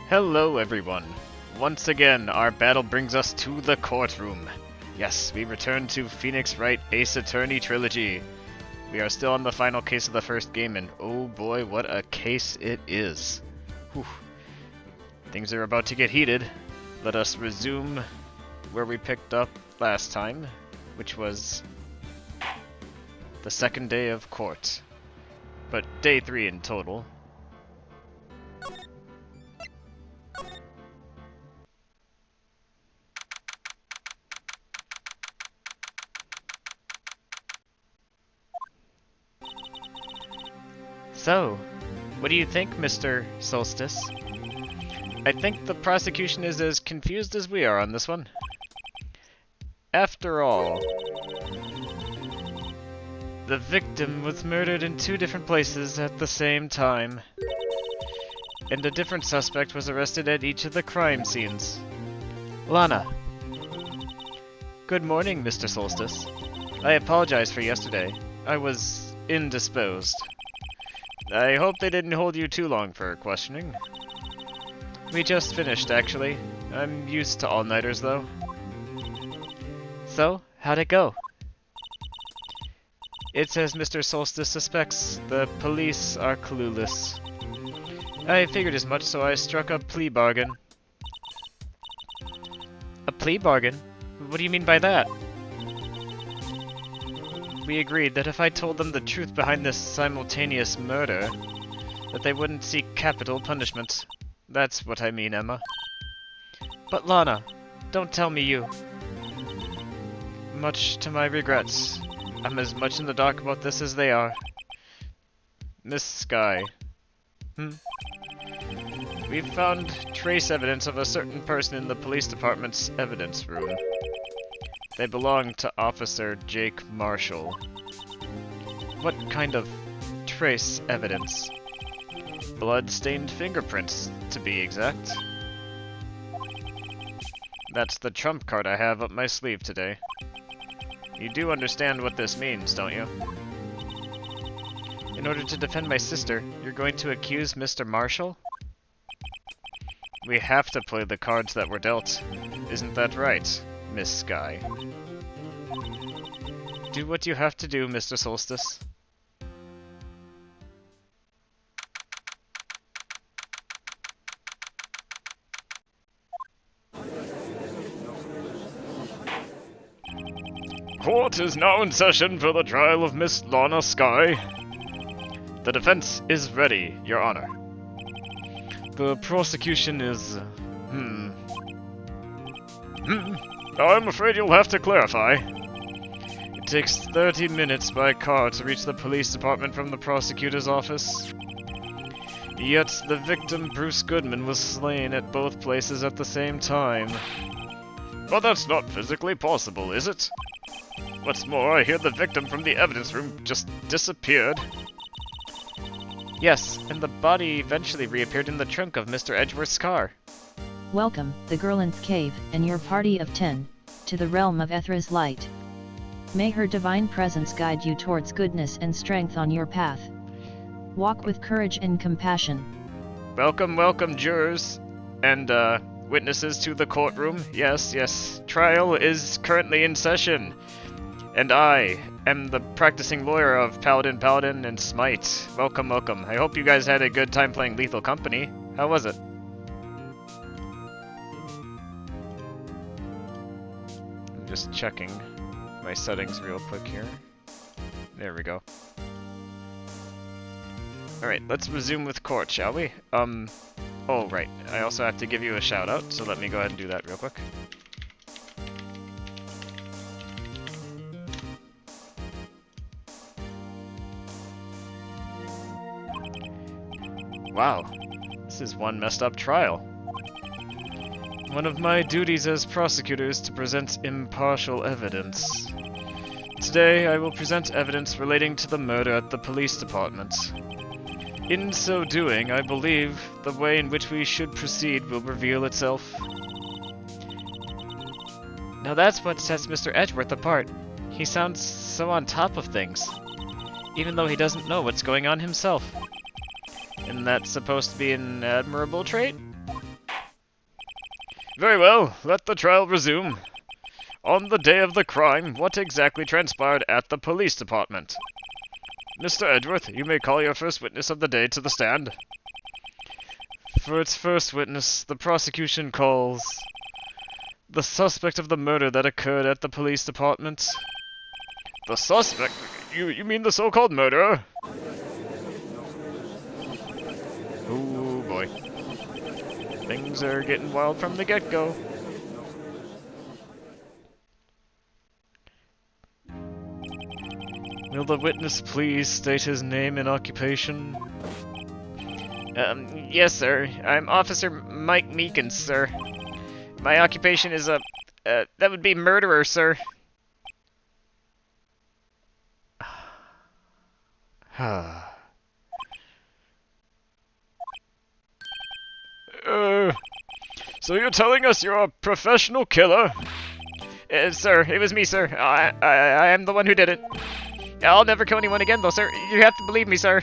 Hello everyone. Once again, our battle brings us to the courtroom. Yes, we return to Phoenix Wright Ace Attorney Trilogy. We are still on the final case of the first game, and oh boy, what a case it is. Whew. Things are about to get heated. Let us resume where we picked up last time, which was the second day of court. But day 3 in total. So, what do you think, Mr. Soulstice? I think the prosecution is as confused as we are on this one. After all, the victim was murdered in 2 different places at the same time, and a different suspect was arrested at each of the crime scenes. Lana. Good morning, Mr. Soulstice. I apologize for yesterday. I was indisposed. I hope they didn't hold you too long for questioning. We just finished, actually. I'm used to all-nighters, though. So, how'd it go? It's as Mr. Soulstice suspects. The police are clueless. I figured as much, so I struck a plea bargain. A plea bargain? What do you mean by that? We agreed that if I told them the truth behind this simultaneous murder, that they wouldn't seek capital punishment. That's what I mean, Emma. But Lana, don't tell me you. Much to my regrets, I'm as much in the dark about this as they are. Miss Sky. We've found trace evidence of a certain person in the police department's evidence room. They belong to Officer Jake Marshall. What kind of trace evidence? Blood-stained fingerprints, to be exact. That's the trump card I have up my sleeve today. You do understand what this means, don't you? In order to defend my sister, you're going to accuse Mr. Marshall? We have to play the cards that were dealt. Isn't that right, Miss Sky? Do what you have to do, Mr. Soulstice. Court is now in session for the trial of Miss Lana Sky. The defense is ready, Your Honor. The prosecution is... I'm afraid you'll have to clarify. It takes 30 minutes by car to reach the police department from the prosecutor's office. Yet the victim, Bruce Goodman, was slain at both places at the same time. But that's not physically possible, is it? What's more, I hear the victim from the evidence room just disappeared. Yes, and the body eventually reappeared in the trunk of Mr. Edgeworth's car. Welcome, the girl in the cave, and your party of 10, to the realm of Ethra's light. May her divine presence guide you towards goodness and strength on your path. Walk with courage and compassion. Welcome, welcome, jurors, and, witnesses to the courtroom. Yes, trial is currently in session. And I am the practicing lawyer of Paladin, and Smite. Welcome, welcome. I hope you guys had a good time playing Lethal Company. How was it? I'm just checking my settings real quick here. There we go. Alright, let's resume with court, shall we? Oh, right. I also have to give you a shout out, so let me go ahead and do that real quick. Wow, this is one messed up trial. One of my duties as prosecutor is to present impartial evidence. Today, I will present evidence relating to the murder at the police department. In so doing, I believe the way in which we should proceed will reveal itself. Now that's what sets Mr. Edgeworth apart. He sounds so on top of things, even though he doesn't know what's going on himself. And that's supposed to be an admirable trait? Very well, let the trial resume. On the day of the crime, what exactly transpired at the police department? Mr. Edgeworth, you may call your first witness of the day to the stand. For its first witness, the prosecution calls the suspect of the murder that occurred at the police department. The suspect? You mean the so-called murderer? Oh boy. Things are getting wild from the get-go. Will the witness please state his name and occupation? Yes, sir. I'm Officer Mike Meekins, sir. My occupation is that would be murderer, sir. So you're telling us you're a professional killer? Sir, it was me, sir. I am the one who did it. I'll never kill anyone again, though, sir. You have to believe me, sir.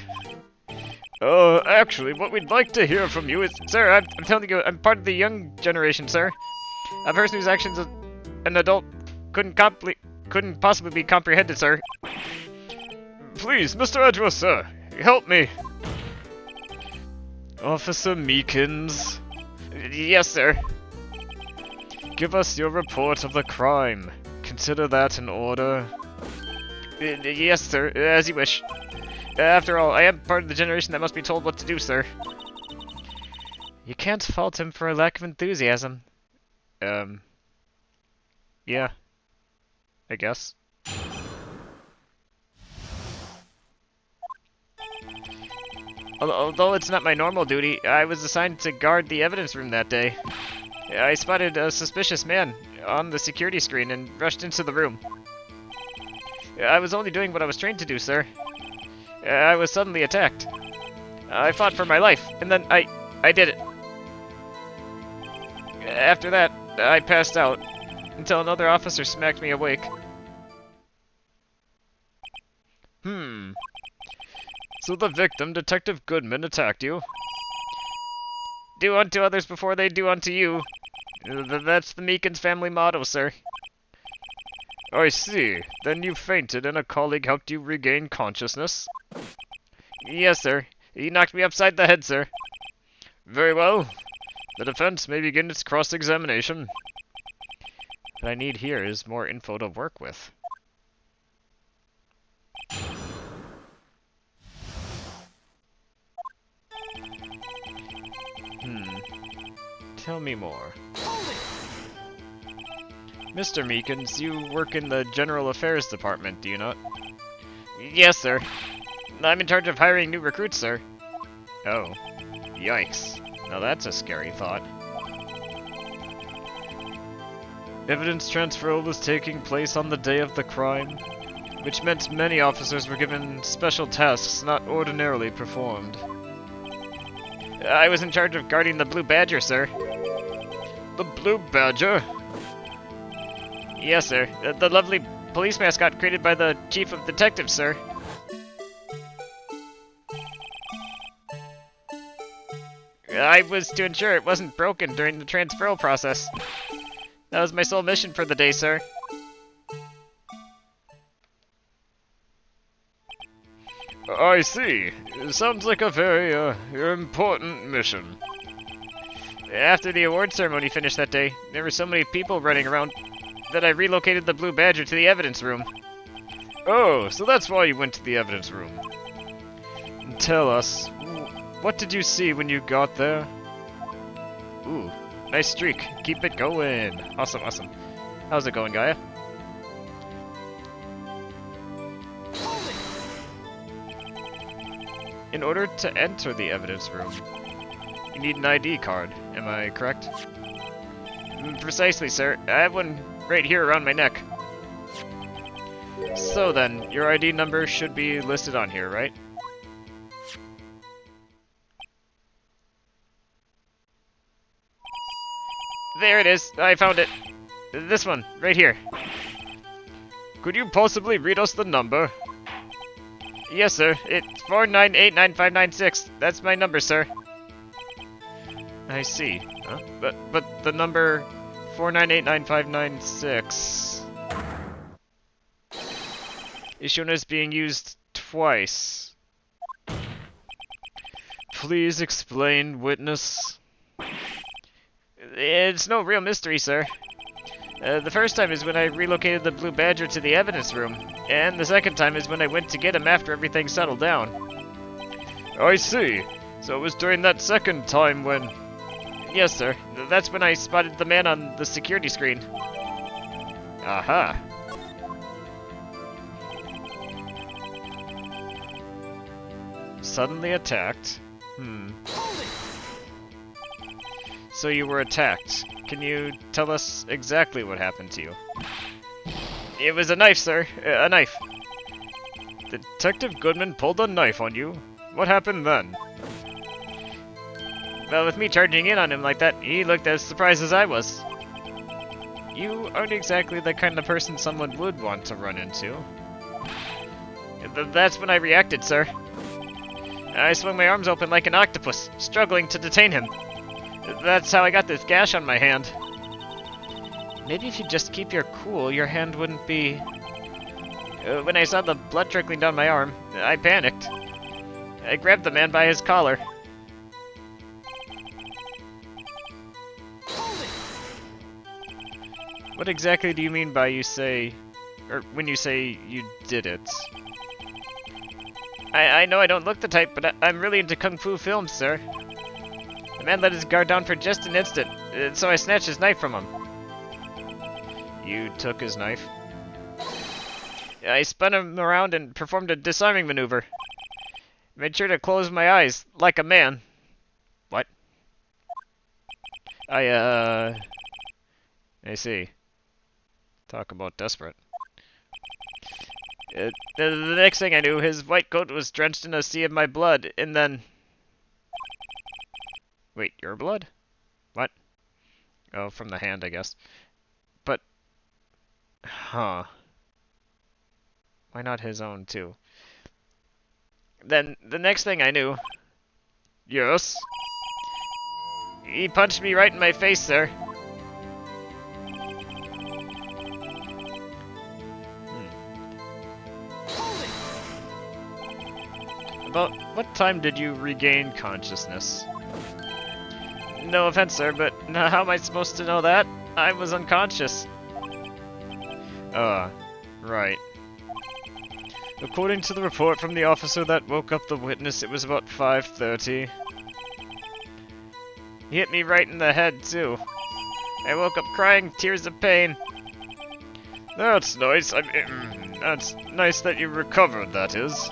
Actually, what we'd like to hear from you is... Sir, I'm telling you, I'm part of the young generation, sir. A person whose actions an adult couldn't possibly be comprehended, sir. Please, Mr. Edgeworth, sir, help me. Officer Meekins. Yes, sir. Give us your report of the crime. Consider that in order. Yes, sir, as you wish. After all, I am part of the generation that must be told what to do, sir. You can't fault him for a lack of enthusiasm. Yeah. I guess. Although it's not my normal duty, I was assigned to guard the evidence room that day. I spotted a suspicious man on the security screen and rushed into the room. I was only doing what I was trained to do, sir. I was suddenly attacked. I fought for my life, and then I did it. After that, I passed out, until another officer smacked me awake. So the victim, Detective Goodman, attacked you? Do unto others before they do unto you. That's the Meekins family motto, sir. I see. Then you fainted and a colleague helped you regain consciousness? Yes, sir. He knocked me upside the head, sir. Very well. The defense may begin its cross-examination. What I need here is more info to work with. Tell me more. Mr. Meekins, you work in the General Affairs Department, do you not? Yes, sir. I'm in charge of hiring new recruits, sir. Oh. Yikes. Now that's a scary thought. Evidence transfer was taking place on the day of the crime, which meant many officers were given special tasks not ordinarily performed. I was in charge of guarding the Blue Badger, sir. The Blue Badger? Yes, sir. The lovely police mascot created by the Chief of Detectives, sir. I was to ensure it wasn't broken during the transferal process. That was my sole mission for the day, sir. I see. It sounds like a very, important mission. After the award ceremony finished that day, there were so many people running around that I relocated the Blue Badger to the evidence room. Oh, so that's why you went to the evidence room. And tell us, what did you see when you got there? Ooh, nice streak. Keep it going. Awesome, awesome. How's it going, Gaia? In order to enter the evidence room, you need an ID card. Am I correct? Precisely, sir. I have one right here around my neck. So then, your ID number should be listed on here, right? There it is. I found it. This one, right here. Could you possibly read us the number? Yes, sir. It's 4989596. That's my number, sir. I see. Huh? But the number 4989596 is shown as being used twice. Please explain, witness. It's no real mystery, sir. The first time is when I relocated the Blue Badger to the evidence room, and the second time is when I went to get him after everything settled down. I see. So it was during that second time when... Yes, sir. That's when I spotted the man on the security screen. Aha. Suddenly attacked. So you were attacked. Can you tell us exactly what happened to you? It was a knife, sir. A knife. Detective Goodman pulled a knife on you? What happened then? Well, with me charging in on him like that, he looked as surprised as I was. You aren't exactly the kind of person someone would want to run into. That's when I reacted, sir. I swung my arms open like an octopus, struggling to detain him. That's how I got this gash on my hand. Maybe if you just keep your cool, your hand wouldn't be... When I saw the blood trickling down my arm, I panicked. I grabbed the man by his collar. What exactly do you mean by you say... or when you say you did it? I know I don't look the type, but I'm really into kung fu films, sir. The man let his guard down for just an instant, so I snatched his knife from him. You took his knife? I spun him around and performed a disarming maneuver. Made sure to close my eyes, like a man. What? I see. Talk about desperate. The next thing I knew, his white coat was drenched in a sea of my blood, and then... Wait, your blood? What? Oh, from the hand, I guess. But... Huh. Why not his own, too? Then, the next thing I knew... Yes? He punched me right in my face, sir. About what time did you regain consciousness? No offense, sir, but how am I supposed to know that? I was unconscious. Right. According to the report from the officer that woke up the witness, it was about 5:30. He hit me right in the head, too. I woke up crying tears of pain. That's nice. That's nice that you recovered, that is.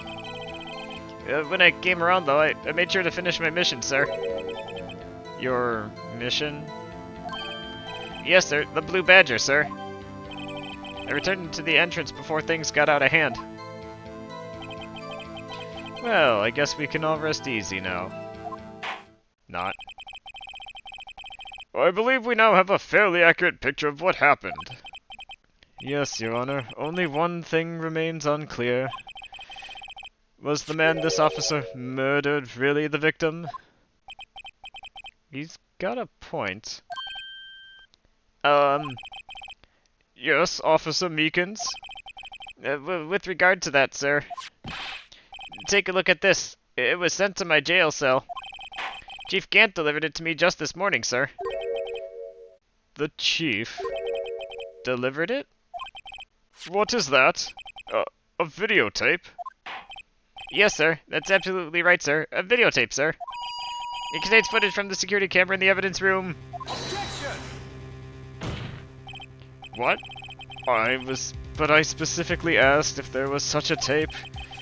When I came around, though, I made sure to finish my mission, sir. Your mission? Yes, sir. The Blue Badger, sir. I returned to the entrance before things got out of hand. Well, I guess we can all rest easy now. Not. I believe we now have a fairly accurate picture of what happened. Yes, Your Honor. Only one thing remains unclear. Was the man this officer murdered really the victim? He's got a point. Yes, Officer Meekins? With regard to that, sir. Take a look at this. It was sent to my jail cell. Chief Gant delivered it to me just this morning, sir. The Chief? Delivered it? What is that? A videotape? Yes, sir. That's absolutely right, sir. A videotape, sir. It contains footage from the security camera in the evidence room. Objection! What? But I specifically asked if there was such a tape,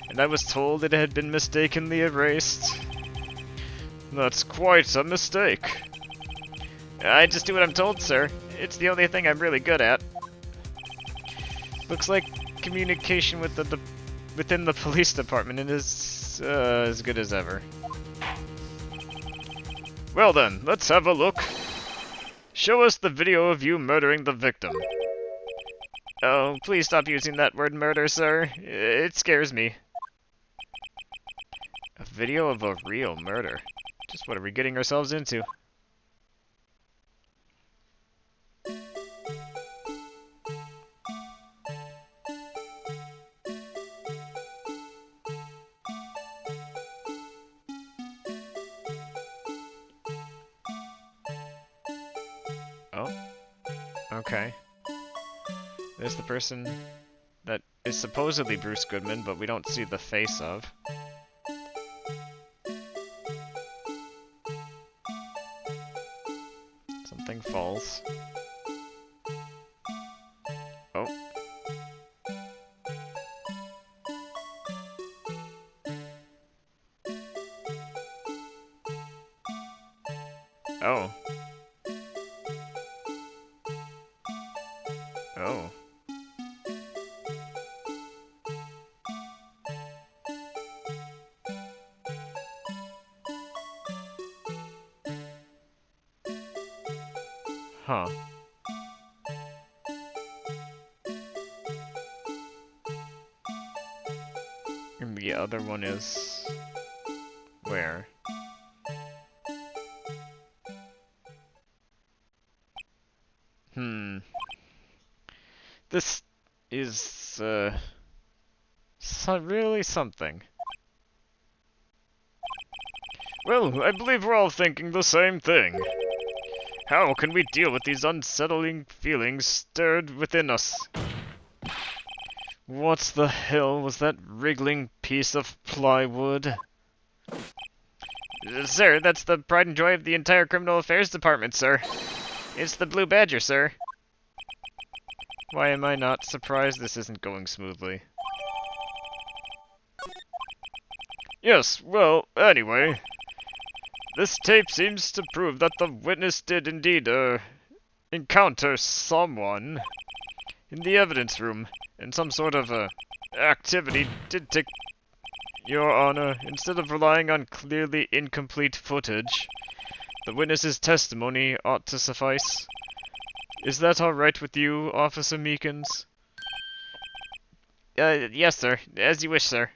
and I was told it had been mistakenly erased. That's quite a mistake. I just do what I'm told, sir. It's the only thing I'm really good at. Looks like communication with within the police department is as good as ever. Well then, let's have a look. Show us the video of you murdering the victim. Oh, please stop using that word murder, sir. It scares me. A video of a real murder. Just what are we getting ourselves into? Okay. There's the person that is supposedly Bruce Goodman, but we don't see the face of. Something falls. Oh. Oh. Oh. Huh. And the other one is... where? This is, really something. Well, I believe we're all thinking the same thing. How can we deal with these unsettling feelings stirred within us? What the hell was that wriggling piece of plywood? Sir, that's the pride and joy of the entire Criminal Affairs Department, sir. It's the Blue Badger, sir. Why am I not surprised this isn't going smoothly? Yes, well, anyway. This tape seems to prove that the witness did indeed, encounter someone in the evidence room, and some sort of, activity did take... Your Honor, instead of relying on clearly incomplete footage, the witness's testimony ought to suffice. Is that alright with you, Officer Meekins? Yes, sir. As you wish, sir.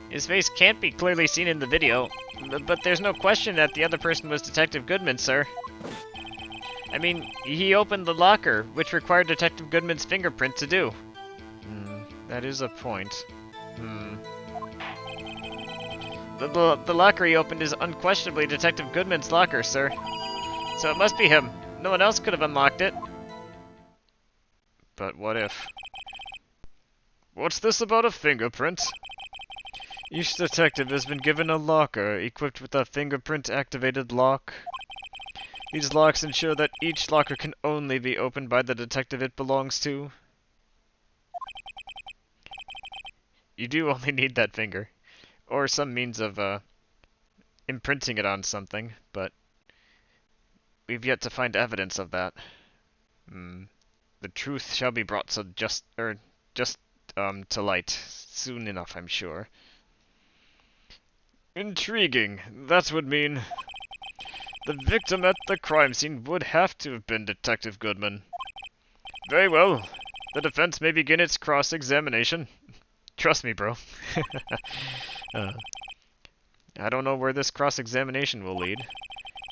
His face can't be clearly seen in the video, but there's no question that the other person was Detective Goodman, sir. I mean, he opened the locker, which required Detective Goodman's fingerprint to do. That is a point. The locker he opened is unquestionably Detective Goodman's locker, sir. So it must be him. No one else could have unlocked it. But what if? What's this about a fingerprint? Each detective has been given a locker equipped with a fingerprint-activated lock. These locks ensure that each locker can only be opened by the detective it belongs to. You do only need that finger. Or some means of, imprinting it on something, but we've yet to find evidence of that. The truth shall be brought to to light soon enough, I'm sure. Intriguing. That would mean the victim at the crime scene would have to have been Detective Goodman. Very well. The defense may begin its cross-examination. Trust me, bro. I don't know where this cross-examination will lead,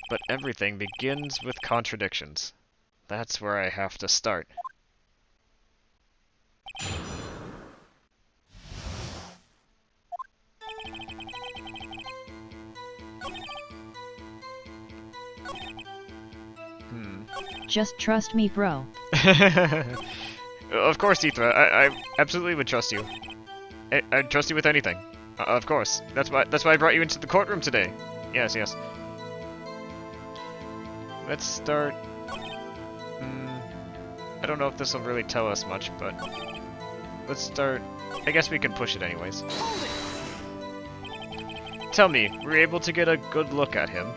but everything begins with contradictions. That's where I have to start. Just trust me, bro. Of course, Ethra. I absolutely would trust you. I'd trust you with anything. Of course. That's why I brought you into the courtroom today. Yes, yes. Let's start... I don't know if this will really tell us much, but... Let's start... I guess we can push it anyways. Tell me, were you able to get a good look at him?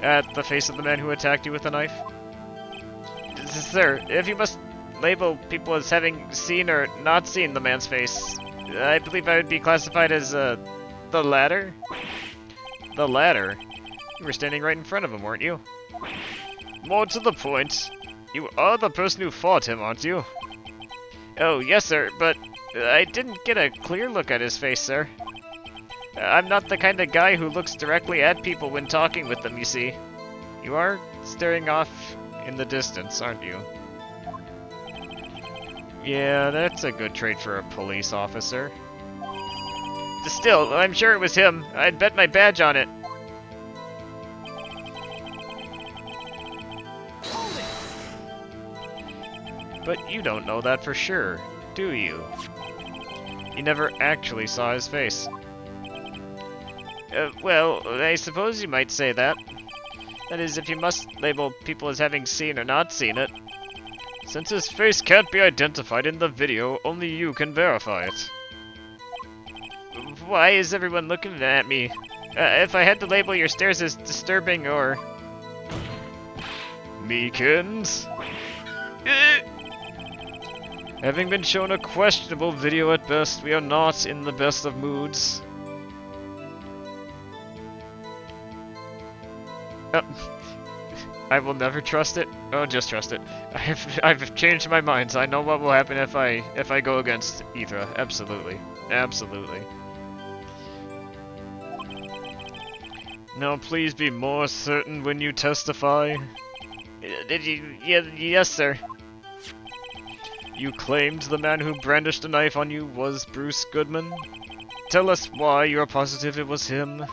At the face of the man who attacked you with a knife? Sir, if you must label people as having seen or not seen the man's face, I believe I would be classified as, the latter? The latter? You were standing right in front of him, weren't you? More to the point, you are the person who fought him, aren't you? Oh, yes, sir, but I didn't get a clear look at his face, sir. I'm not the kind of guy who looks directly at people when talking with them, you see. You are staring off in the distance, aren't you? Yeah, that's a good trait for a police officer. Still, I'm sure it was him. I'd bet my badge on it. But you don't know that for sure, do you? You never actually saw his face. Well, I suppose you might say that. That is, if you must label people as having seen or not seen it. Since his face can't be identified in the video, only you can verify it. Why is everyone looking at me? If I had to label your stares as disturbing or... Meekins? Having been shown a questionable video at best, we are not in the best of moods. I will never trust it. Oh, just trust it. I've changed my mind. I know what will happen if I go against Ithra. Absolutely. Absolutely. Now please be more certain when you testify. Did you? Yes, sir. You claimed the man who brandished a knife on you was Bruce Goodman. Tell us why you're positive it was him.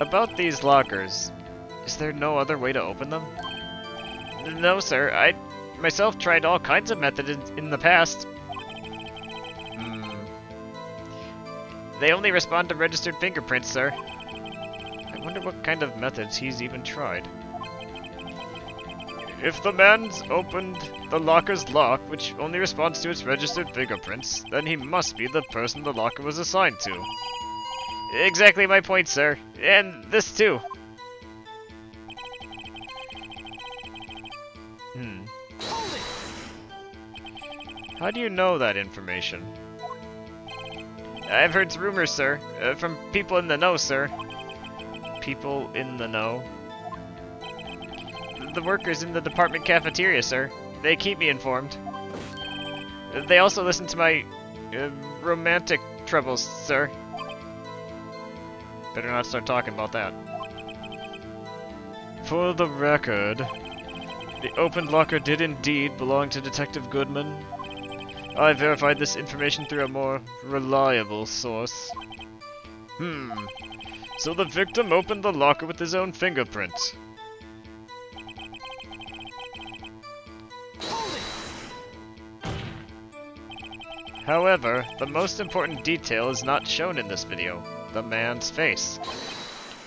About these lockers, is there no other way to open them? No, sir. I myself tried all kinds of methods in the past. They only respond to registered fingerprints, sir. I wonder what kind of methods he's even tried. If the man's opened the locker's lock, which only responds to its registered fingerprints, then he must be the person the locker was assigned to. Exactly my point, sir. And this too. How do you know that information? I've heard rumors, sir. From people in the know, sir. People in the know? The workers in the department cafeteria, sir. They keep me informed. They also listen to my romantic troubles, sir. Better not start talking about that. For the record, the opened locker did indeed belong to Detective Goodman. I verified this information through a more reliable source. So the victim opened the locker with his own fingerprint. However, the most important detail is not shown in this video. The man's face.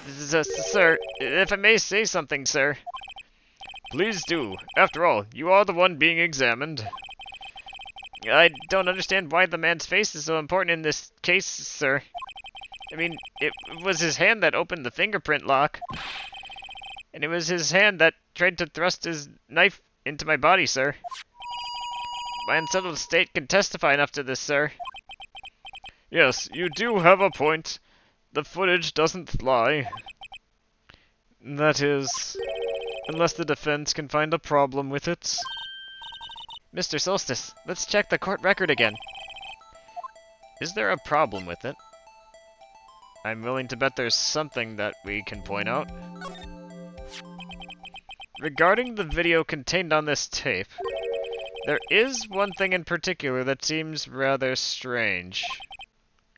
Sir, if I may say something, sir. Please do. After all, you are the one being examined. I don't understand why the man's face is so important in this case, sir. I mean, it was his hand that opened the fingerprint lock. And it was his hand that tried to thrust his knife into my body, sir. My unsettled state can testify enough to this, sir. Yes, you do have a point. The footage doesn't lie. That is, unless the defense can find a problem with it. Mr. Soulstice, let's check the court record again. Is there a problem with it? I'm willing to bet there's something that we can point out. Regarding the video contained on this tape, there is one thing in particular that seems rather strange.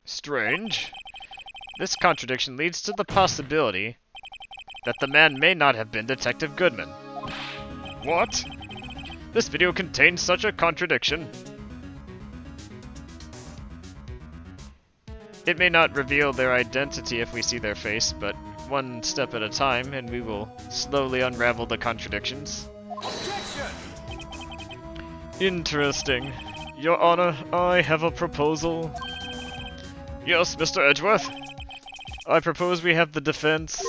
Strange? This contradiction leads to the possibility that the man may not have been Detective Goodman. What? This video contains such a contradiction. It may not reveal their identity if we see their face, but one step at a time, and we will slowly unravel the contradictions. Objection! Interesting. Your Honor, I have a proposal. Yes, Mr. Edgeworth. I propose we have the defense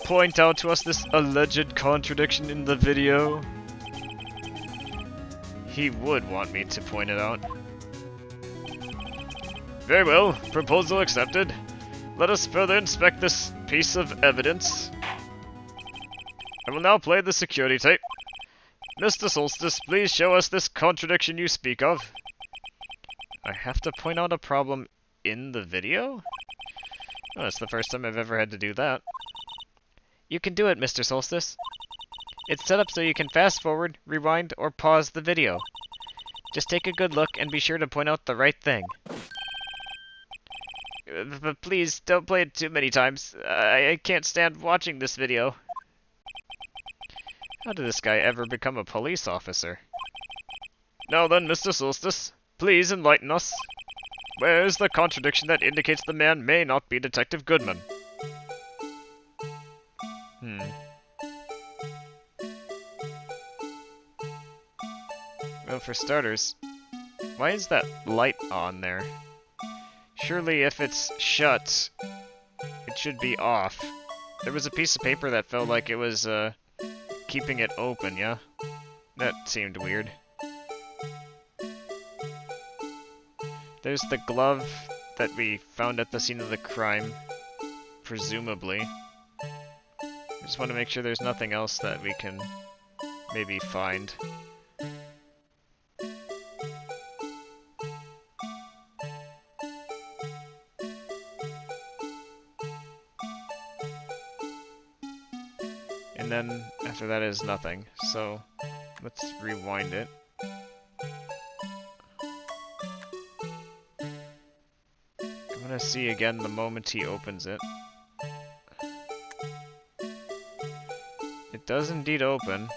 point out to us this alleged contradiction in the video. He would want me to point it out. Very well, proposal accepted. Let us further inspect this piece of evidence. I will now play the security tape. Mr. Soulstice, please show us this contradiction you speak of. I have to point out a problem in the video? Oh, that's the first time I've ever had to do that. You can do it, Mr. Soulstice. It's set up so you can fast forward, rewind, or pause the video. Just take a good look and be sure to point out the right thing. But please, don't play it too many times. I can't stand watching this video. How did this guy ever become a police officer? Now then, Mr. Soulstice, please enlighten us. Where is the contradiction that indicates the man may not be Detective Goodman? Well, for starters, why is that light on there? Surely if it's shut, it should be off. There was a piece of paper that felt like it was, keeping it open, yeah? That seemed weird. There's the glove that we found at the scene of the crime, presumably. I just want to make sure there's nothing else that we can maybe find. And then after that is nothing, so let's rewind it. I'm gonna see again the moment he opens it. It does indeed open.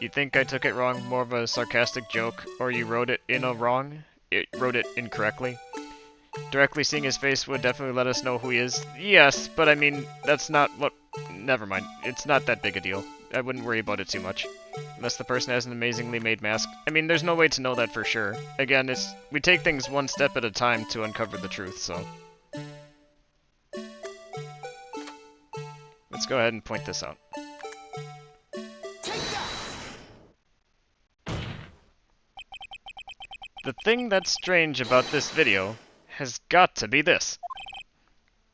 You think I took it wrong, more of a sarcastic joke, or you wrote it in a wrong? It wrote it incorrectly? Directly seeing his face would definitely let us know who he is. Yes, but I mean, that's not what... Never mind. It's not that big a deal. I wouldn't worry about it too much. Unless the person has an amazingly made mask. I mean, there's no way to know that for sure. Again, we take things one step at a time to uncover the truth, so... Let's go ahead and point this out. The thing that's strange about this video has got to be this.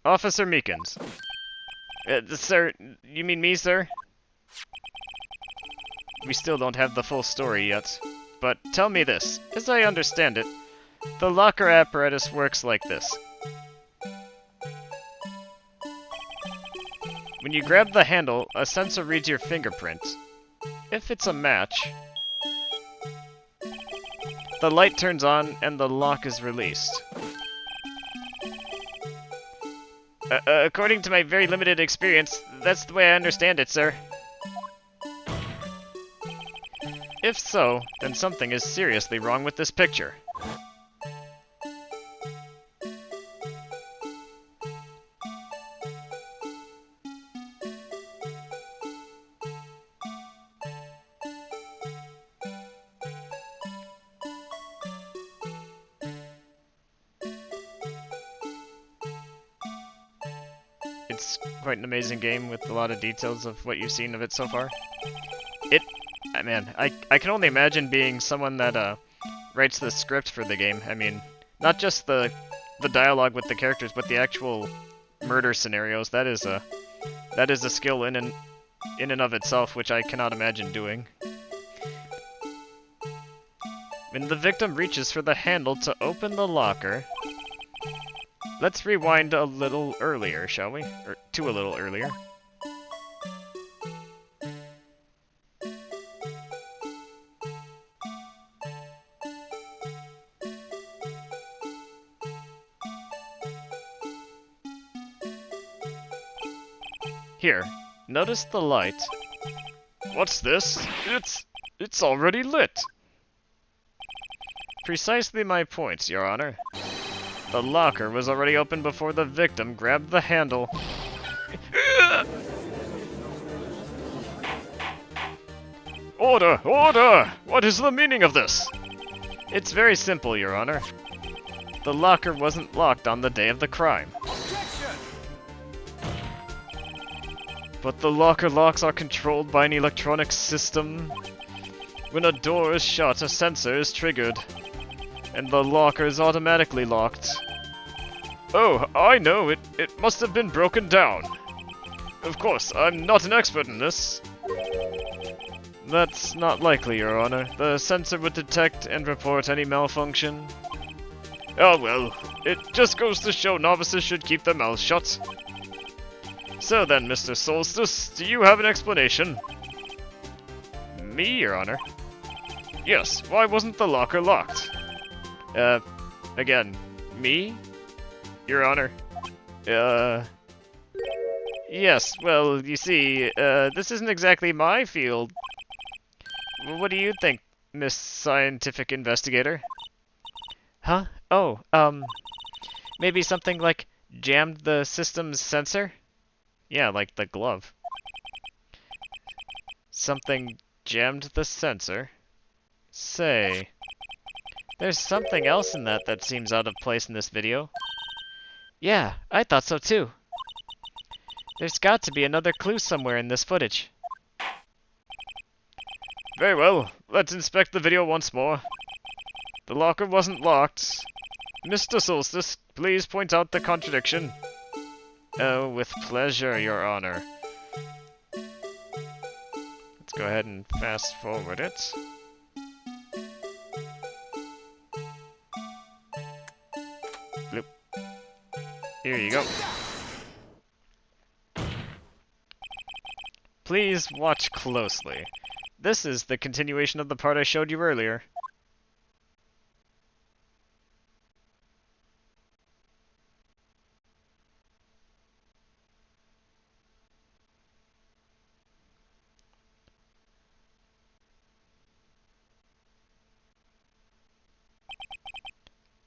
Officer Meekins. Sir, you mean me, sir? We still don't have the full story yet, but tell me this. As I understand it, the locker apparatus works like this. When you grab the handle, a sensor reads your fingerprint. If it's a match, the light turns on and the lock is released. According to my very limited experience, that's the way I understand it, sir. If so, then something is seriously wrong with this picture. It's quite an amazing game with a lot of details of what you've seen of it so far. Man, I can only imagine being someone that writes the script for the game. I mean, not just the dialogue with the characters, but the actual murder scenarios. That is a skill in and of itself, which I cannot imagine doing. When the victim reaches for the handle to open the locker, let's rewind a little earlier, shall we? Or to a little earlier. Here, notice the light. What's this? It's already lit! Precisely my point, Your Honor. The locker was already open before the victim grabbed the handle. Order! Order! What is the meaning of this? It's very simple, Your Honor. The locker wasn't locked on the day of the crime. But the locker locks are controlled by an electronic system. When a door is shut, a sensor is triggered, and the locker is automatically locked. Oh, I know, it must have been broken down. Of course, I'm not an expert in this. That's not likely, Your Honor. The sensor would detect and report any malfunction. Oh well, it just goes to show novices should keep their mouths shut. So then, Mr. Soulstice, do you have an explanation? Me, Your Honor? Yes, why wasn't the locker locked? Again, me? Your Honor? Yes, well, you see, this isn't exactly my field. What do you think, Miss Scientific Investigator? Huh? Oh, maybe something like jammed the system's sensor? Yeah, like the glove. Something jammed the sensor? Say, there's something else in that seems out of place in this video. Yeah, I thought so too. There's got to be another clue somewhere in this footage. Very well, let's inspect the video once more. The locker wasn't locked. Mr. Soulstice, please point out the contradiction. Oh, with pleasure, Your Honor. Let's go ahead and fast forward it. Bloop. Here you go. Please watch closely. This is the continuation of the part I showed you earlier.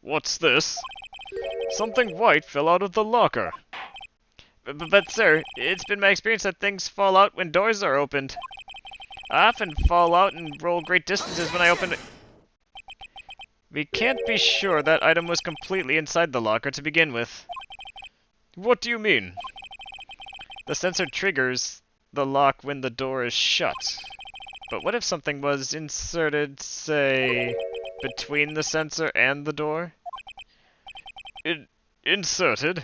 What's this? Something white fell out of the locker. But sir, it's been my experience that things fall out when doors are opened. I often fall out and roll great distances when I open it. We can't be sure that item was completely inside the locker to begin with. What do you mean? The sensor triggers the lock when the door is shut. But what if something was inserted, say, between the sensor and the door? Inserted?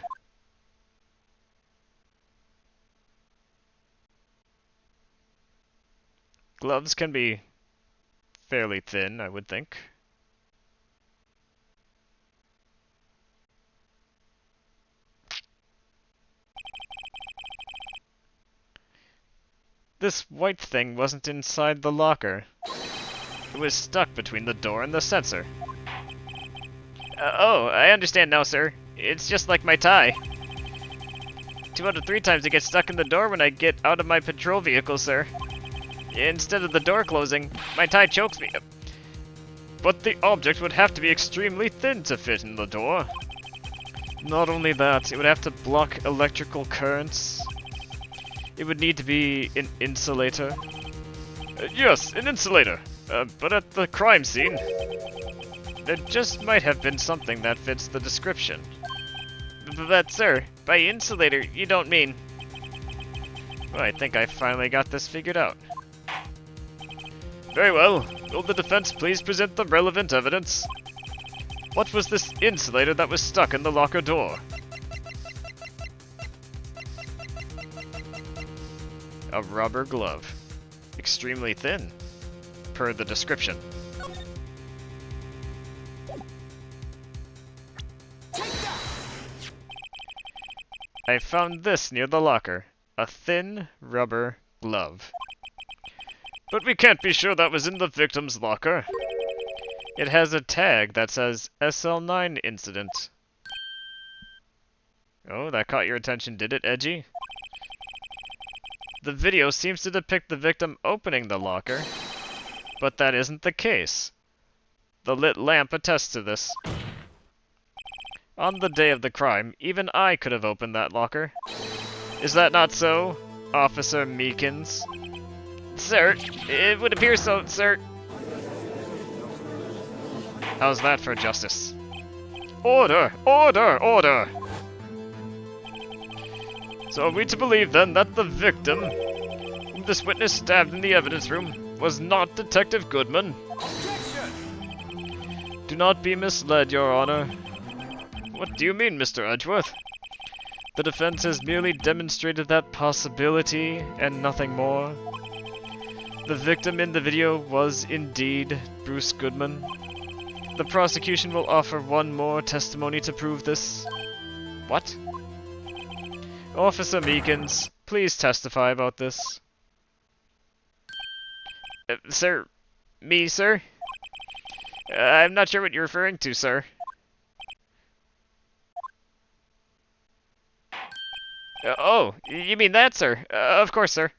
Gloves can be fairly thin, I would think. This white thing wasn't inside the locker. It was stuck between the door and the sensor. Oh, I understand now, sir. It's just like my tie. 2 out of 3 times it gets stuck in the door when I get out of my patrol vehicle, sir. Instead of the door closing, my tie chokes me. But the object would have to be extremely thin to fit in the door. Not only that, it would have to block electrical currents. It would need to be an insulator. Yes, an insulator. But at the crime scene, there just might have been something that fits the description. But sir, by insulator, you don't mean... Well, I think I finally got this figured out. Very well. Will the defense please present the relevant evidence? What was this insulator that was stuck in the locker door? A rubber glove. Extremely thin, per the description. I found this near the locker. A thin rubber glove. But we can't be sure that was in the victim's locker. It has a tag that says SL9 incident. Oh, that caught your attention, did it, Edgy? The video seems to depict the victim opening the locker, but that isn't the case. The lit lamp attests to this. On the day of the crime, even I could have opened that locker. Is that not so, Officer Meekins? Sir, it would appear so, sir. How's that for justice? Order! Order! Order! So are we to believe then that the victim, whom this witness stabbed in the evidence room, was not Detective Goodman? Objection! Do not be misled, Your Honor. What do you mean, Mr. Edgeworth? The defense has merely demonstrated that possibility and nothing more. The victim in the video was indeed Bruce Goodman. The prosecution will offer one more testimony to prove this. What? Officer Meekins, please testify about this. Sir? Me, sir? I'm not sure what you're referring to, sir. Oh, you mean that, sir? Of course, sir.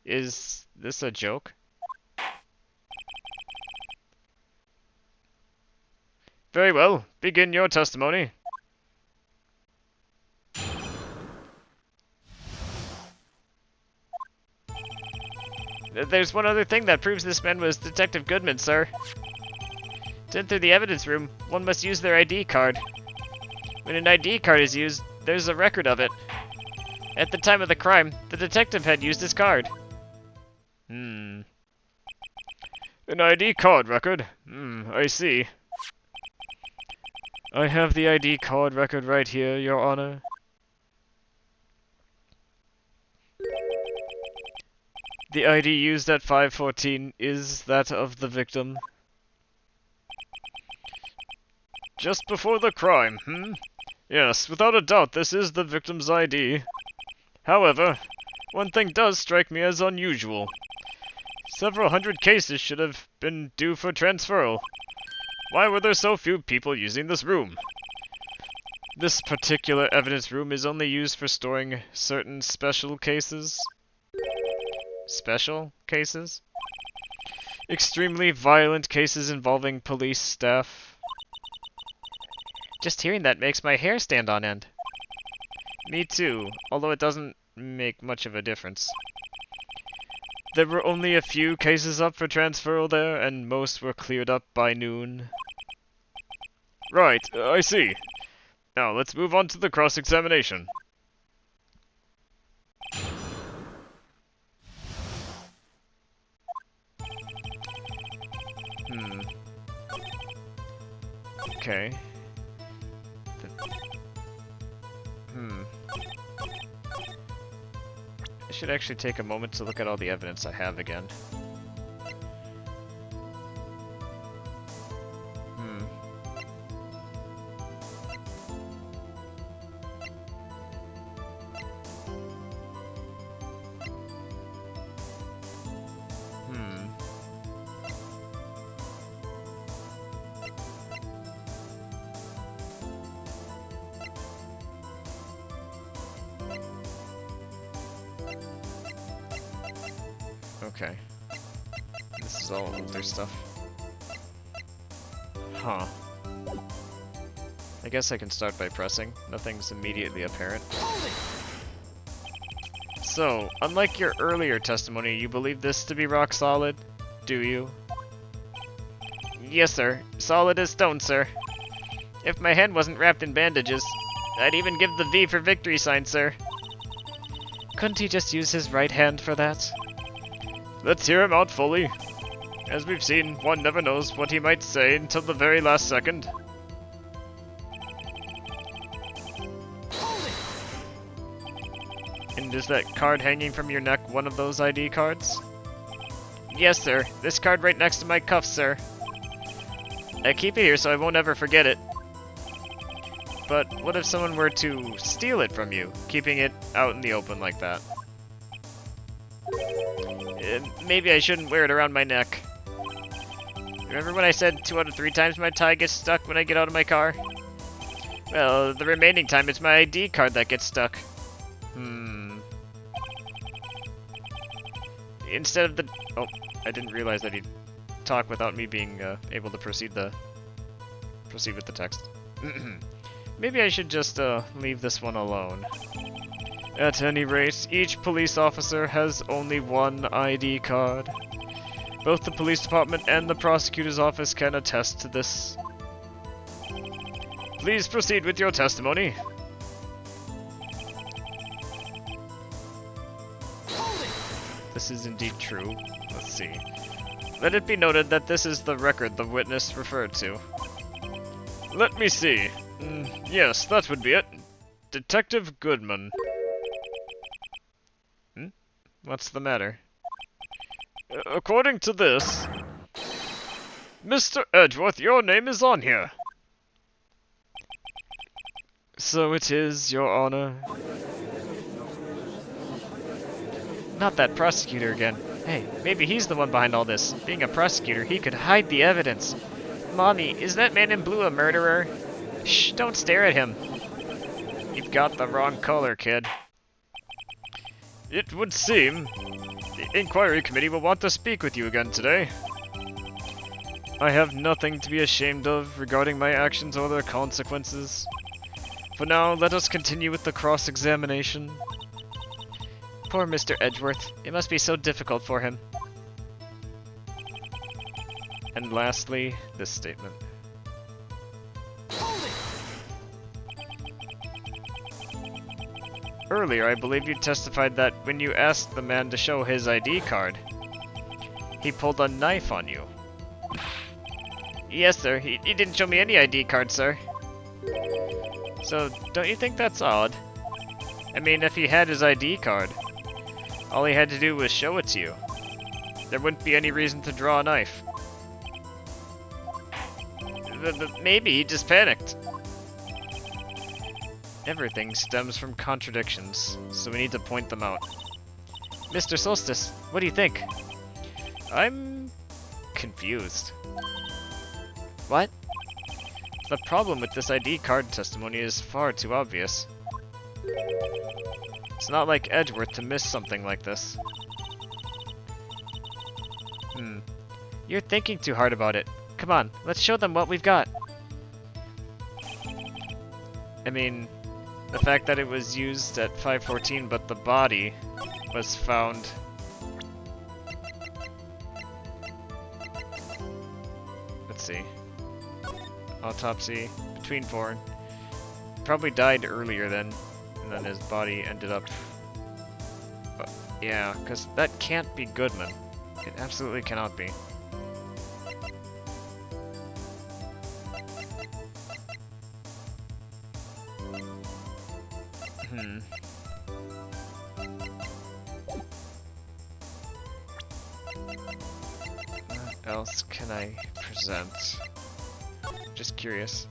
Is this a joke? Very well, begin your testimony. There's one other thing that proves this man was Detective Goodman, sir. To enter the evidence room, one must use their ID card. When an ID card is used, there's a record of it. At the time of the crime, the detective had used his card. An ID card record? I see. I have the ID card record right here, Your Honor. The ID used at 5:14 is that of the victim. Just before the crime, Yes, without a doubt this is the victim's ID. However, one thing does strike me as unusual. Several hundred cases should have been due for transferal. Why were there so few people using this room? This particular evidence room is only used for storing certain special cases. Special cases? Extremely violent cases involving police staff. Just hearing that makes my hair stand on end. Me too, although it doesn't make much of a difference. There were only a few cases up for transferal there, and most were cleared up by noon. Right, I see. Now let's move on to the cross-examination. Okay. I should actually take a moment to look at all the evidence I have again. Okay. This is all older stuff. Huh. I guess I can start by pressing. Nothing's immediately apparent. So, unlike your earlier testimony, you believe this to be rock solid? Do you? Yes, sir. Solid as stone, sir. If my hand wasn't wrapped in bandages, I'd even give the V for victory sign, sir. Couldn't he just use his right hand for that? Let's hear him out fully. As we've seen, one never knows what he might say until the very last second. And is that card hanging from your neck one of those ID cards? Yes, sir. This card right next to my cuffs, sir. I keep it here so I won't ever forget it. But what if someone were to steal it from you, keeping it out in the open like that? Maybe I shouldn't wear it around my neck. Remember when I said 2 out of 3 times my tie gets stuck when I get out of my car? Well, the remaining time it's my ID card that gets stuck. Instead of the... Oh, I didn't realize that he'd talk without me being able to proceed with the text. Maybe I should just leave this one alone. At any rate, each police officer has only one ID card. Both the police department and the prosecutor's office can attest to this. Please proceed with your testimony. This is indeed true. Let's see. Let it be noted that this is the record the witness referred to. Let me see. Yes, that would be it. Detective Goodman. What's the matter? According to this... Mr. Edgeworth, your name is on here. So it is, Your Honor. Not that prosecutor again. Hey, maybe he's the one behind all this. Being a prosecutor, he could hide the evidence. Mommy, is that man in blue a murderer? Shh, don't stare at him. You've got the wrong color, kid. It would seem the Inquiry Committee will want to speak with you again today. I have nothing to be ashamed of regarding my actions or their consequences. For now, let us continue with the cross-examination. Poor Mr. Edgeworth. It must be so difficult for him. And lastly, this statement. Earlier, I believe you testified that when you asked the man to show his ID card, he pulled a knife on you. Yes, sir. He didn't show me any ID card, sir. So, don't you think that's odd? I mean, if he had his ID card, all he had to do was show it to you. There wouldn't be any reason to draw a knife. Maybe he just panicked. Everything stems from contradictions, so we need to point them out. Mr. Soulstice, what do you think? I'm confused. What? The problem with this ID card testimony is far too obvious. It's not like Edgeworth to miss something like this. You're thinking too hard about it. Come on, let's show them what we've got. I mean, the fact that it was used at 5:14 but the body was found... Let's see. Autopsy, between 4. Probably died earlier then, and then his body ended up... yeah, because that can't be Goodman. It absolutely cannot be. What else can I present? Just curious.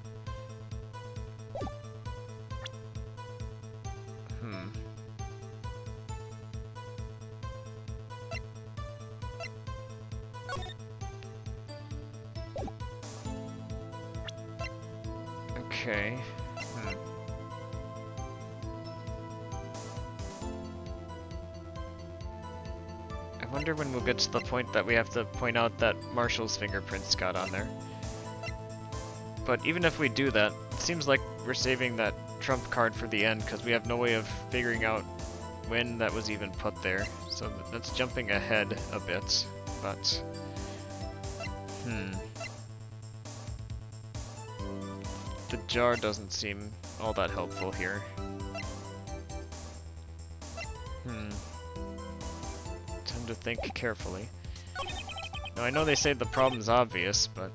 Okay. I wonder when we'll get to the point that we have to point out that Marshall's fingerprints got on there. But even if we do that, it seems like we're saving that trump card for the end because we have no way of figuring out when that was even put there. So that's jumping ahead a bit, but... The jar doesn't seem all that helpful here. Time to think carefully. Now I know they say the problem's obvious, but...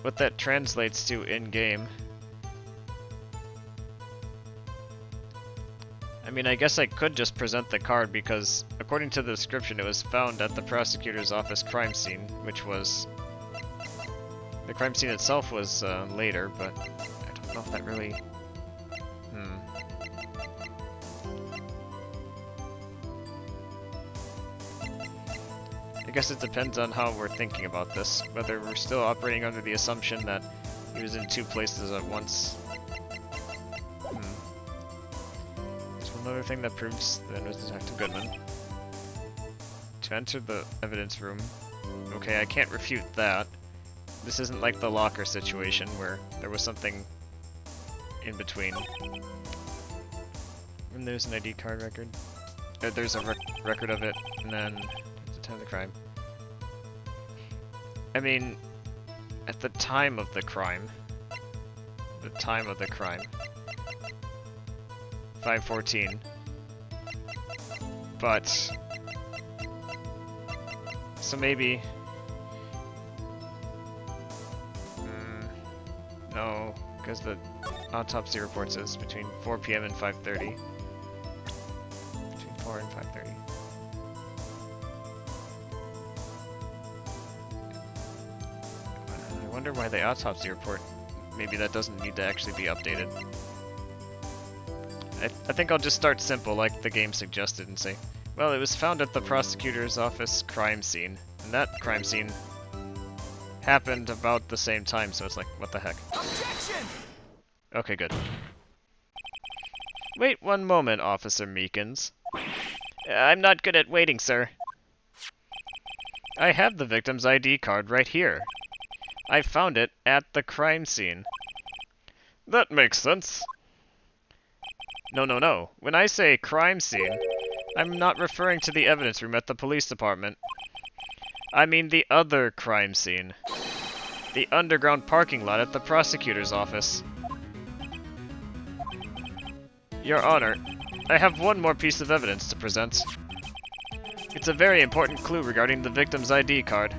what that translates to in-game... I mean, I guess I could just present the card because, according to the description, it was found at the prosecutor's office crime scene, which was... The crime scene itself was later, but I don't know if that really... I guess it depends on how we're thinking about this, whether we're still operating under the assumption that he was in 2 places at once. There's one other thing that proves that it was Detective Goodman. To enter the evidence room. Okay, I can't refute that. This isn't like the locker situation where there was something in between. And there's an ID card record. There's a record of it, and then the time of the crime. I mean, at the time of the crime. 5:14. But... so maybe... no, because the autopsy report says between 4 PM and 5:30. Between 4 and 5:30. wonder why the autopsy report, maybe that doesn't need to actually be updated. I think I'll just start simple like the game suggested and say, well, it was found at the prosecutor's office crime scene. And that crime scene happened about the same time, so it's like, what the heck? Objection! Okay, good. Wait one moment, Officer Meekins. I'm not good at waiting, sir. I have the victim's ID card right here. I found it at the crime scene. That makes sense. No. When I say crime scene, I'm not referring to the evidence room at the police department. I mean the other crime scene. The underground parking lot at the prosecutor's office. Your Honor, I have one more piece of evidence to present. It's a very important clue regarding the victim's ID card.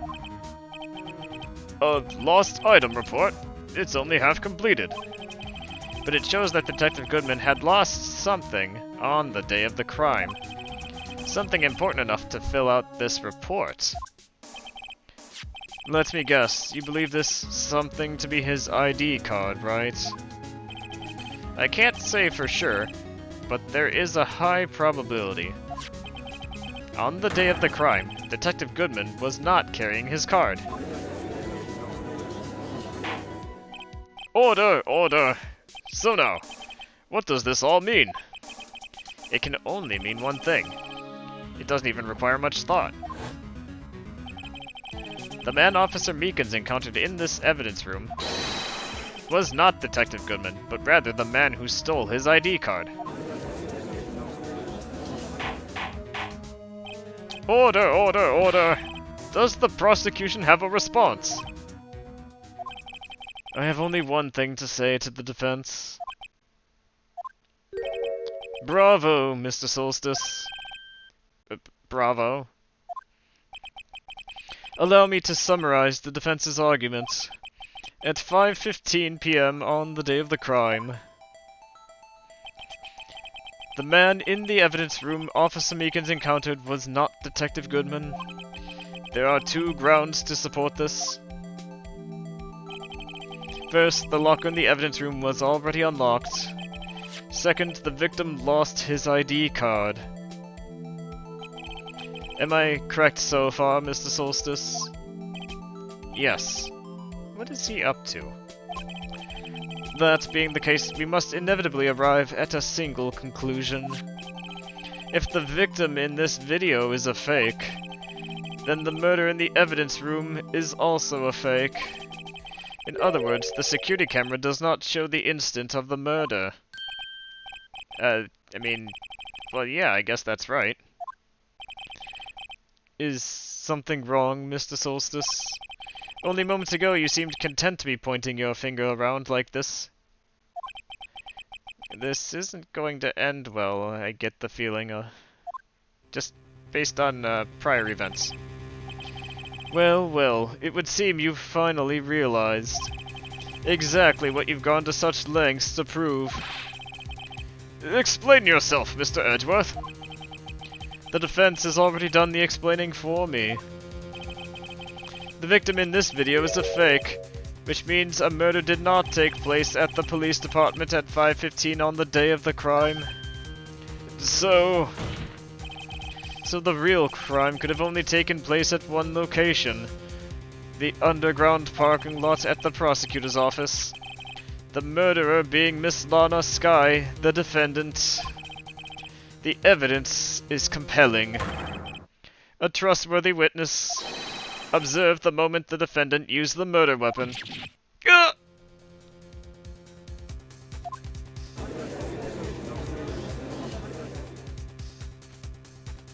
A lost item report? It's only half completed. But it shows that Detective Goodman had lost something on the day of the crime. Something important enough to fill out this report. Let me guess, you believe this something to be his ID card, right? I can't say for sure, but there is a high probability. On the day of the crime, Detective Goodman was not carrying his card. Order! So now, what does this all mean? It can only mean one thing. It doesn't even require much thought. The man Officer Meekins encountered in this evidence room was not Detective Goodman, but rather the man who stole his ID card. Order! Does the prosecution have a response? I have only one thing to say to the defense. Bravo, Mr. Soulstice. Bravo. Allow me to summarize the defense's argument. At 5:15 p.m. on the day of the crime, the man in the evidence room Officer Meekins encountered was not Detective Goodman. There are two grounds to support this. First, the locker in the evidence room was already unlocked. Second, the victim lost his ID card. Am I correct so far, Mr. Soulstice? Yes. What is he up to? That being the case, we must inevitably arrive at a single conclusion. If the victim in this video is a fake, then the murder in the evidence room is also a fake. In other words, the security camera does not show the instant of the murder. Well, yeah, I guess that's right. Is something wrong, Mr. Soulstice? Only moments ago you seemed content to be pointing your finger around like this. This isn't going to end well, I get the feeling, just based on, prior events. Well, it would seem you've finally realized exactly what you've gone to such lengths to prove. Explain yourself, Mr. Edgeworth. The defense has already done the explaining for me. The victim in this video is a fake, which means a murder did not take place at the police department at 5:15 on the day of the crime. So the real crime could have only taken place at one location. The underground parking lot at the prosecutor's office. The murderer being Miss Lana Skye, the defendant. The evidence is compelling. A trustworthy witness observed the moment the defendant used the murder weapon.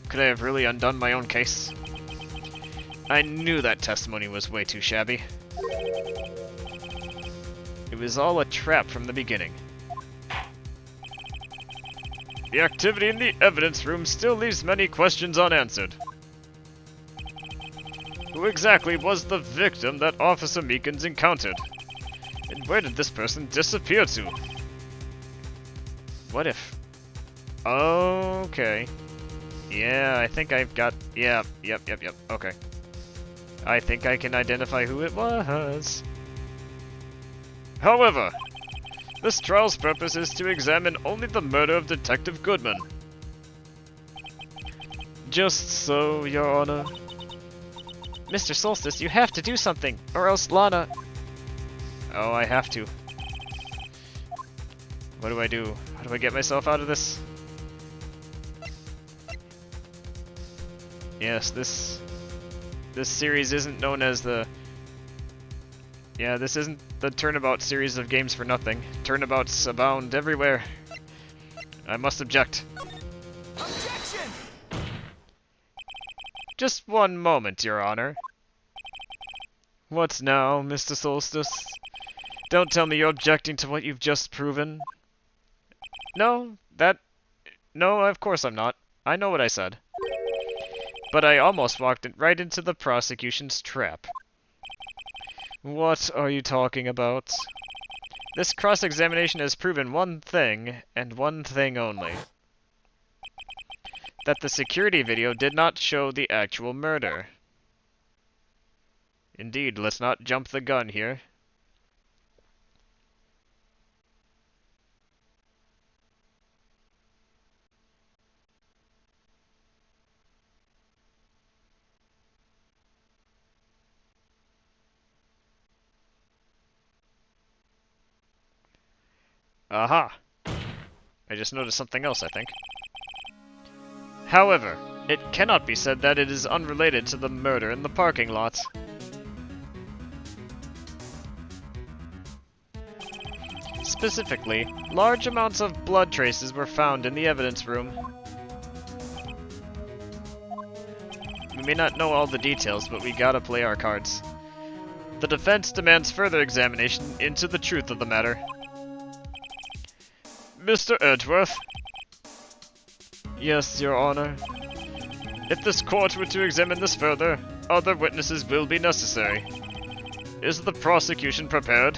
Could I have really undone my own case? I knew that testimony was way too shabby. It was all a trap from the beginning. The activity in the evidence room still leaves many questions unanswered. Who exactly was the victim that Officer Meekins encountered? And where did this person disappear to? What if... Okay. Yeah, I think I've got... Yep. Okay. I think I can identify who it was. However, this trial's purpose is to examine only the murder of Detective Goodman. Just so, Your Honor. Mr. Soulstice, you have to do something, or else Lana... Oh, I have to. What do I do? How do I get myself out of this? Yes, this series isn't known as the... Yeah, this isn't the Turnabout series of games for nothing. Turnabouts abound everywhere. I must object. Objection! Just one moment, Your Honor. What now, Mr. Soulstice? Don't tell me you're objecting to what you've just proven. No, No, of course I'm not. I know what I said. But I almost walked right into the prosecution's trap. What are you talking about? This cross-examination has proven one thing, and one thing only. That the security video did not show the actual murder. Indeed, let's not jump the gun here. Aha! I just noticed something else, I think. However, it cannot be said that it is unrelated to the murder in the parking lot. Specifically, large amounts of blood traces were found in the evidence room. We may not know all the details, but we gotta play our cards. The defense demands further examination into the truth of the matter. Mr. Edgeworth? Yes, Your Honor. If this court were to examine this further, other witnesses will be necessary. Is the prosecution prepared?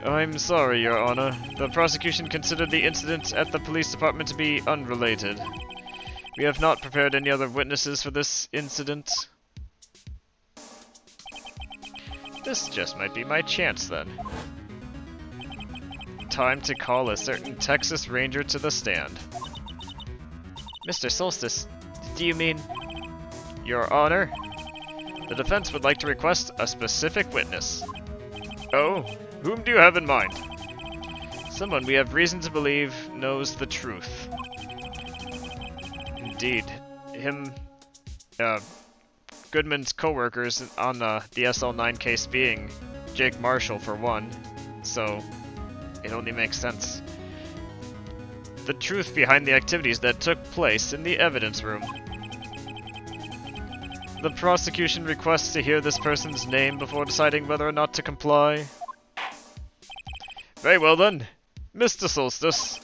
I'm sorry, Your Honor. The prosecution considered the incident at the police department to be unrelated. We have not prepared any other witnesses for this incident. This just might be my chance, then. Time to call a certain Texas Ranger to the stand. Mr. Soulstice, do you mean... Your Honor? The defense would like to request a specific witness. Oh, whom do you have in mind? Someone we have reason to believe knows the truth. Indeed. Goodman's co-workers on the SL9 case being Jake Marshall for one, so it only makes sense. The truth behind the activities that took place in the evidence room. The prosecution requests to hear this person's name before deciding whether or not to comply. Very well then, Mr. Soulstice,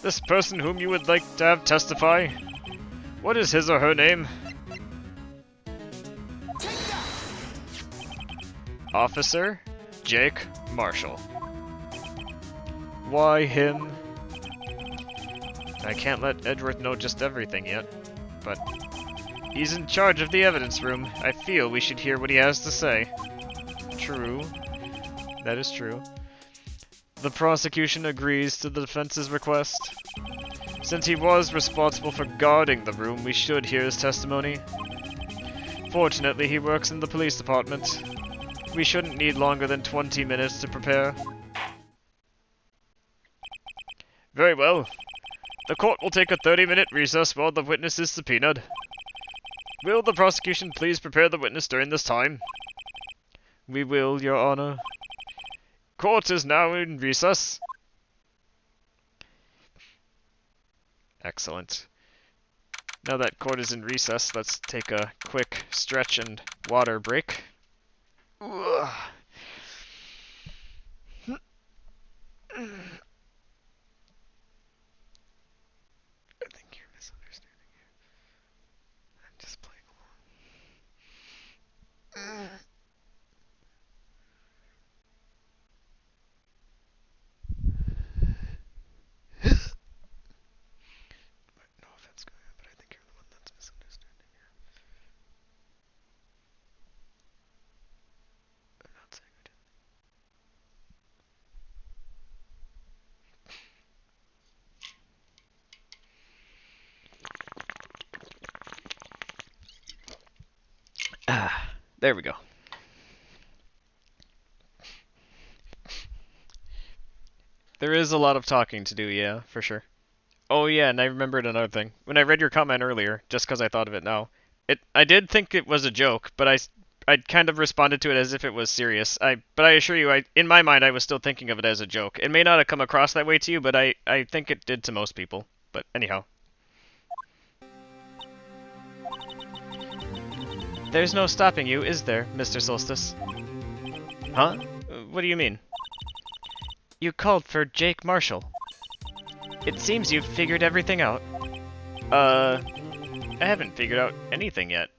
this person whom you would like to have testify, what is his or her name? Officer Jake Marshall. Why him? I can't let Edgeworth know just everything yet, but he's in charge of the evidence room. I feel we should hear what he has to say. True. That is true. The prosecution agrees to the defense's request. Since he was responsible for guarding the room, we should hear his testimony. Fortunately, he works in the police department. We shouldn't need longer than 20 minutes to prepare. Very well. The court will take a 30-minute recess while the witness is subpoenaed. Will the prosecution please prepare the witness during this time? We will, Your Honor. Court is now in recess. Excellent. Now that court is in recess, let's take a quick stretch and water break. Ugh. I think you're misunderstanding here. I'm just playing along. No offense, going on, but I think you're the one that's misunderstanding here. I'm not saying I didn't. There we go. There is a lot of talking to do, yeah, for sure. Oh yeah, and I remembered another thing. When I read your comment earlier, just because I thought of it now, I did think it was a joke, but I kind of responded to it as if it was serious. But I assure you, in my mind, I was still thinking of it as a joke. It may not have come across that way to you, but I think it did to most people. But anyhow. There's no stopping you, is there, Mr. Solstice? Huh? What do you mean? You called for Jake Marshall. It seems you've figured everything out. I haven't figured out anything yet.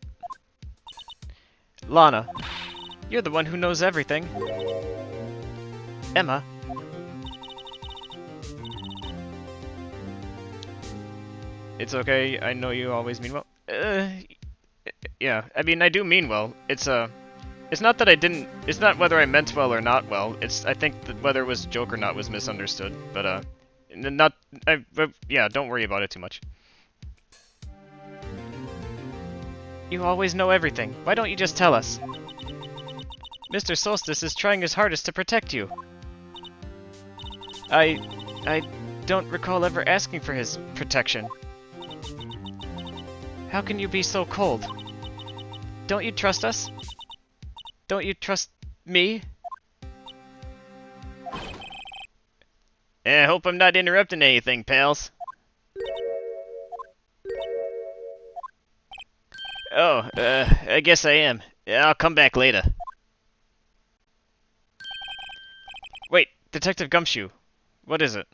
Lana, you're the one who knows everything. Emma. It's okay, I know you always mean well. Yeah, I mean, I do mean well. It's not that I didn't, it's not whether I meant well or not well. I think that whether it was a joke or not was misunderstood. But, yeah, don't worry about it too much. You always know everything. Why don't you just tell us? Mr. Solstice is trying his hardest to protect you. I don't recall ever asking for his protection. How can you be so cold? Don't you trust us? Don't you trust me? I hope I'm not interrupting anything, pals. Oh, I guess I am. I'll come back later. Wait, Detective Gumshoe. What is it?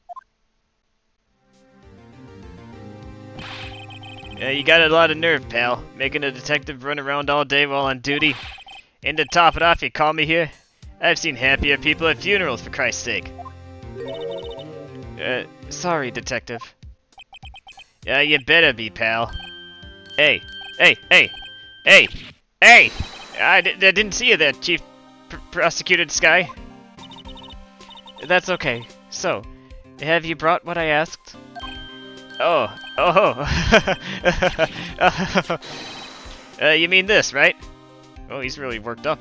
You got a lot of nerve, pal. Making a detective run around all day while on duty. And to top it off, you call me here? I've seen happier people at funerals, for Christ's sake. Sorry, detective. Yeah, you better be, pal. Hey! Hey! Hey! Hey! Hey! I didn't see you there, Chief Prosecuted Sky. That's okay. So, have you brought what I asked? Oh. You mean this, right? Oh, he's really worked up.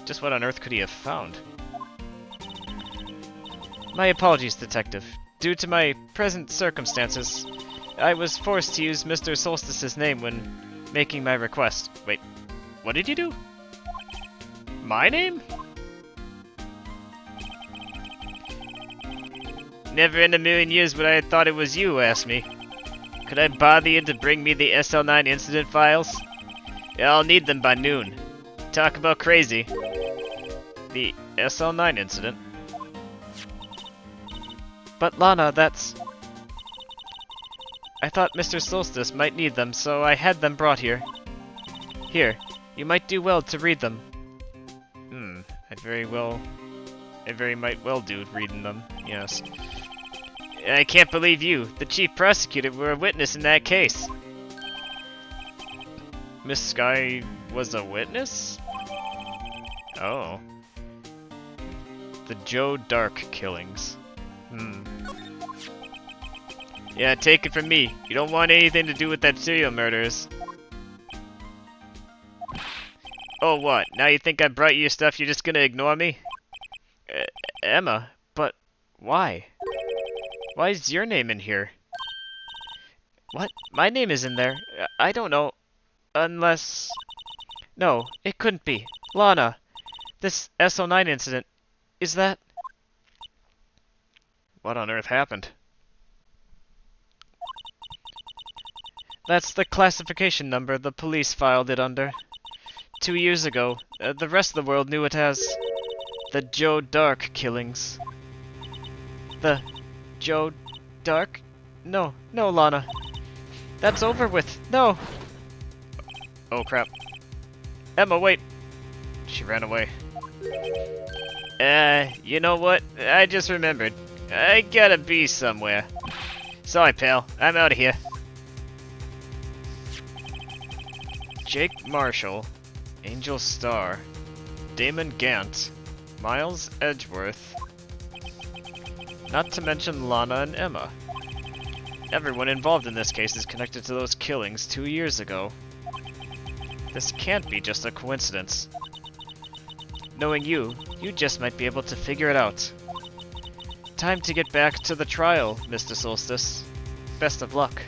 Just what on earth could he have found? My apologies, Detective. Due to my present circumstances, I was forced to use Mr. Solstice's name when making my request. Wait, what did you do? My name? Never in a million years would I have thought it was you who asked me. Could I bother you to bring me the SL9 incident files? Yeah, I'll need them by noon. Talk about crazy. The SL9 incident? But Lana, that's... I thought Mr. Solstice might need them, so I had them brought here. Here, you might do well to read them. I very might well do reading them, yes. I can't believe you, the chief prosecutor, were a witness in that case. Miss Sky was a witness? Oh. The Joe Dark killings. Yeah, take it from me. You don't want anything to do with that serial murders. Oh, what? Now you think I brought you stuff, you're just gonna ignore me? Emma, but why? Why is your name in here? What? My name is in there? I don't know. Unless... No, it couldn't be. Lana, this SO9 incident, is that... What on earth happened? That's the classification number the police filed it under. 2 years ago, the rest of the world knew it as the Joe Dark killings. The Joe Dark? No, Lana. That's over with. No! Oh crap. Emma, wait! She ran away. You know what? I just remembered. I gotta be somewhere. Sorry, pal. I'm out of here. Jake Marshall, Angel Starr, Damon Gant, Miles Edgeworth, not to mention Lana and Emma. Everyone involved in this case is connected to those killings 2 years ago. This can't be just a coincidence. Knowing you, you just might be able to figure it out. Time to get back to the trial, Mr. Soulstice. Best of luck.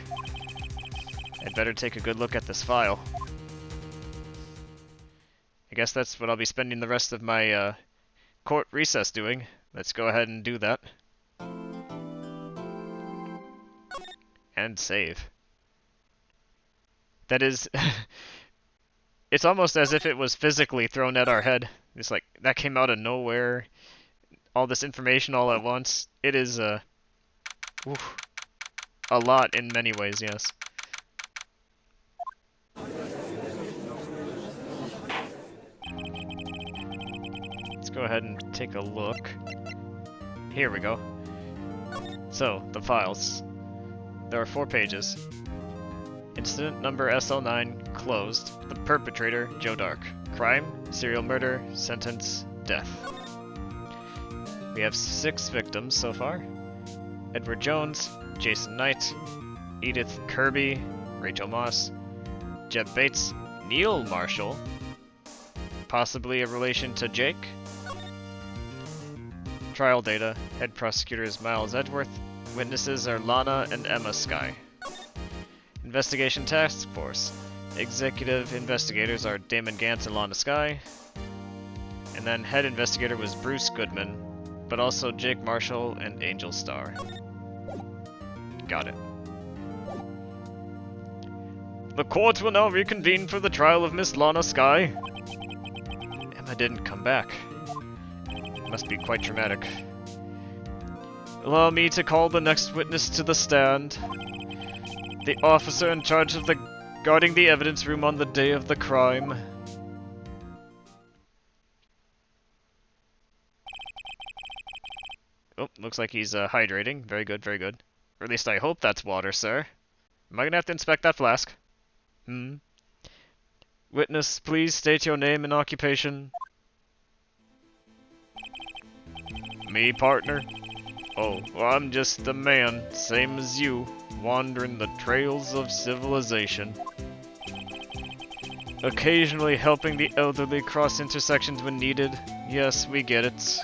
I'd better take a good look at this file. I guess that's what I'll be spending the rest of my court recess doing. Let's go ahead and do that. And save. That is... It's almost as if it was physically thrown at our head. It's like, that came out of nowhere. All this information all at once. It is, a lot in many ways, yes. Let's go ahead and take a look. Here we go. So, the files. There are 4 pages. Incident number SL9, closed. The perpetrator, Joe Dark. Crime, serial murder, sentence, death. We have 6 victims so far. Edward Jones, Jason Knight, Edith Kirby, Rachel Moss, Jeb Bates, Neil Marshall, possibly a relation to Jake. Trial data, head prosecutor is Miles Edgeworth, witnesses are Lana and Emma Skye. Investigation Task Force. Executive investigators are Damon Gantz and Lana Skye. And then head investigator was Bruce Goodman, but also Jake Marshall and Angel Starr. Got it. The court will now reconvene for the trial of Miss Lana Skye. Emma didn't come back. It must be quite traumatic. Allow me to call the next witness to the stand. The officer in charge of guarding the evidence room on the day of the crime. Oh, looks like he's hydrating. Very good, very good. Or at least I hope that's water, sir. Am I gonna have to inspect that flask? Witness, please state your name and occupation. Me, partner? Oh, well, I'm just a man, same as you, wandering the trails of civilization. Occasionally helping the elderly cross intersections when needed. Yes, we get it.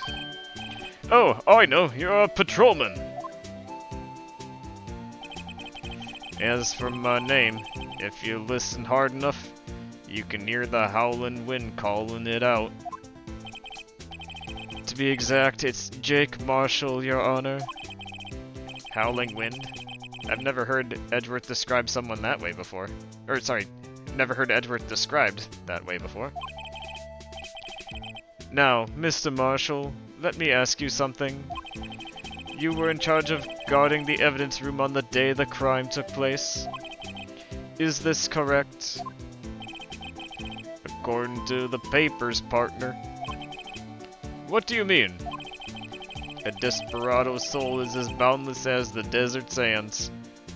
Oh, I know, you're a patrolman. As for my name, if you listen hard enough, you can hear the howling wind calling it out. To be exact, it's Jake Marshall, Your Honor. Howling wind? I've never heard Edgeworth describe someone that way before. Or, sorry, never heard Edgeworth described that way before. Now, Mr. Marshall, let me ask you something. You were in charge of guarding the evidence room on the day the crime took place. Is this correct? According to the papers, partner. What do you mean? A desperado's soul is as boundless as the desert sands.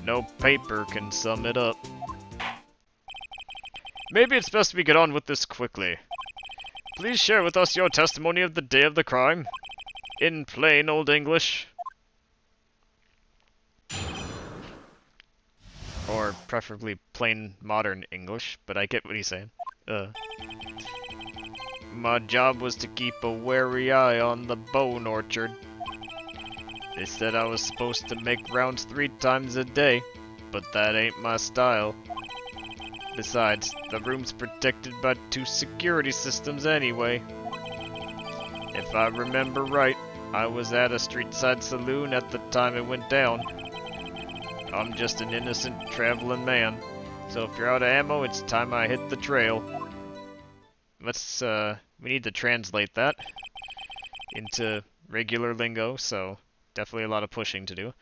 No paper can sum it up. Maybe it's best we get on with this quickly. Please share with us your testimony of the day of the crime. In plain old English. Or preferably plain modern English, but I get what he's saying. My job was to keep a wary eye on the bone orchard. They said I was supposed to make rounds 3 times a day, but that ain't my style. Besides, the room's protected by 2 security systems anyway. If I remember right, I was at a street-side saloon at the time it went down. I'm just an innocent traveling man, so if you're out of ammo, it's time I hit the trail. Let's, we need to translate that into regular lingo, so definitely a lot of pushing to do.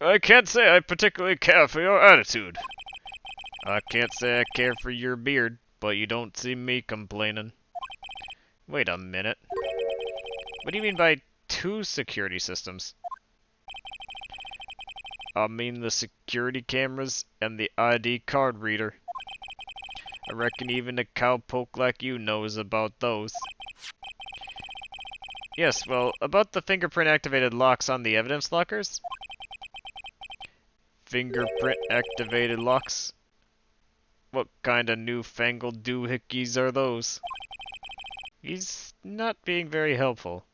I can't say I particularly care for your attitude. I can't say I care for your beard, but you don't see me complaining. Wait a minute. What do you mean by 2 security systems? I mean the security cameras and the ID card reader. I reckon even a cowpoke like you knows about those. Yes, well, about the fingerprint-activated locks on the evidence lockers? Fingerprint-activated locks? What kind of newfangled doohickeys are those? He's not being very helpful.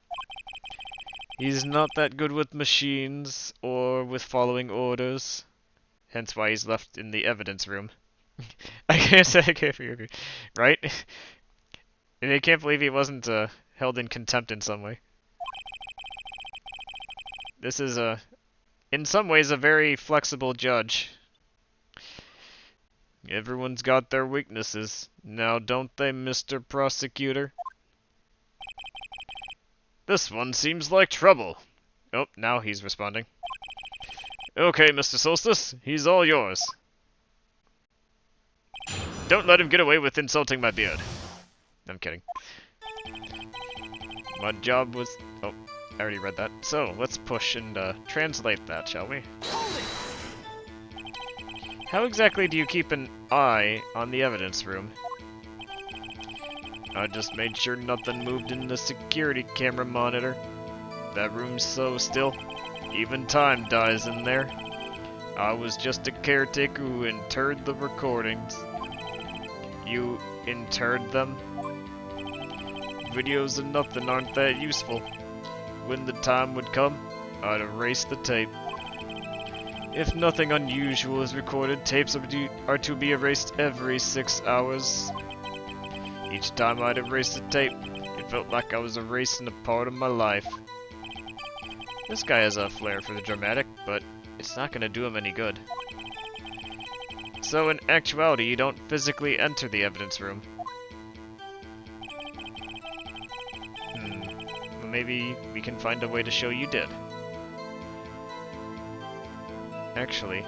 He's not that good with machines or with following orders. Hence why he's left in the evidence room. I can't say I can't agree. Right? And I can't believe he wasn't held in contempt in some way. This is in some ways, a very flexible judge. Everyone's got their weaknesses. Now don't they, Mr. Prosecutor? This one seems like trouble. Oh, now he's responding. Okay, Mr. Soulstice, he's all yours. Don't let him get away with insulting my beard. I'm kidding. My job was... Oh, I already read that. So, let's push and translate that, shall we? How exactly do you keep an eye on the evidence room? I just made sure nothing moved in the security camera monitor. That room's so still. Even time dies in there. I was just a caretaker who interred the recordings. You interred them? Videos of nothing aren't that useful. When the time would come, I'd erase the tape. If nothing unusual is recorded, tapes are to be erased every 6 hours. Each time I'd erase the tape, it felt like I was erasing a part of my life. This guy has a flair for the dramatic, but it's not gonna do him any good. So in actuality, you don't physically enter the evidence room. Well, maybe we can find a way to show you did. Actually,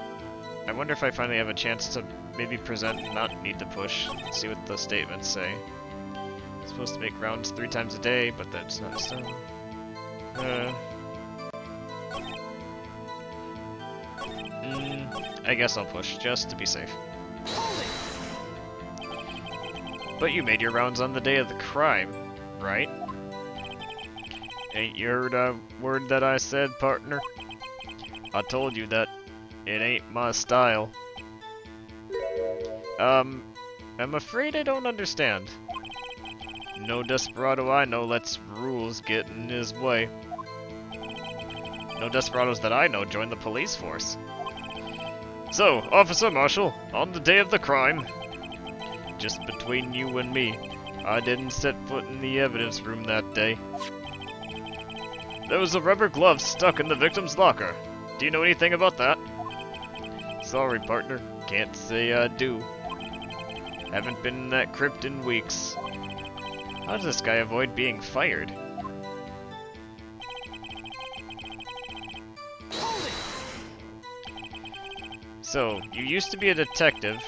I wonder if I finally have a chance to maybe present and not need to push. Let's see what the statements say. It's supposed to make rounds 3 times a day, but that's not so. I guess I'll push, just to be safe. But you made your rounds on the day of the crime, right? Ain't you heard a word that I said, partner? I told you that it ain't my style. I'm afraid I don't understand. No desperado I know lets rules get in his way. No desperados that I know join the police force. So, Officer Marshall, on the day of the crime, just between you and me, I didn't set foot in the evidence room that day. There was a rubber glove stuck in the victim's locker. Do you know anything about that? Sorry, partner. Can't say I do. Haven't been in that crypt in weeks. How does this guy avoid being fired? So, you used to be a detective,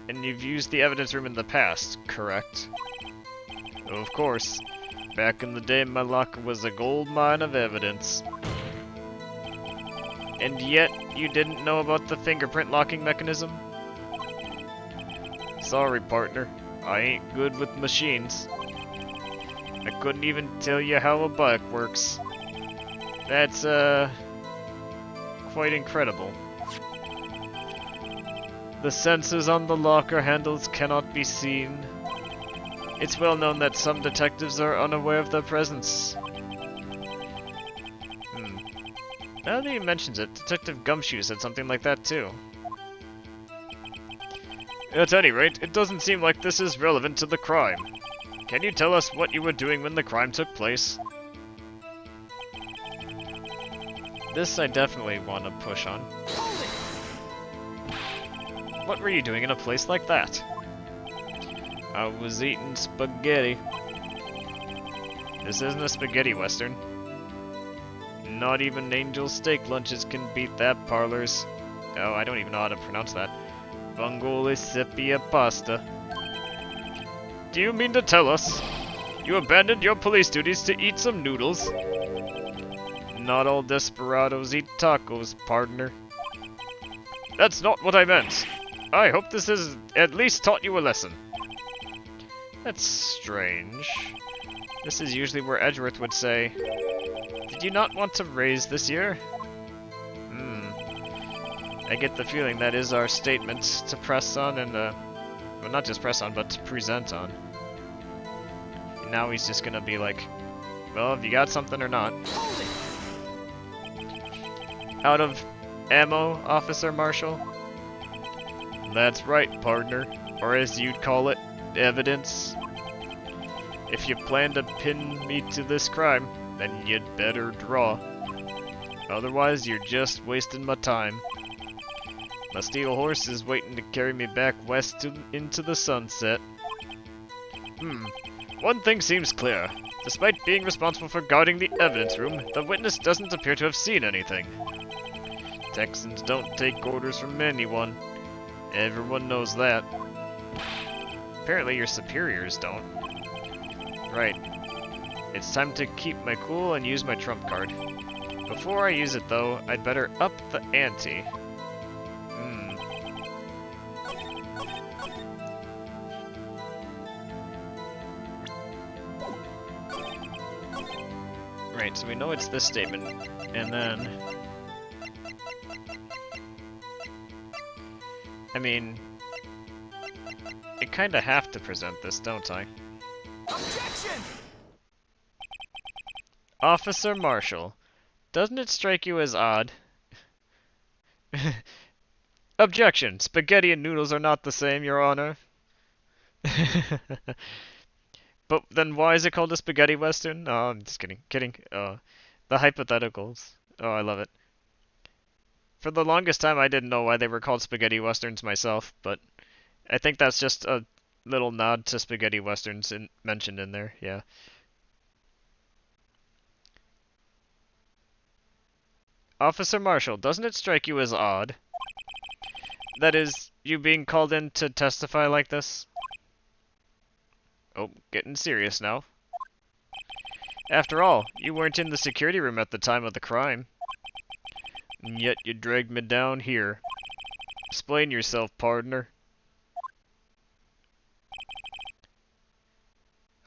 and you've used the evidence room in the past, correct? Of course. Back in the day, my locker was a gold mine of evidence. And yet, you didn't know about the fingerprint locking mechanism? Sorry, partner. I ain't good with machines. I couldn't even tell you how a bike works. That's, quite incredible. The sensors on the locker handles cannot be seen. It's well known that some detectives are unaware of their presence. Now that he mentions it, Detective Gumshoe said something like that too. At any rate, it doesn't seem like this is relevant to the crime. Can you tell us what you were doing when the crime took place? This I definitely want to push on. What were you doing in a place like that? I was eating spaghetti. This isn't a spaghetti western. Not even Angel Steak lunches can beat that, parlors. Oh, I don't even know how to pronounce that. Vongole sepia pasta. Do you mean to tell us you abandoned your police duties to eat some noodles? Not all desperados eat tacos, partner. That's not what I meant. I hope this has at least taught you a lesson. That's strange. This is usually where Edgeworth would say, did you not want to raise this year? I get the feeling that is our statement to press on and Well, not just press on, but to present on. And now he's just gonna be like, well, have you got something or not? Out of ammo, Officer Marshal? That's right, partner. Or as you'd call it, evidence. If you plan to pin me to this crime, then you'd better draw. Otherwise, you're just wasting my time. My steel horse is waiting to carry me back west into the sunset. One thing seems clear. Despite being responsible for guarding the evidence room, the witness doesn't appear to have seen anything. Texans don't take orders from anyone. Everyone knows that. Apparently your superiors don't. Right. It's time to keep my cool and use my trump card. Before I use it though, I'd better up the ante. Right, so we know it's this statement, and then... I mean... I kinda have to present this, don't I? Objection! Officer Marshal, doesn't it strike you as odd? Objection! Spaghetti and noodles are not the same, Your Honor. But then why is it called a spaghetti western? Oh, I'm just kidding. Kidding. The hypotheticals. Oh, I love it. For the longest time, I didn't know why they were called spaghetti westerns myself, but I think that's just a little nod to spaghetti westerns mentioned in there, yeah. Officer Marshal, doesn't it strike you as odd? That is, you being called in to testify like this? Oh, getting serious now. After all, you weren't in the security room at the time of the crime. And yet you dragged me down here. Explain yourself, partner.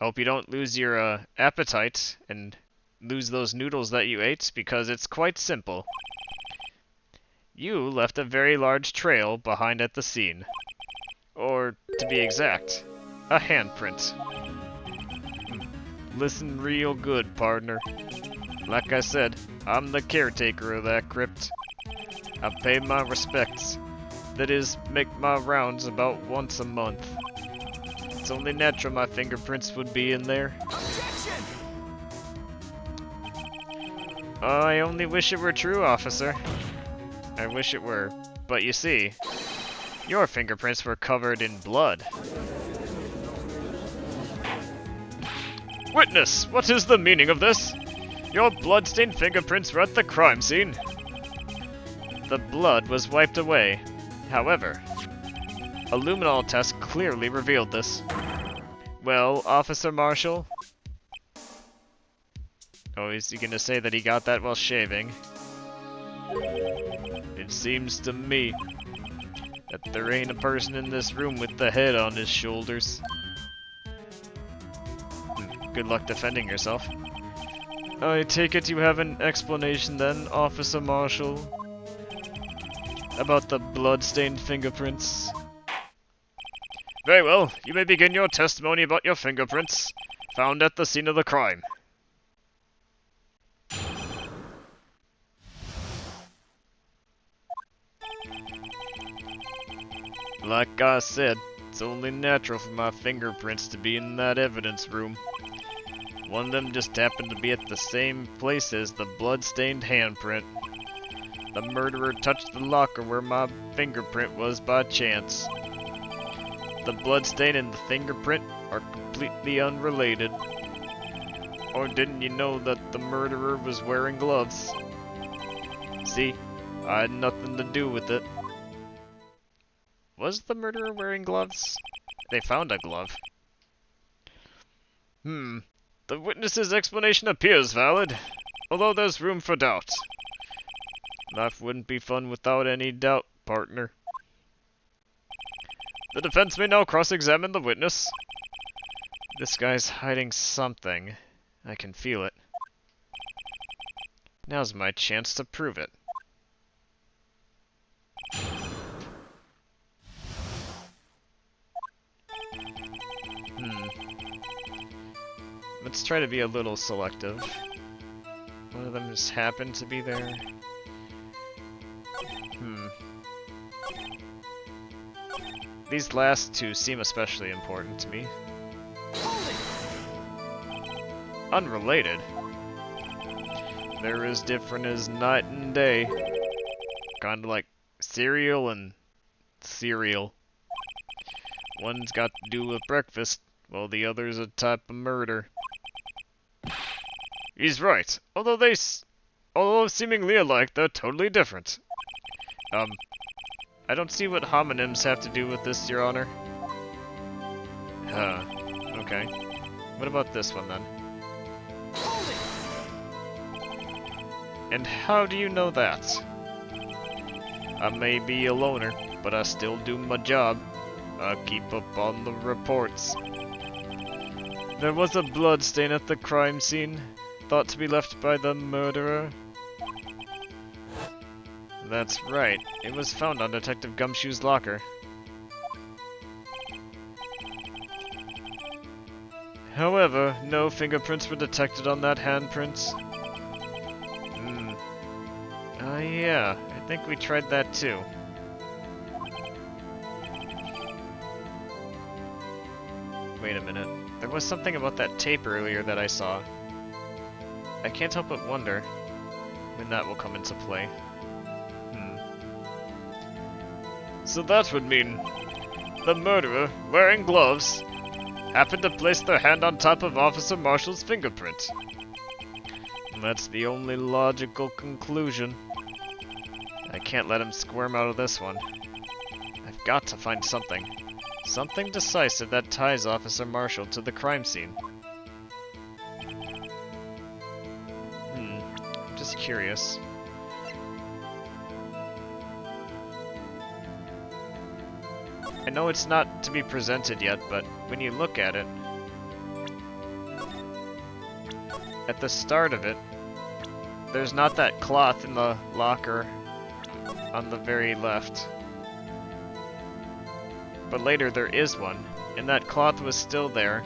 Hope you don't lose your appetite and lose those noodles that you ate, because it's quite simple. You left a very large trail behind at the scene. Or, to be exact, a handprint. Listen real good, partner. Like I said, I'm the caretaker of that crypt. I pay my respects. That is, make my rounds about once a month. It's only natural my fingerprints would be in there. Objection! I only wish it were true, officer. I wish it were. But you see, your fingerprints were covered in blood. Witness, what is the meaning of this? Your blood-stained fingerprints were at the crime scene. The blood was wiped away. However, a luminol test clearly revealed this. Well, Officer Marshal? Oh, is he gonna say that he got that while shaving? It seems to me that there ain't a person in this room with the head on his shoulders. Good luck defending yourself. I take it you have an explanation then, Officer Marshal? About the blood-stained fingerprints? Very well, you may begin your testimony about your fingerprints, found at the scene of the crime. Like I said, it's only natural for my fingerprints to be in that evidence room. One of them just happened to be at the same place as the blood-stained handprint. The murderer touched the locker where my fingerprint was by chance. The bloodstain and the fingerprint are completely unrelated. Or didn't you know that the murderer was wearing gloves? See, I had nothing to do with it. Was the murderer wearing gloves? They found a glove. The witness's explanation appears valid, although there's room for doubt. Life wouldn't be fun without any doubt, partner. The defense may now cross-examine the witness. This guy's hiding something. I can feel it. Now's my chance to prove it. Let's try to be a little selective. One of them just happened to be there. These last two seem especially important to me. Unrelated. They're as different as night and day. Kinda like cereal and cereal. One's got to do with breakfast, while the other's a type of murder. He's right. Although seemingly alike, they're totally different. I don't see what homonyms have to do with this, Your Honor. Huh. Okay. What about this one, then? And how do you know that? I may be a loner, but I still do my job. I keep up on the reports. There was a blood stain at the crime scene, thought to be left by the murderer. That's right. It was found on Detective Gumshoe's locker. However, no fingerprints were detected on that handprint. Yeah, I think we tried that too. Wait a minute. There was something about that tape earlier that I saw. I can't help but wonder when that will come into play. So that would mean the murderer, wearing gloves, happened to place their hand on top of Officer Marshall's fingerprint. That's the only logical conclusion. I can't let him squirm out of this one. I've got to find something. Something decisive that ties Officer Marshall to the crime scene. I'm just curious. I know it's not to be presented yet, but when you look at it, at the start of it, there's not that cloth in the locker on the very left. But later there is one, and that cloth was still there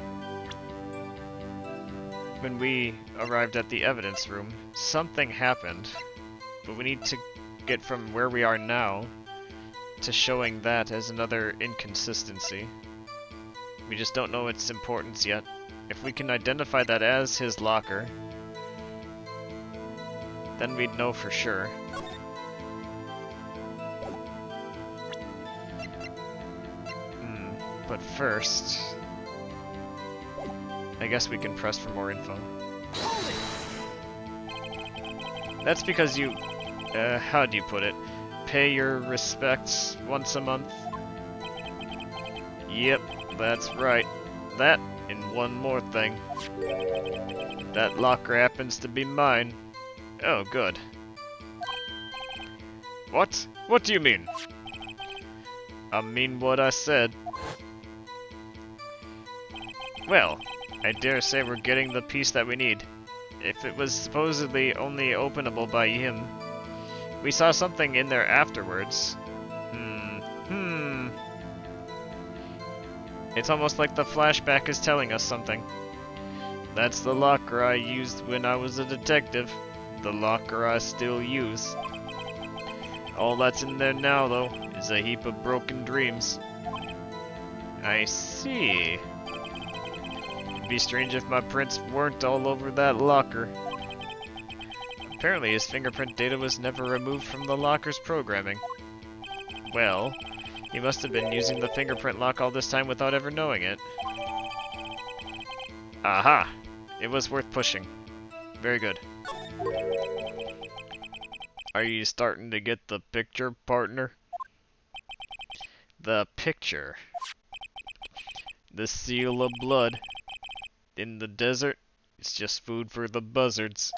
when we arrived at the evidence room. Something happened, but we need to get from where we are now to showing that as another inconsistency. We just don't know its importance yet. If we can identify that as his locker, then we'd know for sure. But first, I guess we can press for more info. That's because you, how do you put it? Pay your respects once a month? Yep, that's right. That, and one more thing. That locker happens to be mine. Oh, good. What? What do you mean? I mean what I said. Well, I dare say we're getting the piece that we need. If it was supposedly only openable by him, we saw something in there afterwards. It's almost like the flashback is telling us something. That's the locker I used when I was a detective. The locker I still use. All that's in there now, though, is a heap of broken dreams. I see. It'd be strange if my prints weren't all over that locker. Apparently his fingerprint data was never removed from the locker's programming. Well, he must have been using the fingerprint lock all this time without ever knowing it. Aha! It was worth pushing. Very good. Are you starting to get the picture, partner? The picture. The seal of blood. In the desert, it's just food for the buzzards.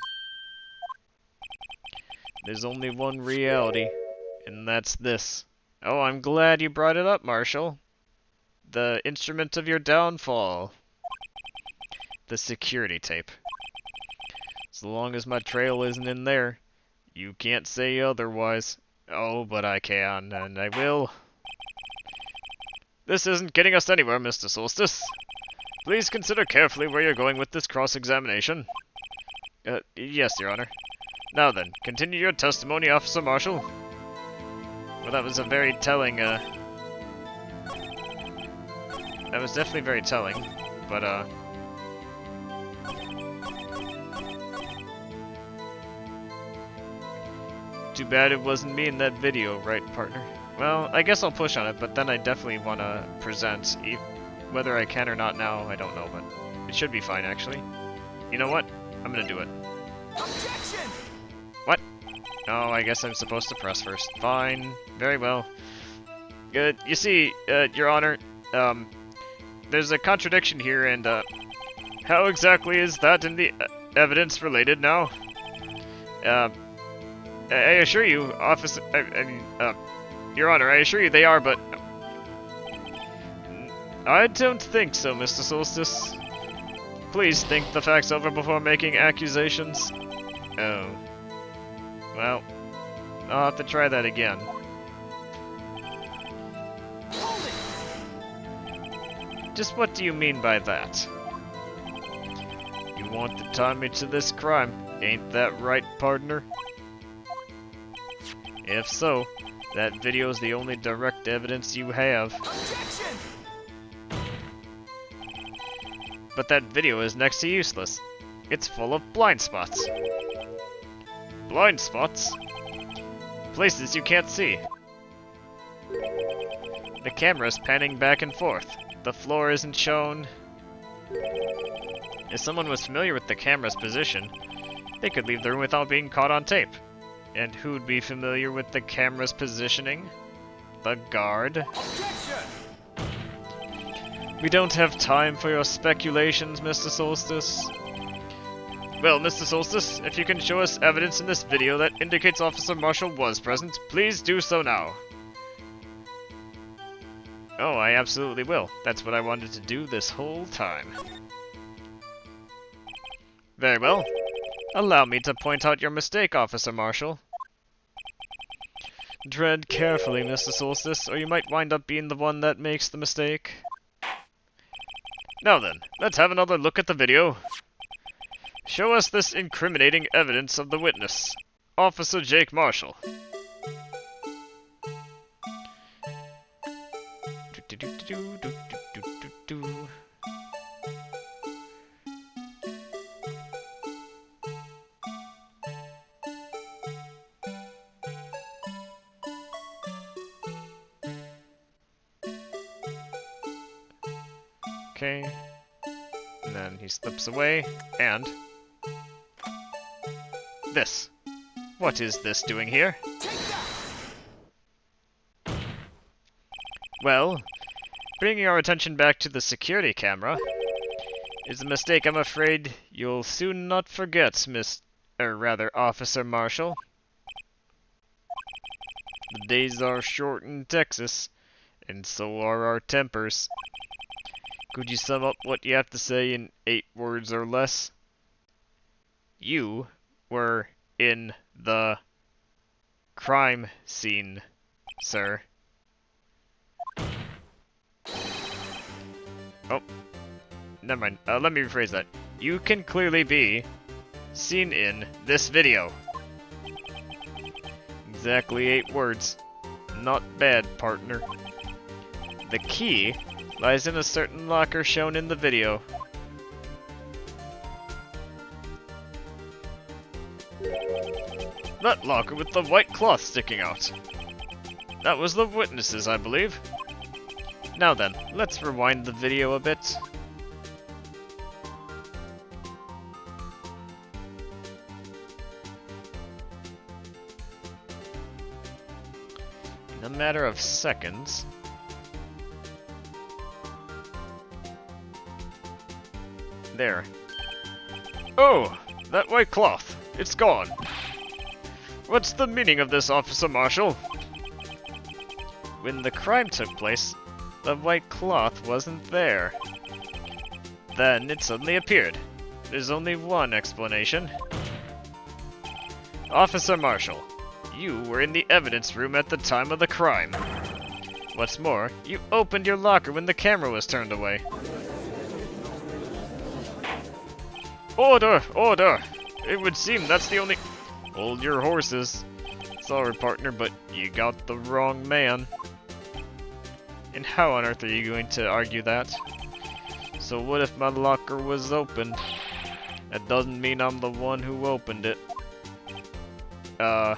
There's only one reality, and that's this. Oh, I'm glad you brought it up, Marshall. The instrument of your downfall. The security tape. As long as my trail isn't in there, you can't say otherwise. Oh, but I can, and I will. This isn't getting us anywhere, Mr. Soulstice. Please consider carefully where you're going with this cross-examination. Yes, Your Honor. Now then, continue your testimony, Officer Marshall. Well, that was a very telling, that was definitely very telling, but, too bad it wasn't me in that video, right, partner? Well, I guess I'll push on it, but then I definitely want to present. Whether I can or not now, I don't know, but it should be fine, actually. You know what? I'm gonna do it. Objection! What? Oh, I guess I'm supposed to press first. Fine. Very well. Good. You see, Your Honor, there's a contradiction here, and, how exactly is that in the evidence related now? I assure you, Officer, Your Honor, I assure you they are, but I don't think so, Mr. Soulstice. Please think the facts over before making accusations. Oh. Well, I'll have to try that again. Hold it! Just what do you mean by that? You want to tie me to this crime, ain't that right, partner? If so, that video is the only direct evidence you have. Objection! But that video is next to useless. It's full of blind spots. Blind spots? Places you can't see. The camera's panning back and forth. The floor isn't shown. If someone was familiar with the camera's position, they could leave the room without being caught on tape. And who'd be familiar with the camera's positioning? The guard? Objection! We don't have time for your speculations, Mr. Soulstice. Well, Mr. Soulstice, if you can show us evidence in this video that indicates Officer Marshall was present, please do so now. Oh, I absolutely will. That's what I wanted to do this whole time. Very well. Allow me to point out your mistake, Officer Marshall. Tread carefully, Mr. Soulstice, or you might wind up being the one that makes the mistake. Now then, let's have another look at the video. Show us this incriminating evidence of the witness, Officer Jake Marshall. Okay, and then he slips away, and this. What is this doing here? Take that! Well, bringing our attention back to the security camera is a mistake I'm afraid you'll soon not forget, Officer Marshall. The days are short in Texas, and so are our tempers. Could you sum up what you have to say in 8 words or less? You were in the crime scene, sir. Oh, never mind. Let me rephrase that. You can clearly be seen in this video. Exactly 8 words. Not bad, partner. The key lies in a certain locker shown in the video. That locker with the white cloth sticking out. That was the witnesses, I believe. Now then, let's rewind the video a bit. In a matter of seconds, there. Oh, that white cloth. It's gone. What's the meaning of this, Officer Marshall? When the crime took place, the white cloth wasn't there. Then it suddenly appeared. There's only one explanation. Officer Marshall, you were in the evidence room at the time of the crime. What's more, you opened your locker when the camera was turned away. Order! Order! It would seem that's the only... Hold your horses. Sorry, partner, but you got the wrong man. And how on earth are you going to argue that? So what if my locker was opened? That doesn't mean I'm the one who opened it. I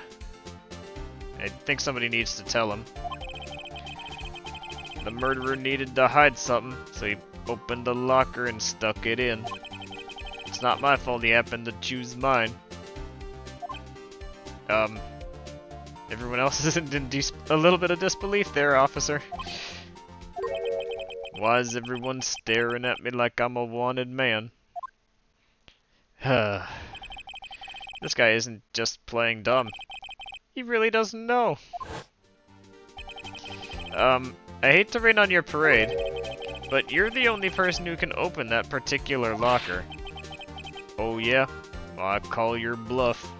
think somebody needs to tell him. The murderer needed to hide something, so he opened the locker and stuck it in. It's not my fault he happened to choose mine. Everyone else is in a little bit of disbelief there, officer. Why is everyone staring at me like I'm a wanted man? This guy isn't just playing dumb. He really doesn't know. I hate to rain on your parade, but you're the only person who can open that particular locker. Oh yeah? Well, I call your bluff.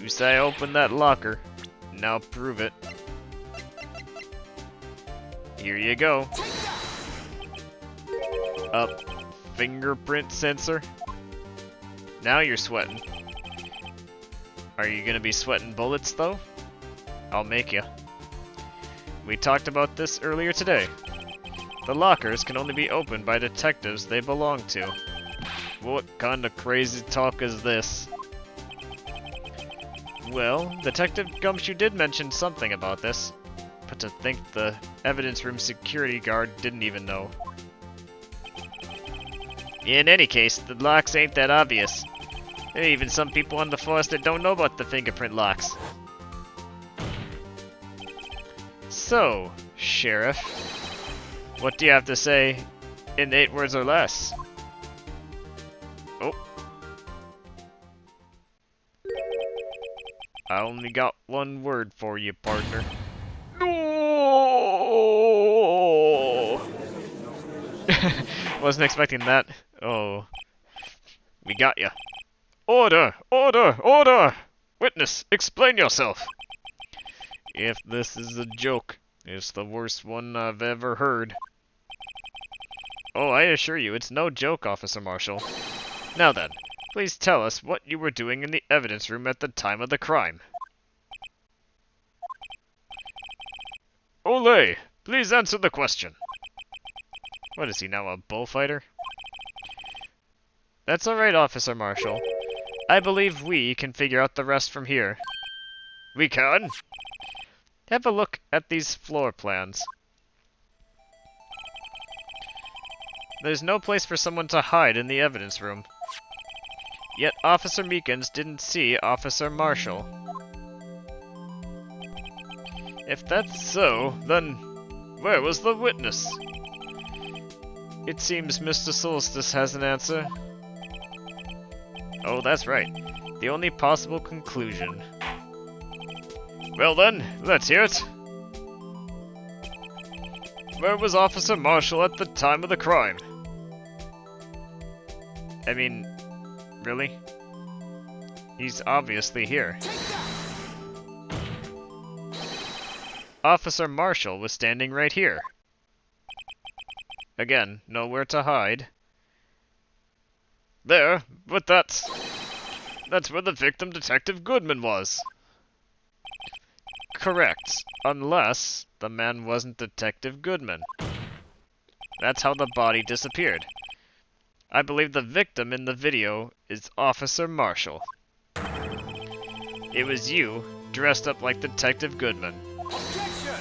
You say I opened that locker. Now prove it. Here you go. Up. Fingerprint sensor. Now you're sweating. Are you gonna be sweating bullets though? I'll make ya. We talked about this earlier today. The lockers can only be opened by detectives they belong to. What kind of crazy talk is this? Well, Detective Gumshoe did mention something about this, but to think the evidence room security guard didn't even know. In any case, the locks ain't that obvious. There are even some people on the force that don't know about the fingerprint locks. So, Sheriff, what do you have to say in 8 words or less? Oh. I only got one word for you, partner. No! Wasn't expecting that. Oh. We got ya. Order! Order! Order! Witness, explain yourself! If this is a joke, it's the worst one I've ever heard. Oh, I assure you, it's no joke, Officer Marshall. Now then, please tell us what you were doing in the evidence room at the time of the crime. Olay! Please answer the question. What is he now, a bullfighter? That's alright, Officer Marshall. I believe we can figure out the rest from here. We can? Have a look at these floor plans. There's no place for someone to hide in the evidence room. Yet Officer Meekins didn't see Officer Marshall. If that's so, then where was the witness? It seems Mr. Soulstice has an answer. Oh, that's right. The only possible conclusion. Well then, let's hear it. Where was Officer Marshall at the time of the crime? I mean, really? He's obviously here. Officer Marshall was standing right here. Again, nowhere to hide. There, but that's where the victim, Detective Goodman, was. Correct, unless the man wasn't Detective Goodman. That's how the body disappeared. I believe the victim in the video is Officer Marshall. It was you, dressed up like Detective Goodman. Objection!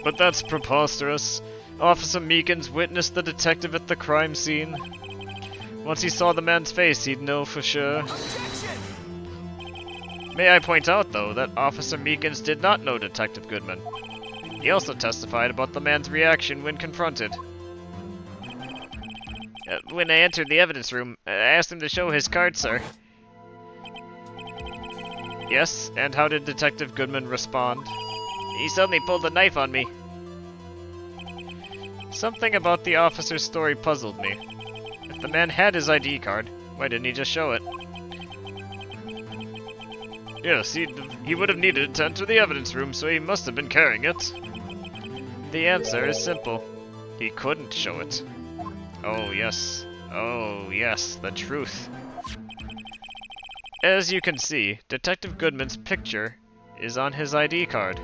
But that's preposterous. Officer Meekins witnessed the detective at the crime scene. Once he saw the man's face, he'd know for sure. Objection! May I point out, though, that Officer Meekins did not know Detective Goodman. He also testified about the man's reaction when confronted. When I entered the evidence room, I asked him to show his card, sir. Yes, and how did Detective Goodman respond? He suddenly pulled a knife on me. Something about the officer's story puzzled me. If the man had his ID card, why didn't he just show it? Yes, he would have needed it to enter the evidence room, so he must have been carrying it. The answer is simple. He couldn't show it. Oh, yes. Oh, yes, the truth. As you can see, Detective Goodman's picture is on his ID card.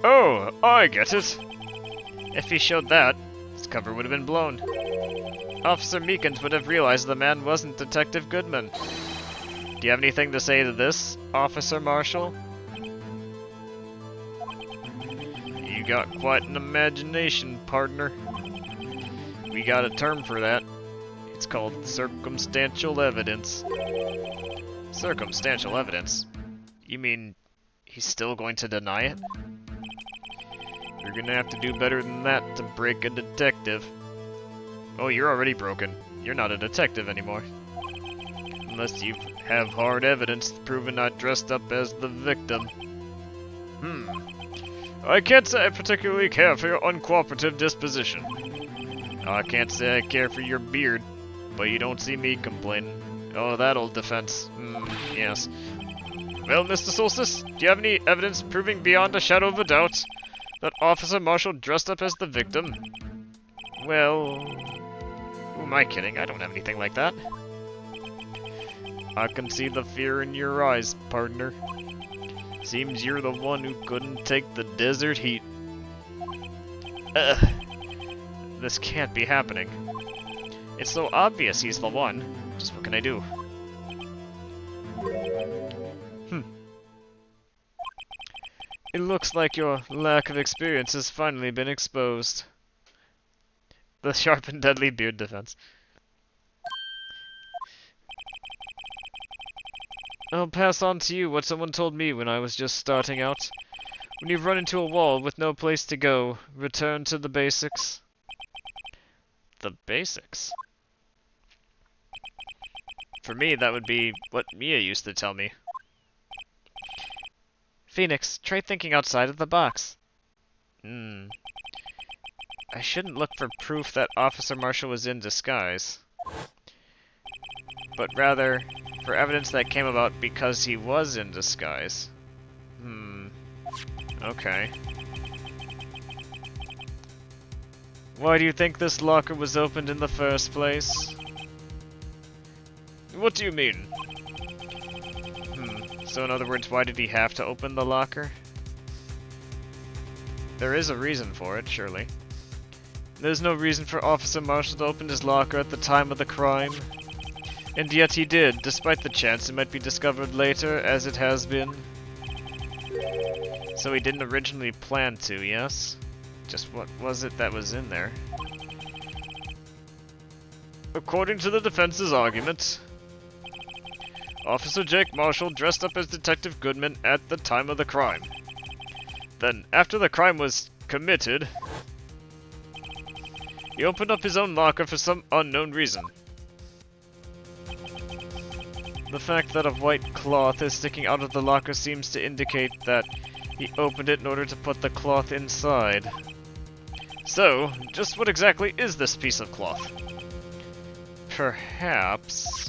Oh, I get it. If he showed that, his cover would have been blown. Officer Meekins would have realized the man wasn't Detective Goodman. Do you have anything to say to this, Officer Marshall? You got quite an imagination, partner. We got a term for that. It's called circumstantial evidence. Circumstantial evidence? You mean he's still going to deny it? You're gonna have to do better than that to break a detective. Oh, you're already broken. You're not a detective anymore. Unless you have hard evidence proving I dressed up as the victim. I can't say I particularly care for your uncooperative disposition. I can't say I care for your beard, but you don't see me complaining. Oh, that old defense. Yes. Well, Mr. Soulstice, do you have any evidence proving beyond a shadow of a doubt that Officer Marshall dressed up as the victim? Well, who am I kidding? I don't have anything like that. I can see the fear in your eyes, partner. Seems you're the one who couldn't take the desert heat. Ugh. This can't be happening. It's so obvious he's the one. Just what can I do? It looks like your lack of experience has finally been exposed. The sharp and deadly beard defense. I'll pass on to you what someone told me when I was just starting out. When you've run into a wall with no place to go, return to the basics. The basics? For me, that would be what Mia used to tell me. Phoenix, try thinking outside of the box. I shouldn't look for proof that Officer Marshall was in disguise, but rather for evidence that came about because he was in disguise. Okay. Why do you think this locker was opened in the first place? What do you mean? So in other words, why did he have to open the locker? There is a reason for it, surely. There's no reason for Officer Marshall to open his locker at the time of the crime. And yet he did, despite the chance it might be discovered later, as it has been. So he didn't originally plan to, yes? Just what was it that was in there? According to the defense's argument, Officer Jake Marshall dressed up as Detective Goodman at the time of the crime. Then, after the crime was committed, he opened up his own locker for some unknown reason. The fact that a white cloth is sticking out of the locker seems to indicate that he opened it in order to put the cloth inside. So, just what exactly is this piece of cloth? Perhaps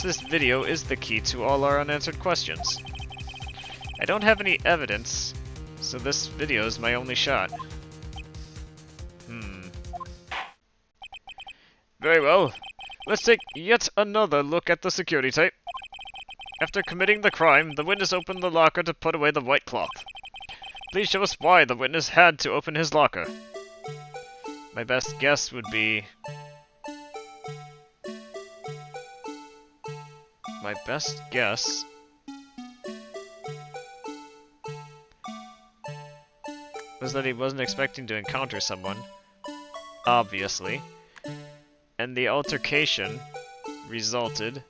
this video is the key to all our unanswered questions. I don't have any evidence, so this video is my only shot. Very well. Let's take yet another look at the security tape. After committing the crime, the witness opened the locker to put away the white cloth. Please show us why the witness had to open his locker. My best guess would be... My best guess... was that he wasn't expecting to encounter someone. Obviously. And the altercation resulted...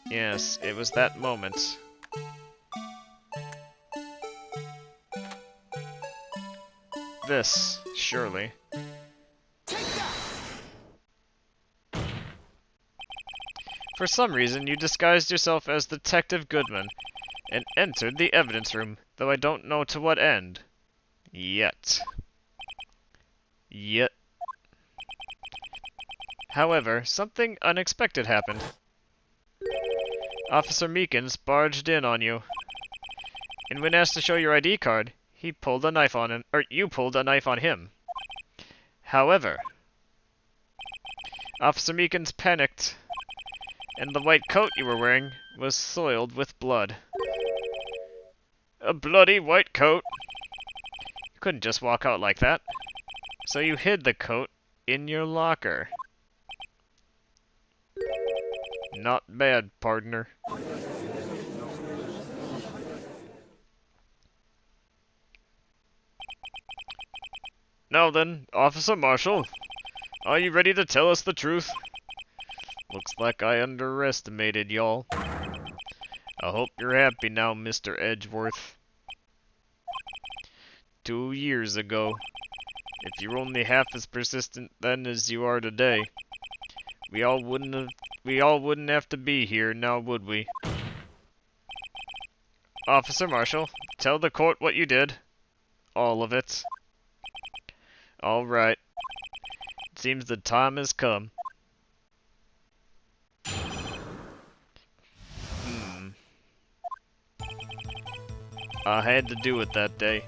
Yes, it was that moment. This, surely. For some reason, you disguised yourself as Detective Goodman and entered the evidence room, though I don't know to what end. Yet. However, something unexpected happened. Officer Meekins barged in on you. And when asked to show your ID card, he pulled a knife on him, or you pulled a knife on him. However, Officer Meekins panicked, and the white coat you were wearing was soiled with blood. A bloody white coat? You couldn't just walk out like that. So you hid the coat in your locker. Not bad, partner. Now then, Officer Marshall, are you ready to tell us the truth? Looks like I underestimated y'all. I hope you're happy now, Mr. Edgeworth. 2 years ago, if you're only half as persistent then as you are today, we all wouldn't have to be here now, would we? Officer Marshall, tell the court what you did. All of it. All right. It seems the time has come. I had to do it that day.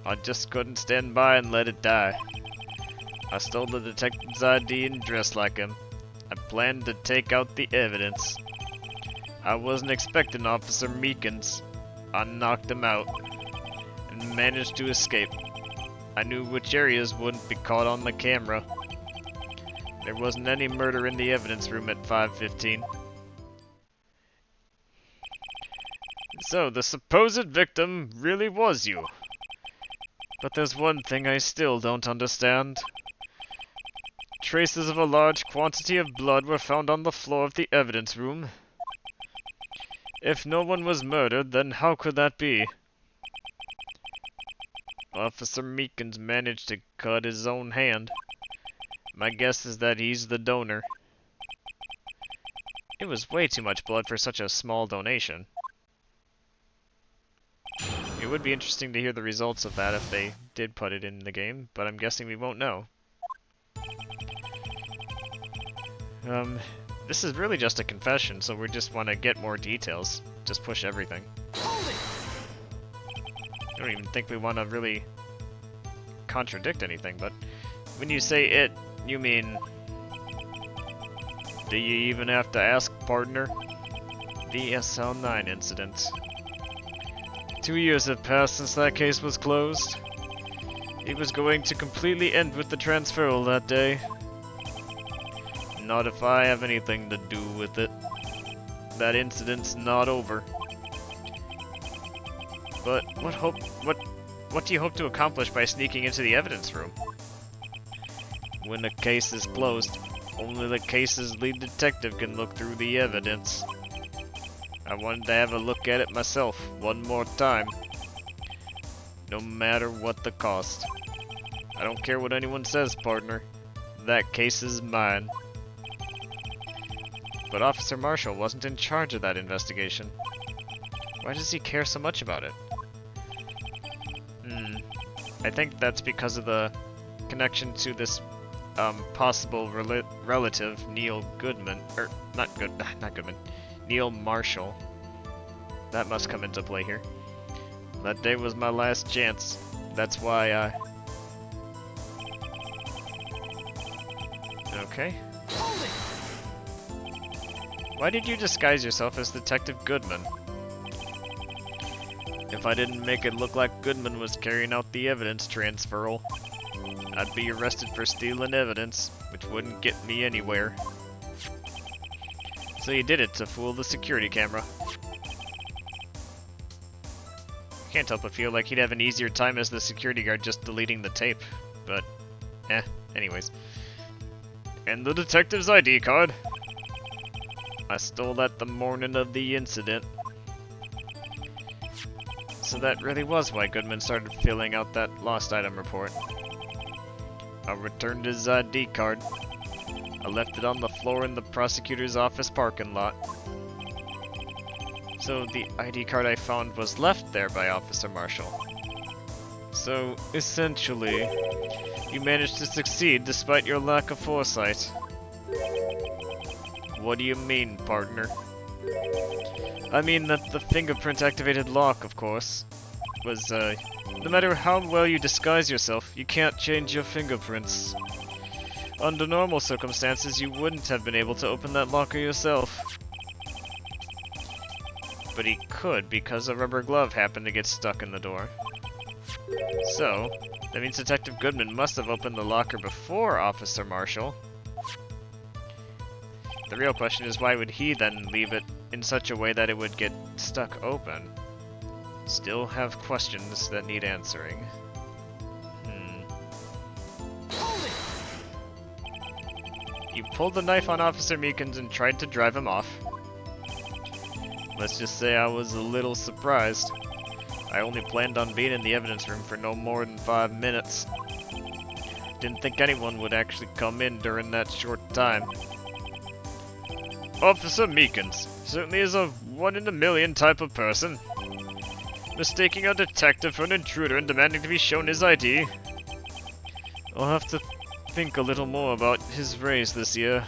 I just couldn't stand by and let it die. I stole the detective's ID and dressed like him. I planned to take out the evidence. I wasn't expecting Officer Meekins. I knocked him out and managed to escape. I knew which areas wouldn't be caught on the camera. There wasn't any murder in the evidence room at 5:15. So, the supposed victim really was you. But there's one thing I still don't understand. Traces of a large quantity of blood were found on the floor of the evidence room. If no one was murdered, then how could that be? Officer Meekins managed to cut his own hand. My guess is that he's the donor. It was way too much blood for such a small donation. It would be interesting to hear the results of that if they did put it in the game, but I'm guessing we won't know. This is really just a confession, so we just want to get more details. Just push everything. I don't even think we want to really contradict anything, but when you say it, you mean... Do you even have to ask, partner? The SL9 incident. 2 years have passed since that case was closed. It was going to completely end with the transferal that day. Not if I have anything to do with it. That incident's not over. But what do you hope to accomplish by sneaking into the evidence room? When a case is closed, only the case's lead detective can look through the evidence. I wanted to have a look at it myself one more time. No matter what the cost. I don't care what anyone says, partner. That case is mine. But Officer Marshall wasn't in charge of that investigation. Why does he care so much about it? I think that's because of the connection to this possible relative, Neil Goodman, or not Goodman, Neil Marshall. That must come into play here. That day was my last chance. That's why I... Okay. Why did you disguise yourself as Detective Goodman? If I didn't make it look like Goodman was carrying out the evidence transferal, I'd be arrested for stealing evidence, which wouldn't get me anywhere. So you did it to fool the security camera. Can't help but feel like he'd have an easier time as the security guard just deleting the tape, but anyways. And the detective's ID card? I stole that the morning of the incident. So that really was why Goodman started filling out that lost item report. I returned his ID card. I left it on the floor in the prosecutor's office parking lot. So the ID card I found was left there by Officer Marshall. So, essentially, you managed to succeed despite your lack of foresight. What do you mean, partner? I mean that the fingerprint activated lock, of course, was, no matter how well you disguise yourself, you can't change your fingerprints. Under normal circumstances, you wouldn't have been able to open that locker yourself. But he could because a rubber glove happened to get stuck in the door. So, that means Detective Goodman must have opened the locker before Officer Marshall. The real question is why would he then leave it in such a way that it would get stuck open? Still have questions that need answering. You pulled the knife on Officer Meekins and tried to drive him off. Let's just say I was a little surprised. I only planned on being in the evidence room for no more than 5 minutes. Didn't think anyone would actually come in during that short time. Officer Meekins certainly is a one-in-a-million type of person. Mistaking a detective for an intruder and demanding to be shown his ID. I'll have to think a little more about his raise this year.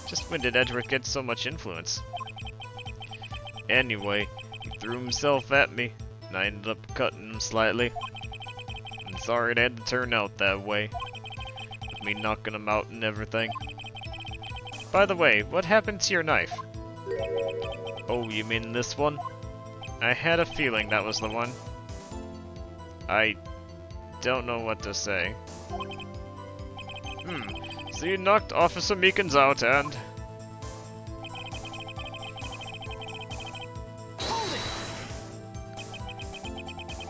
Just when did Edgeworth get so much influence? Anyway, he threw himself at me, and I ended up cutting him slightly. I'm sorry it had to turn out that way, with me knocking him out and everything. By the way, what happened to your knife? Oh, you mean this one? I had a feeling that was the one. I don't know what to say. So you knocked Officer Meekins out and...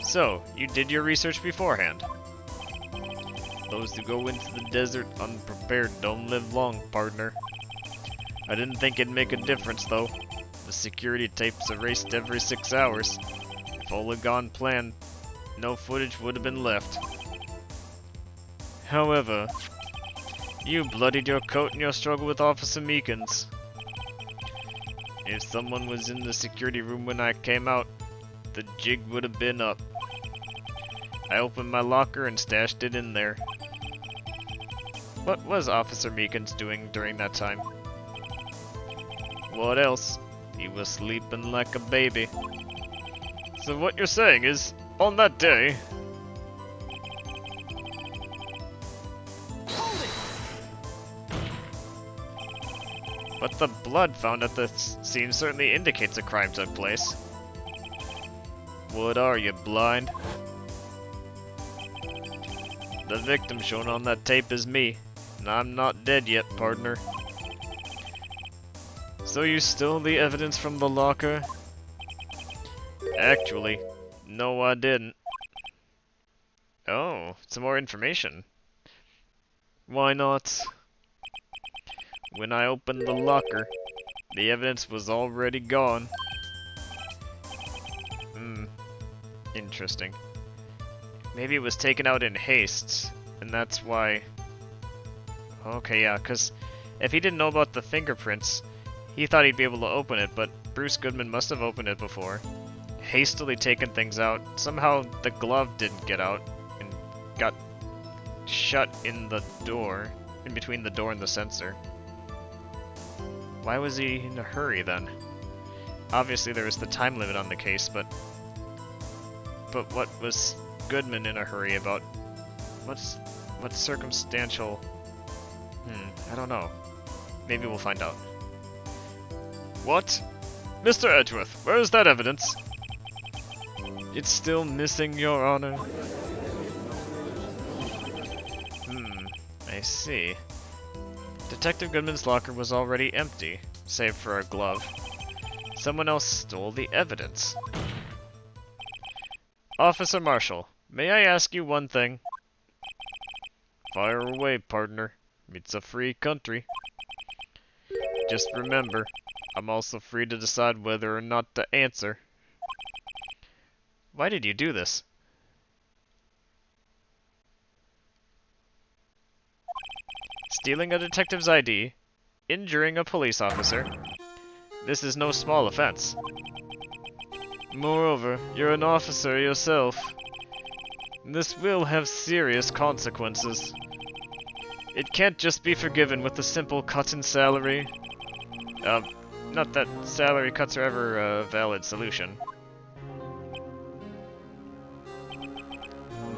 So, you did your research beforehand. Those who go into the desert unprepared don't live long, partner. I didn't think it'd make a difference, though. The security tapes erased every 6 hours. If all had gone planned, no footage would have been left. However, you bloodied your coat in your struggle with Officer Meekins. If someone was in the security room when I came out, the jig would have been up. I opened my locker and stashed it in there. What was Officer Meekins doing during that time? What else? He was sleeping like a baby. So what you're saying is, on that day... But the blood found at the scene certainly indicates a crime took place. What are you, blind? The victim shown on that tape is me, and I'm not dead yet, partner. So you stole the evidence from the locker? Actually, no I didn't. Oh, some more information. Why not? When I opened the locker, the evidence was already gone. Interesting. Maybe it was taken out in haste, and that's why... Okay, yeah, because if he didn't know about the fingerprints, he thought he'd be able to open it, but Bruce Goodman must have opened it before. Hastily taken things out. Somehow the glove didn't get out, and got shut in the door, in between the door and the sensor. Why was he in a hurry then? Obviously there was the time limit on the case, but what was Goodman in a hurry about? What's circumstantial? I don't know. Maybe we'll find out. What? Mr. Edgeworth, where is that evidence? It's still missing, Your Honor. I see. Detective Goodman's locker was already empty, save for a glove. Someone else stole the evidence. Officer Marshall, may I ask you one thing? Fire away, partner. It's a free country. Just remember, I'm also free to decide whether or not to answer. Why did you do this? Stealing a detective's ID, injuring a police officer. This is no small offense. Moreover, you're an officer yourself. This will have serious consequences. It can't just be forgiven with a simple cut in salary. Not that salary cuts are ever a valid solution.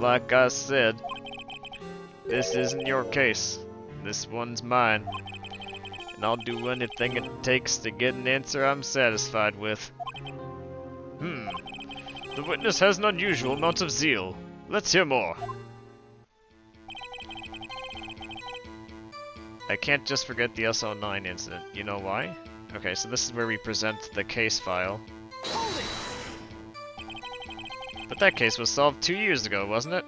Like I said, this isn't your case. This one's mine. And I'll do anything it takes to get an answer I'm satisfied with. The witness has an unusual amount of zeal. Let's hear more. I can't just forget the SL9 incident. You know why? Okay, so this is where we present the case file. But that case was solved 2 years ago, wasn't it?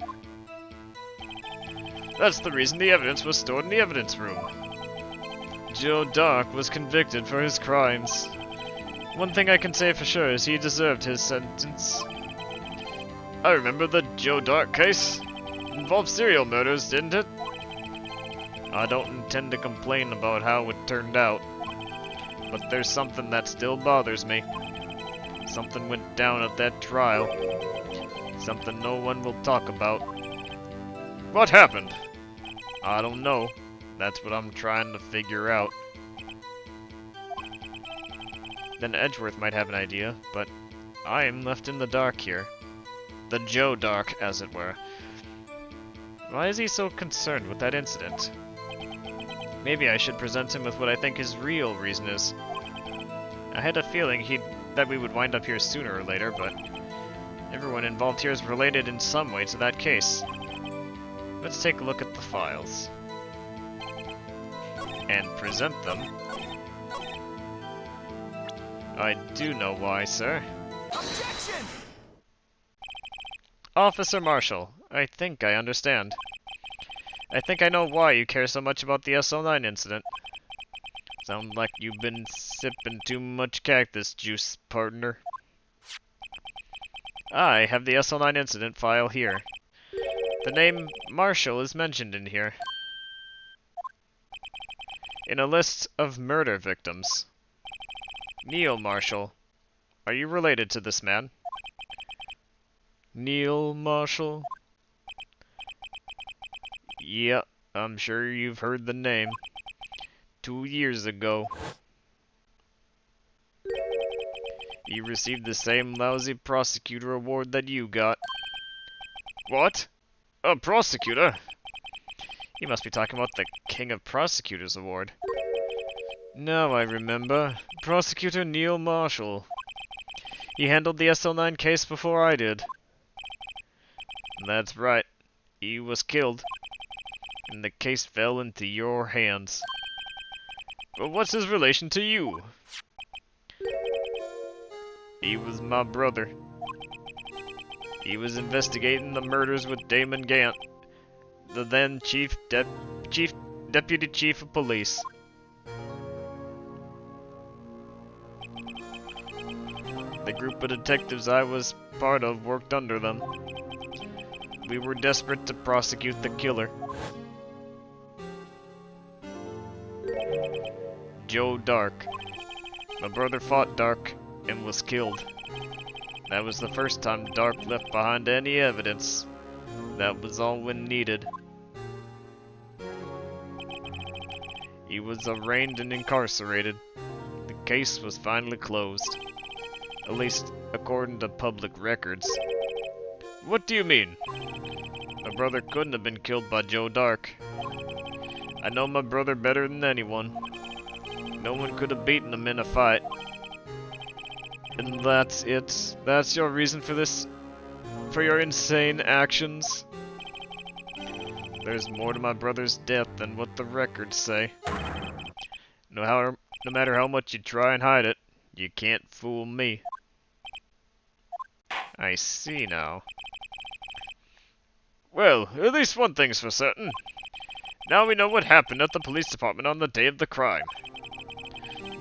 That's the reason the evidence was stored in the evidence room. Joe Dark was convicted for his crimes. One thing I can say for sure is he deserved his sentence. I remember the Joe Dark case. Involved serial murders, didn't it? I don't intend to complain about how it turned out. But there's something that still bothers me. Something went down at that trial. Something no one will talk about. What happened? I don't know. That's what I'm trying to figure out. Then Edgeworth might have an idea, but I am left in the dark here. The Joe Dark, as it were. Why is he so concerned with that incident? Maybe I should present him with what I think his real reason is. I had a feeling that we would wind up here sooner or later, but everyone involved here is related in some way to that case. Let's take a look at the files. And present them. I do know why, sir. Objection! Officer Marshall, I think I understand. I think I know why you care so much about the SL9 incident. Sounds like you've been sipping too much cactus juice, partner. I have the SL9 incident file here. The name Marshall is mentioned in here. In a list of murder victims. Neil Marshall. Are you related to this man? Neil Marshall? Yeah, I'm sure you've heard the name. 2 years ago. He received the same lousy prosecutor award that you got. What? A prosecutor? He must be talking about the King of Prosecutors award. Now I remember. Prosecutor Neil Marshall. He handled the SL9 case before I did. That's right. He was killed. And the case fell into your hands. But what's his relation to you? He was my brother. He was investigating the murders with Damon Gant, the then Deputy Chief of Police. The group of detectives I was part of worked under them. We were desperate to prosecute the killer. Joe Dark. My brother fought Dark and was killed. That was the first time Dark left behind any evidence. That was all we needed. He was arraigned and incarcerated. The case was finally closed. At least, according to public records. What do you mean? My brother couldn't have been killed by Joe Dark. I know my brother better than anyone. No one could have beaten him in a fight. And that's it? That's your reason for this? For your insane actions? There's more to my brother's death than what the records say. No matter how much you try and hide it, you can't fool me. I see now. Well, at least one thing's for certain. Now we know what happened at the police department on the day of the crime.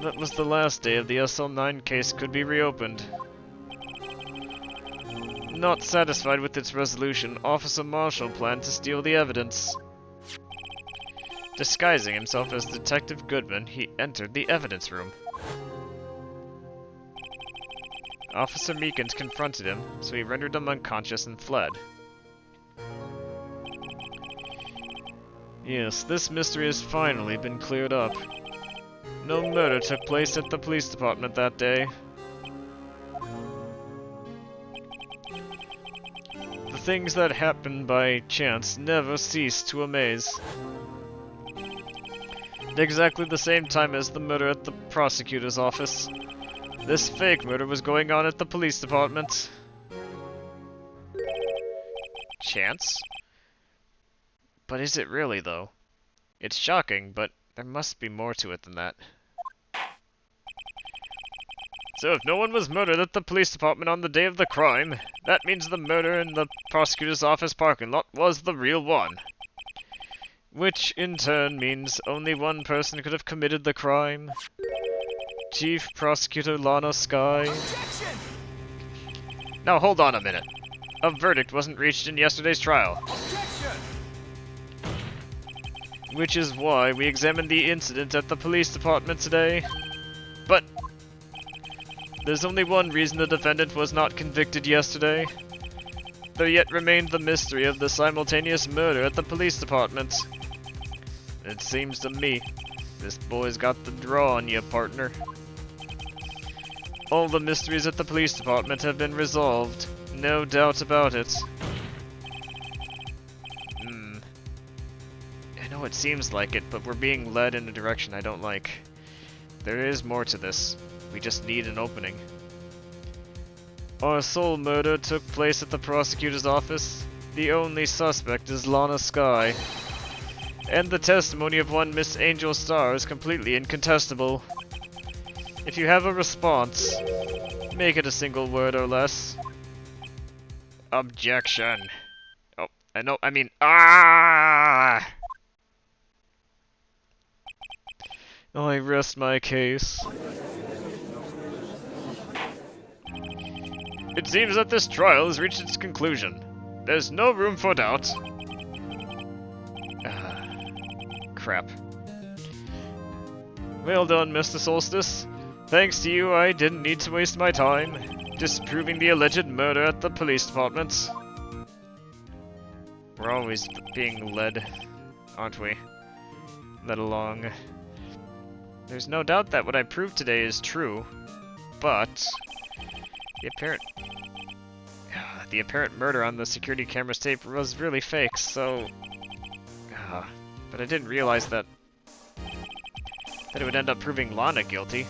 That was the last day of the SL9 case could be reopened. Not satisfied with its resolution, Officer Marshall planned to steal the evidence. Disguising himself as Detective Goodman, he entered the evidence room. Officer Meekins confronted him, so he rendered him unconscious and fled. Yes, this mystery has finally been cleared up. No murder took place at the police department that day. The things that happen by chance never cease to amaze. At exactly the same time as the murder at the prosecutor's office, this fake murder was going on at the police department. Chance? But is it really, though? It's shocking, but there must be more to it than that. So if no one was murdered at the police department on the day of the crime, that means the murder in the prosecutor's office parking lot was the real one. Which, in turn, means only one person could have committed the crime. Chief Prosecutor Lana Sky. Objection! Now hold on a minute. A verdict wasn't reached in yesterday's trial. Objection! Which is why we examined the incident at the police department today. But there's only one reason the defendant was not convicted yesterday. There yet remained the mystery of the simultaneous murder at the police department. It seems to me, this boy's got the draw on you, partner. All the mysteries at the police department have been resolved, no doubt about it. I know it seems like it, but we're being led in a direction I don't like. There is more to this. We just need an opening. Our sole murder took place at the prosecutor's office. The only suspect is Lana Sky. And the testimony of one Miss Angel Star is completely incontestable. If you have a response, make it a single word or less. Objection. Oh, I mean, ah! I rest my case. It seems that this trial has reached its conclusion. There's no room for doubt. Crap. Well done, Mr. Soulstice. Thanks to you, I didn't need to waste my time disproving the alleged murder at the police department. We're always being led, aren't we? Led along. There's no doubt that what I proved today is true, but the apparent murder on the security camera's tape was really fake, so... but I didn't realize that it would end up proving Lana guilty.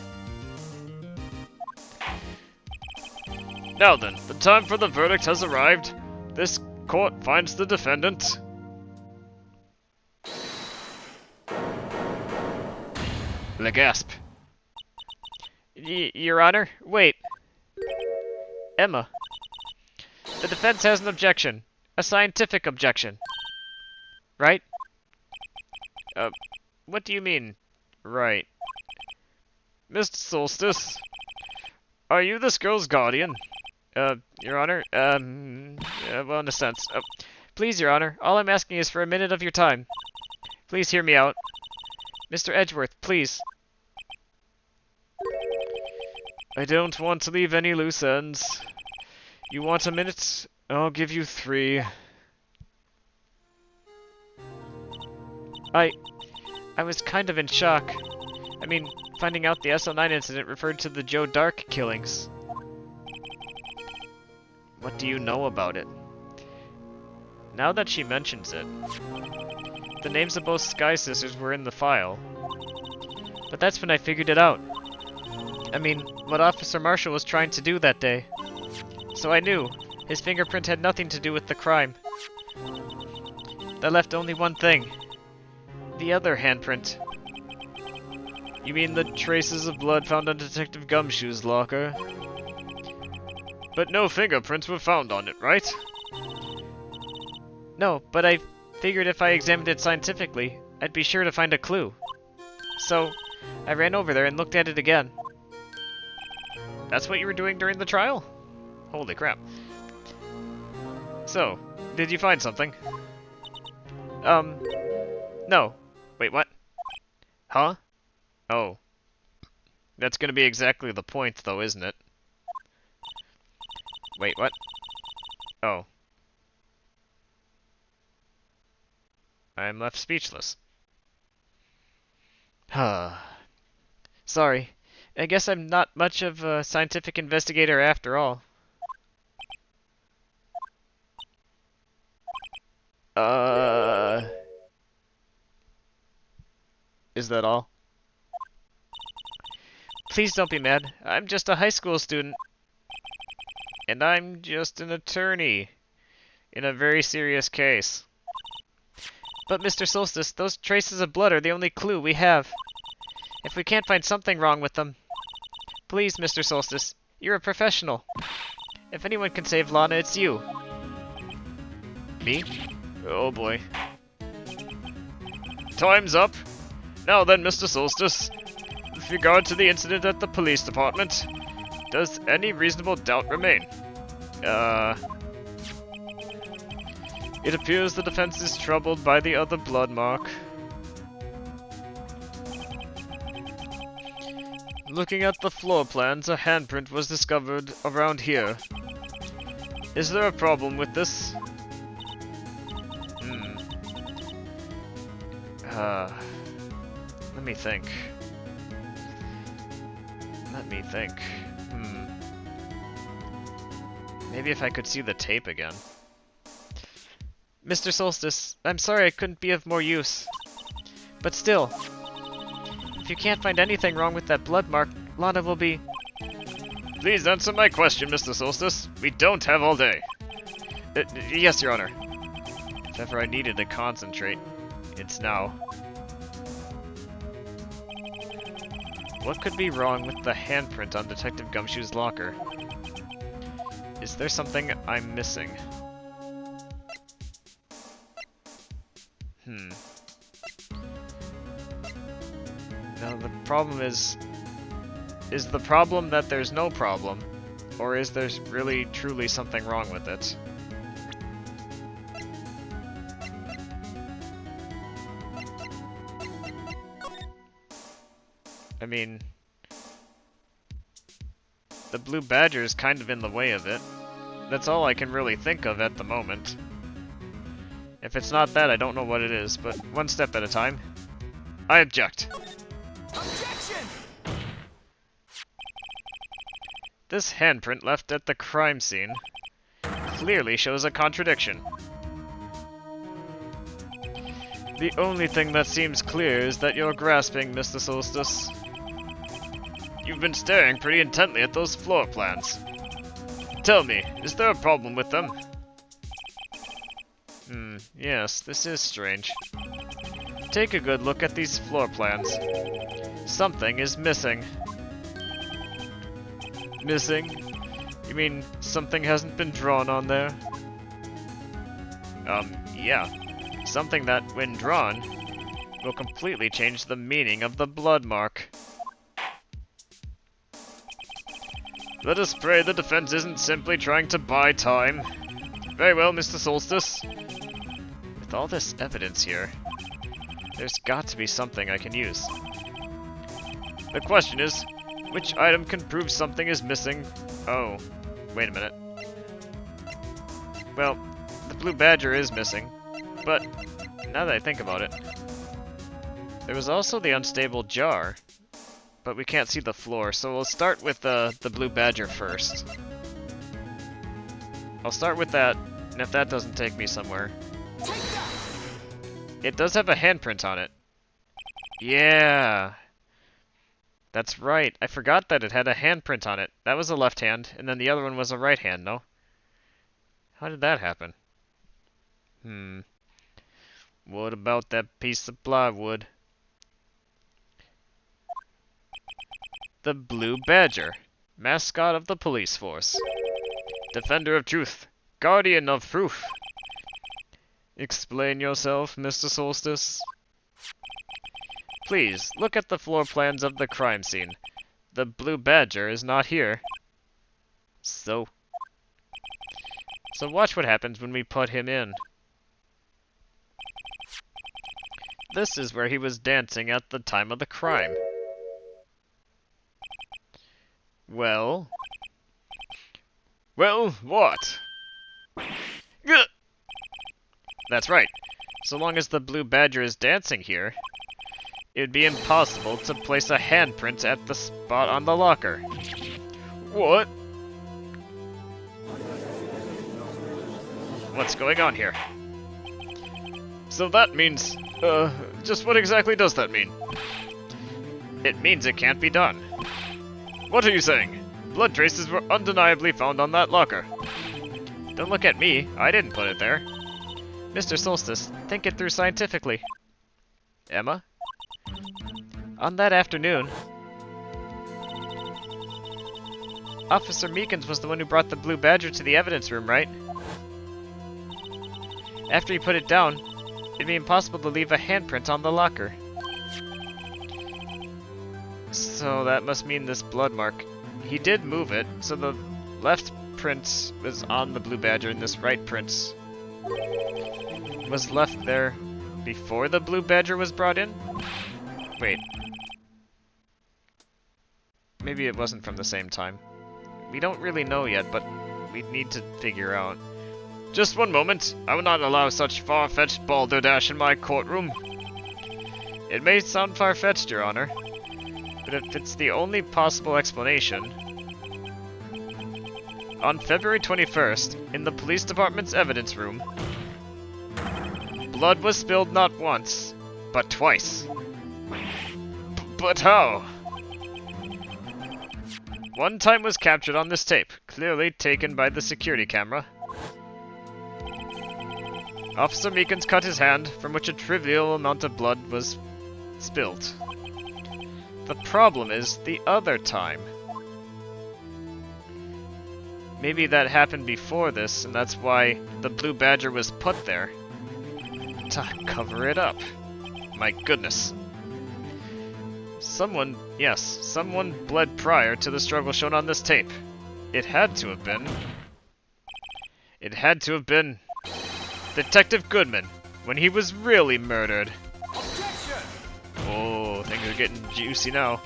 Now then, the time for the verdict has arrived. This court finds the defendant. The gasp. Your Honor, wait. Emma. The defense has an objection. A scientific objection. Right? What do you mean, right? Mr. Soulstice, are you this girl's guardian? Your Honor, well, in a sense. Please, Your Honor, all I'm asking is for a minute of your time. Please hear me out. Mr. Edgeworth, please. I don't want to leave any loose ends. You want a minute? I'll give you 3. I was kind of in shock. I mean, finding out the SO9 incident referred to the Joe Dark killings. What do you know about it? Now that she mentions it, the names of both Sky Sisters were in the file. But that's when I figured it out. I mean, what Officer Marshall was trying to do that day. So I knew his fingerprint had nothing to do with the crime. That left only one thing. The other handprint. You mean the traces of blood found on Detective Gumshoe's locker? But no fingerprints were found on it, right? No, but I figured if I examined it scientifically, I'd be sure to find a clue. So, I ran over there and looked at it again. That's what you were doing during the trial? Holy crap. So, did you find something? No. Wait, what? Huh? Oh. That's gonna be exactly the point, though, isn't it? Wait, what? Oh. I'm left speechless. Sorry. I guess I'm not much of a scientific investigator after all. Is that all? Please don't be mad. I'm just a high school student. And I'm just an attorney in a very serious case. But Mr. Solstice, those traces of blood are the only clue we have. If we can't find something wrong with them, please, Mr. Solstice, you're a professional. If anyone can save Lana, it's you. Me? Oh boy. Time's up. Now then, Mr. Solstice, with regard to the incident at the police department, does any reasonable doubt remain? It appears the defense is troubled by the other blood mark. Looking at the floor plans, a handprint was discovered around here. Is there a problem with this? Let me think. Maybe if I could see the tape again. Mr. Solstice, I'm sorry I couldn't be of more use. But still, if you can't find anything wrong with that blood mark, Lana will be... Please answer my question, Mr. Solstice. We don't have all day. Yes, Your Honor. If ever I needed to concentrate, it's now. What could be wrong with the handprint on Detective Gumshoe's locker? Is there something I'm missing? Now the problem is the problem that there's no problem? Or is there really truly something wrong with it? I mean, the blue badger is kind of in the way of it. That's all I can really think of at the moment. If it's not that, I don't know what it is, but one step at a time. I object. Objection! This handprint left at the crime scene clearly shows a contradiction. The only thing that seems clear is that you're grasping, Mr. Solstice. You've been staring pretty intently at those floor plans. Tell me, is there a problem with them? Yes, this is strange. Take a good look at these floor plans. Something is missing. Missing? You mean something hasn't been drawn on there? Yeah. Something that, when drawn, will completely change the meaning of the blood mark. Let us pray the defense isn't simply trying to buy time. Very well, Mr. Solstice. With all this evidence here, there's got to be something I can use. The question is, which item can prove something is missing? Oh, wait a minute. Well, the blue badger is missing, but now that I think about it, there was also the unstable jar. But we can't see the floor, so we'll start with the blue badger first. I'll start with that, and if that doesn't take me somewhere. It does have a handprint on it. Yeah. That's right. I forgot that it had a handprint on it. That was a left hand, and then the other one was a right hand, no? How did that happen? What about that piece of plywood? The Blue Badger, mascot of the police force. Defender of truth, guardian of proof. Explain yourself, Mr. Solstice. Please, look at the floor plans of the crime scene. The Blue Badger is not here. So watch what happens when we put him in. This is where he was dancing at the time of the crime. Well, what? Gah! That's right. So long as the blue badger is dancing here, it'd be impossible to place a handprint at the spot on the locker. What? What's going on here? So that means, just what exactly does that mean? It means it can't be done. What are you saying? Blood traces were undeniably found on that locker. Don't look at me, I didn't put it there. Mr. Soulstice, think it through scientifically. Emma? On that afternoon, Officer Meekins was the one who brought the blue badger to the evidence room, right? After he put it down, it'd be impossible to leave a handprint on the locker. So that must mean this blood mark. He did move it, so the left print was on the blue badger and this right print was left there before the blue badger was brought in? Wait. Maybe it wasn't from the same time. We don't really know yet, but we need to figure out. Just one moment. I will not allow such far-fetched balderdash in my courtroom. It may sound far-fetched, Your Honor, but if it's the only possible explanation... On February 21st, in the police department's evidence room, blood was spilled not once, but twice. But how? One time was captured on this tape, clearly taken by the security camera. Officer Meekins cut his hand, from which a trivial amount of blood was spilled. The problem is the other time. Maybe that happened before this, and that's why the blue badger was put there. To cover it up. My goodness. Someone bled prior to the struggle shown on this tape. It had to have been Detective Goodman, when he was really murdered. Objection! Oh, things are getting juicy now.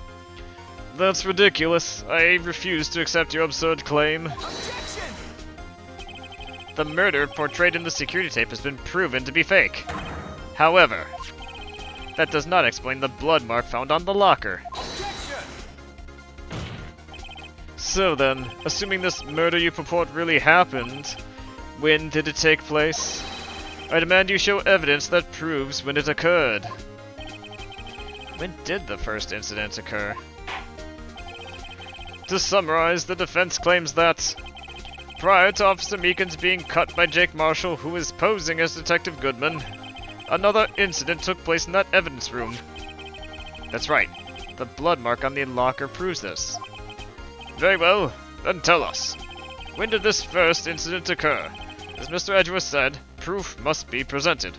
That's ridiculous. I refuse to accept your absurd claim. Objection! The murder portrayed in the security tape has been proven to be fake. However, that does not explain the blood mark found on the locker. Objection! So then, assuming this murder you purport really happened, when did it take place? I demand you show evidence that proves when it occurred. When did the first incident occur? To summarize, the defense claims that prior to Officer Meekins being cut by Jake Marshall, who is posing as Detective Goodman, another incident took place in that evidence room. That's right. The blood mark on the locker proves this. Very well, then tell us. When did this first incident occur? As Mr. Edgeworth said, proof must be presented.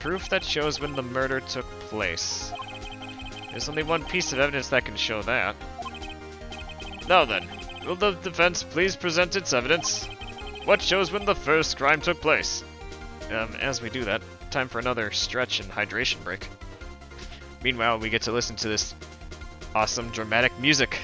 Proof that shows when the murder took place. There's only one piece of evidence that can show that. Now then, will the defense please present its evidence? What shows when the first crime took place? As we do that, time for another stretch and hydration break. Meanwhile, we get to listen to this awesome dramatic music.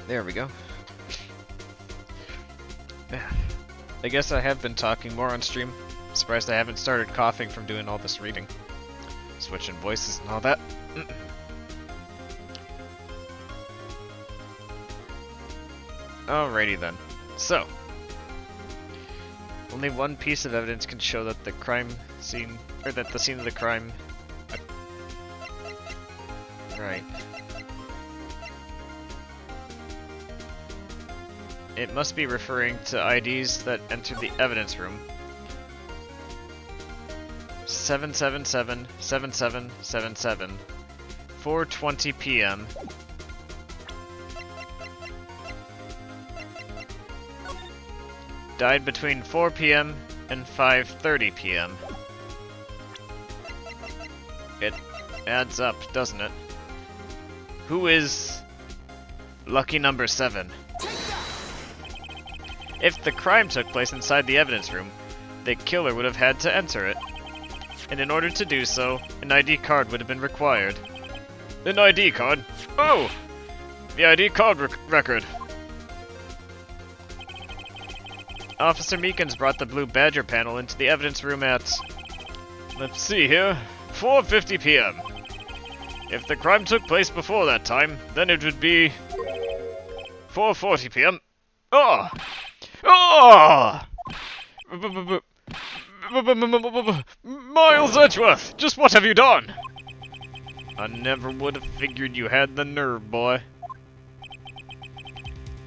There we go. Yeah. I guess I have been talking more on stream. Surprised I haven't started coughing from doing all this reading. Switching voices and all that. Alrighty then. So, only one piece of evidence can show that the crime scene, or that the scene of the crime... Right. It must be referring to IDs that entered the evidence room. 777-7777, 4:20 p.m. Died between 4 p.m. and 5:30 p.m. It adds up, doesn't it? Who is lucky number 7? If the crime took place inside the evidence room, the killer would have had to enter it. And in order to do so, an ID card would have been required. An ID card? Oh! The ID card record. Officer Meekins brought the Blue Badger panel into the evidence room at... let's see here... 4:50 p.m. If the crime took place before that time, then it would be... 4:40 p.m. Oh! Oh! Miles Edgeworth, just what have you done? I never would have figured you had the nerve, boy.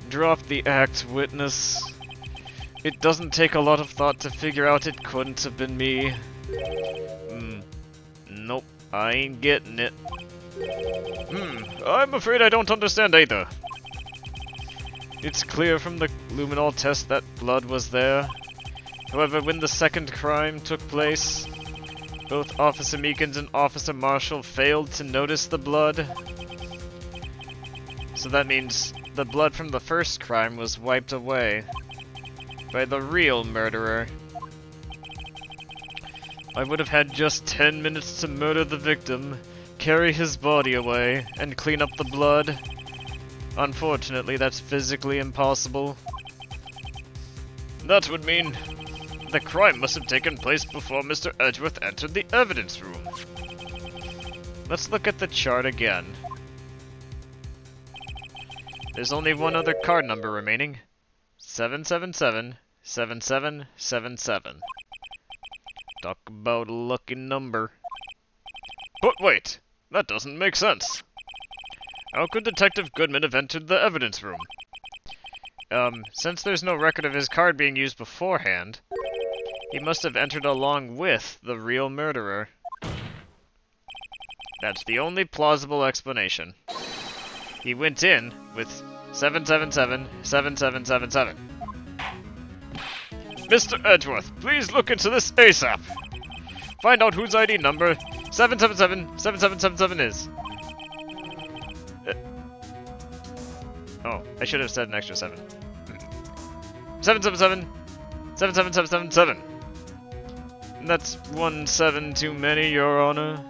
Drop the act, witness. It doesn't take a lot of thought to figure out it couldn't have been me. Nope, I ain't getting it. I'm afraid I don't understand either. It's clear from the luminol test that blood was there. However, when the second crime took place, both Officer Meekins and Officer Marshall failed to notice the blood. So that means the blood from the first crime was wiped away by the real murderer. I would have had just 10 minutes to murder the victim, carry his body away, and clean up the blood. Unfortunately, that's physically impossible. That would mean the crime must have taken place before Mr. Edgeworth entered the evidence room. Let's look at the chart again. There's only one other card number remaining. 777-7777. Talk about a lucky number. But wait, that doesn't make sense. How could Detective Goodman have entered the evidence room? Since there's no record of his card being used beforehand, he must have entered along with the real murderer. That's the only plausible explanation. He went in with 777-7777. Mr. Edgeworth, please look into this ASAP. Find out whose ID number 777-7777 is. Oh, I should have said an extra 7. 777-77777. That's 1 7 too many, Your Honor.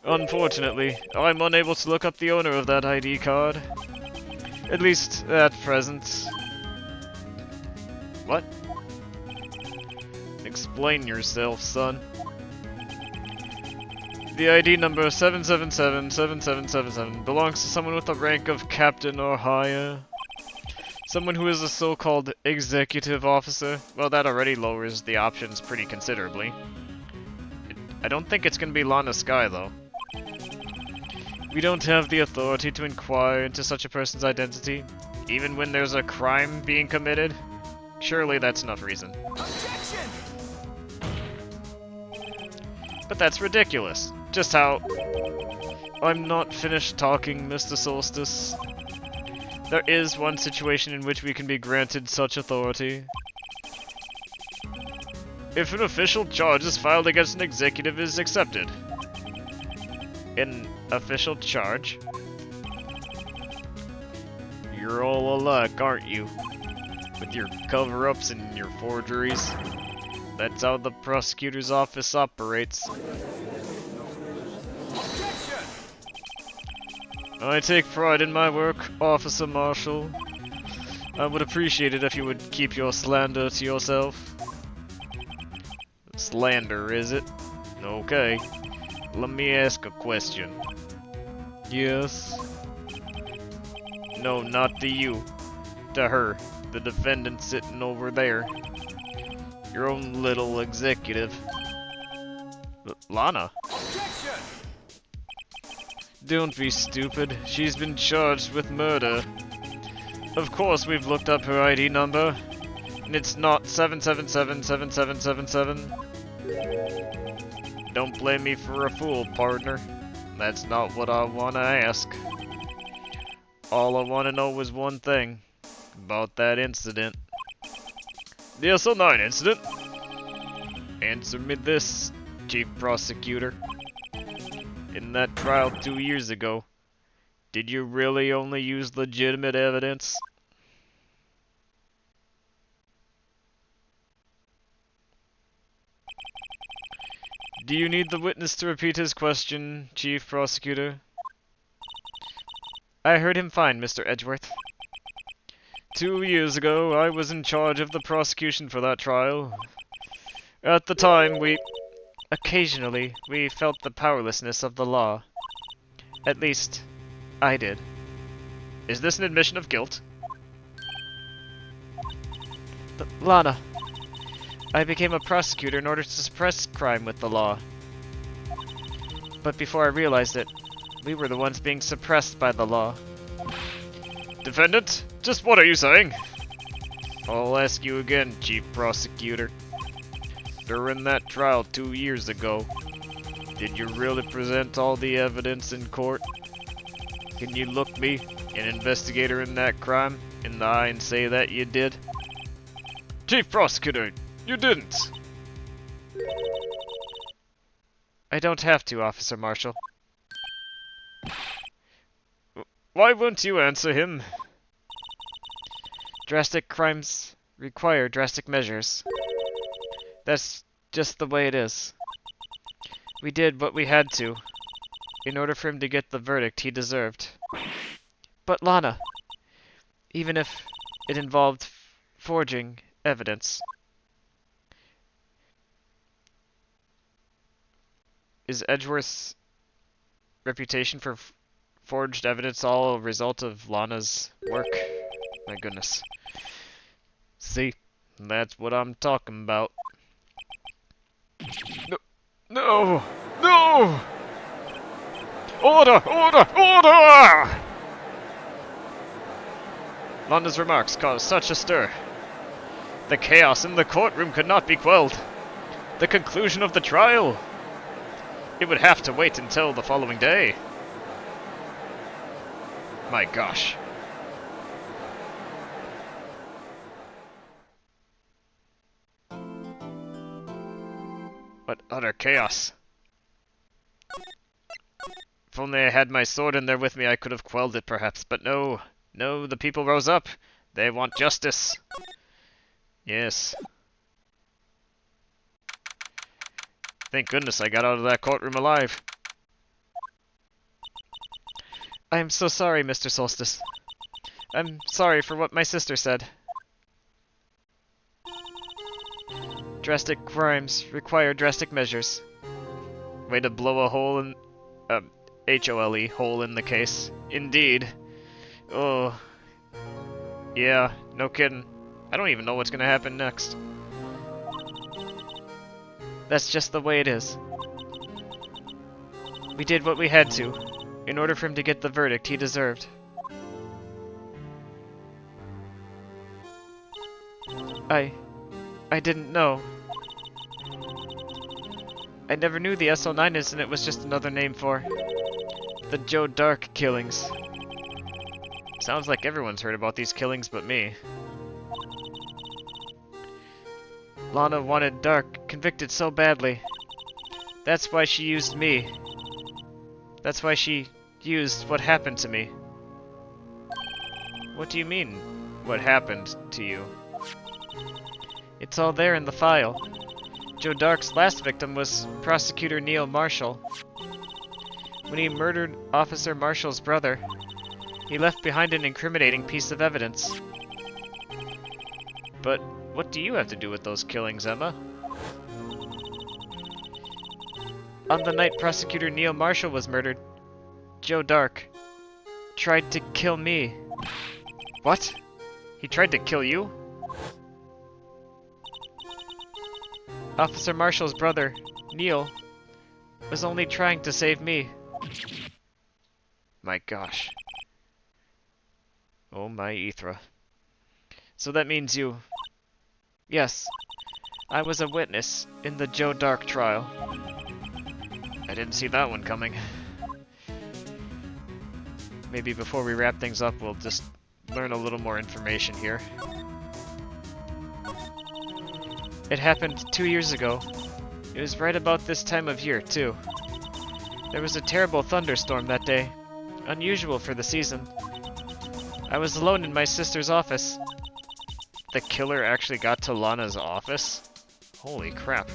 Unfortunately, I'm unable to look up the owner of that ID card. At least, at present. What? Explain yourself, son. The ID number 777-7777 belongs to someone with the rank of captain or higher. Someone who is a so-called executive officer. Well, that already lowers the options pretty considerably. I don't think it's gonna be Lana Skye, though. We don't have the authority to inquire into such a person's identity, even when there's a crime being committed. Surely that's enough reason. Objection! But that's ridiculous. Just how... I'm not finished talking, Mr. Soulstice. There is one situation in which we can be granted such authority. If an official charge is filed against an executive is accepted. An official charge? You're all alike, aren't you? With your cover-ups and your forgeries. That's how the prosecutor's office operates. Objection! I take pride in my work, Officer Marshall. I would appreciate it if you would keep your slander to yourself. Slander, is it? Okay. Let me ask a question. Yes? No, not to you. To her, the defendant sitting over there. Your own little executive. Lana? Objection! Don't be stupid. She's been charged with murder. Of course we've looked up her ID number. And it's not 777-7777. Don't blame me for a fool, partner. That's not what I want to ask. All I want to know is one thing. About that incident. The SL9 incident? Answer me this, Chief Prosecutor. in that trial 2 years ago, did you really only use legitimate evidence? Do you need the witness to repeat his question, Chief Prosecutor? I heard him fine, Mr. Edgeworth. 2 years ago, I was in charge of the prosecution for that trial. At the time, occasionally, we felt the powerlessness of the law. At least, I did. Is this an admission of guilt? Lana, I became a prosecutor in order to suppress crime with the law. But before I realized it, we were the ones being suppressed by the law. Defendant, just what are you saying? I'll ask you again, Chief Prosecutor. During that trial 2 years ago, did you really present all the evidence in court? Can you look me, an investigator in that crime, in the eye and say that you did? Chief Prosecutor, you didn't! I don't have to, Officer Marshall. Why won't you answer him? Drastic crimes require drastic measures. That's just the way it is. We did what we had to, in order for him to get the verdict he deserved. But Lana, even if it involved forging evidence, is Edgeworth's reputation for forged evidence all a result of Lana's work? My goodness. See, that's what I'm talking about. No! No! No! Order! Order! Order! Lana's remarks caused such a stir. The chaos in the courtroom could not be quelled. The conclusion of the trial. It would have to wait until the following day. My gosh. What utter chaos. If only I had my sword in there with me, I could have quelled it perhaps, but no. No, the people rose up. They want justice. Yes. Thank goodness I got out of that courtroom alive. I am so sorry, Mr. Soulstice. I'm sorry for what my sister said. Drastic crimes require drastic measures. Way to blow a hole in... H-O-L-E, hole in the case. Indeed. Oh. Yeah, no kidding. I don't even know what's gonna happen next. That's just the way it is. We did what we had to, in order for him to get the verdict he deserved. I didn't know. I never knew the SO9 incident was just another name for the Joe Dark killings. Sounds like everyone's heard about these killings but me. Lana wanted Dark convicted so badly. That's why she used me. That's why she used what happened to me. What do you mean, what happened to you? It's all there in the file. Joe Dark's last victim was Prosecutor Neil Marshall. When he murdered Officer Marshall's brother, he left behind an incriminating piece of evidence. But what do you have to do with those killings, Emma? On the night Prosecutor Neil Marshall was murdered, Joe Dark tried to kill me. What? He tried to kill you? Officer Marshall's brother, Neil, was only trying to save me. My gosh. Oh my Ethra. So that means you... Yes, I was a witness in the Joe Dark trial. I didn't see that one coming. Maybe before we wrap things up, we'll just learn a little more information here. It happened 2 years ago. It was right about this time of year, too. There was a terrible thunderstorm that day. Unusual for the season. I was alone in my sister's office. The killer actually got to Lana's office? Holy crap.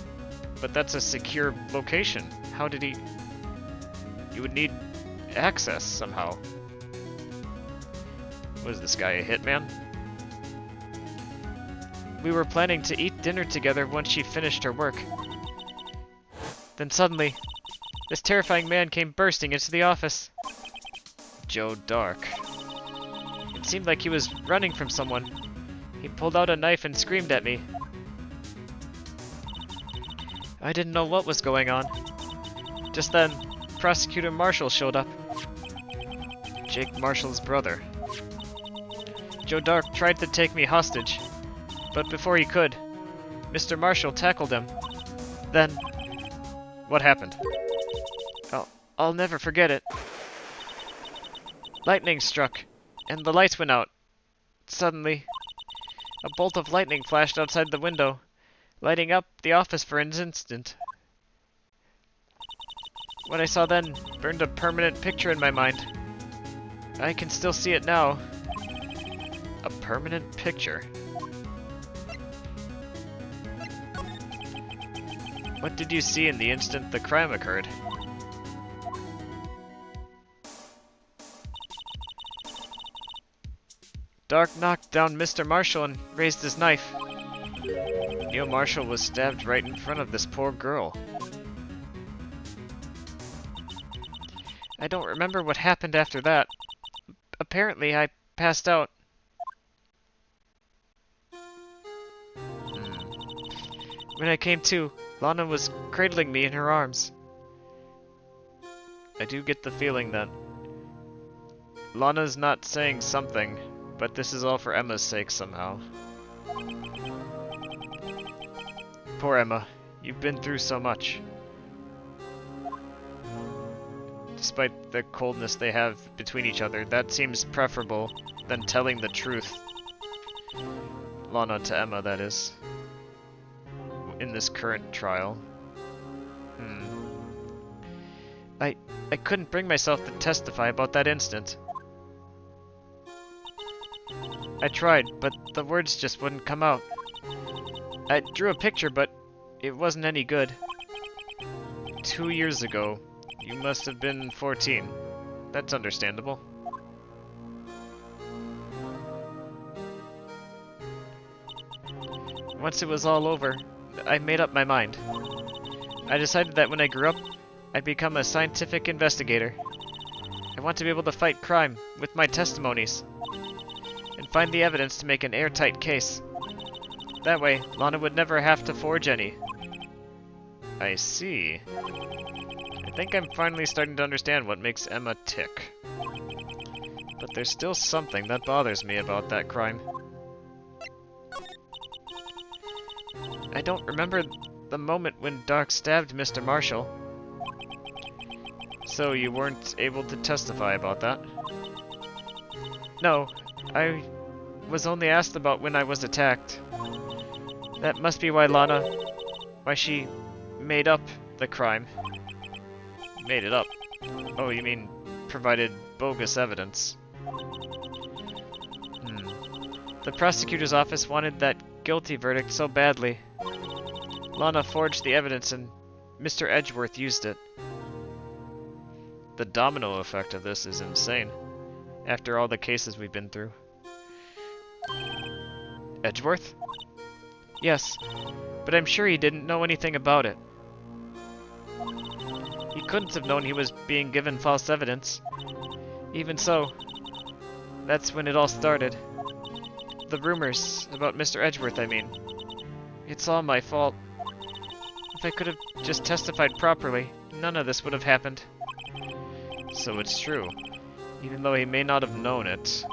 But that's a secure location. How did he... You would need access somehow. What is this guy, a hitman? We were planning to eat dinner together once she finished her work. Then suddenly, this terrifying man came bursting into the office. Joe Dark. It seemed like he was running from someone. He pulled out a knife and screamed at me. I didn't know what was going on. Just then, Prosecutor Marshall showed up. Jake Marshall's brother. Joe Dark tried to take me hostage, but before he could, Mr. Marshall tackled him. Then, what happened? I'll never forget it. Lightning struck, and the lights went out. Suddenly, a bolt of lightning flashed outside the window, lighting up the office for an instant. What I saw then burned a permanent picture in my mind. I can still see it now. A permanent picture? What did you see in the instant the crime occurred? Dark knocked down Mr. Marshall and raised his knife. Neil Marshall was stabbed right in front of this poor girl. I don't remember what happened after that. Apparently, I passed out. When I came to, Lana was cradling me in her arms. I do get the feeling that Lana's not saying something, but this is all for Emma's sake somehow. Poor Emma, you've been through so much. Despite the coldness they have between each other, that seems preferable than telling the truth. Lana to Emma, that is. In this current trial. I couldn't bring myself to testify about that instant. I tried, but the words just wouldn't come out. I drew a picture, but it wasn't any good. 2 years ago, you must have been 14. That's understandable. Once it was all over, I made up my mind. I decided that when I grew up, I'd become a scientific investigator. I want to be able to fight crime with my testimonies and find the evidence to make an airtight case. That way, Lana would never have to forge any. I see. I think I'm finally starting to understand what makes Emma tick. But there's still something that bothers me about that crime. I don't remember the moment when Dark stabbed Mr. Marshall. So you weren't able to testify about that? No, I was only asked about when I was attacked. That must be why she made up the crime. Made it up? Oh, you mean provided bogus evidence. The prosecutor's office wanted that guilty verdict so badly. Lana forged the evidence and Mr. Edgeworth used it. The domino effect of this is insane, after all the cases we've been through. Edgeworth? Yes, but I'm sure he didn't know anything about it. He couldn't have known he was being given false evidence. Even so, that's when it all started. The rumors about Mr. Edgeworth, I mean. It's all my fault. If I could have just testified properly, none of this would have happened. So it's true. Even though he may not have known it,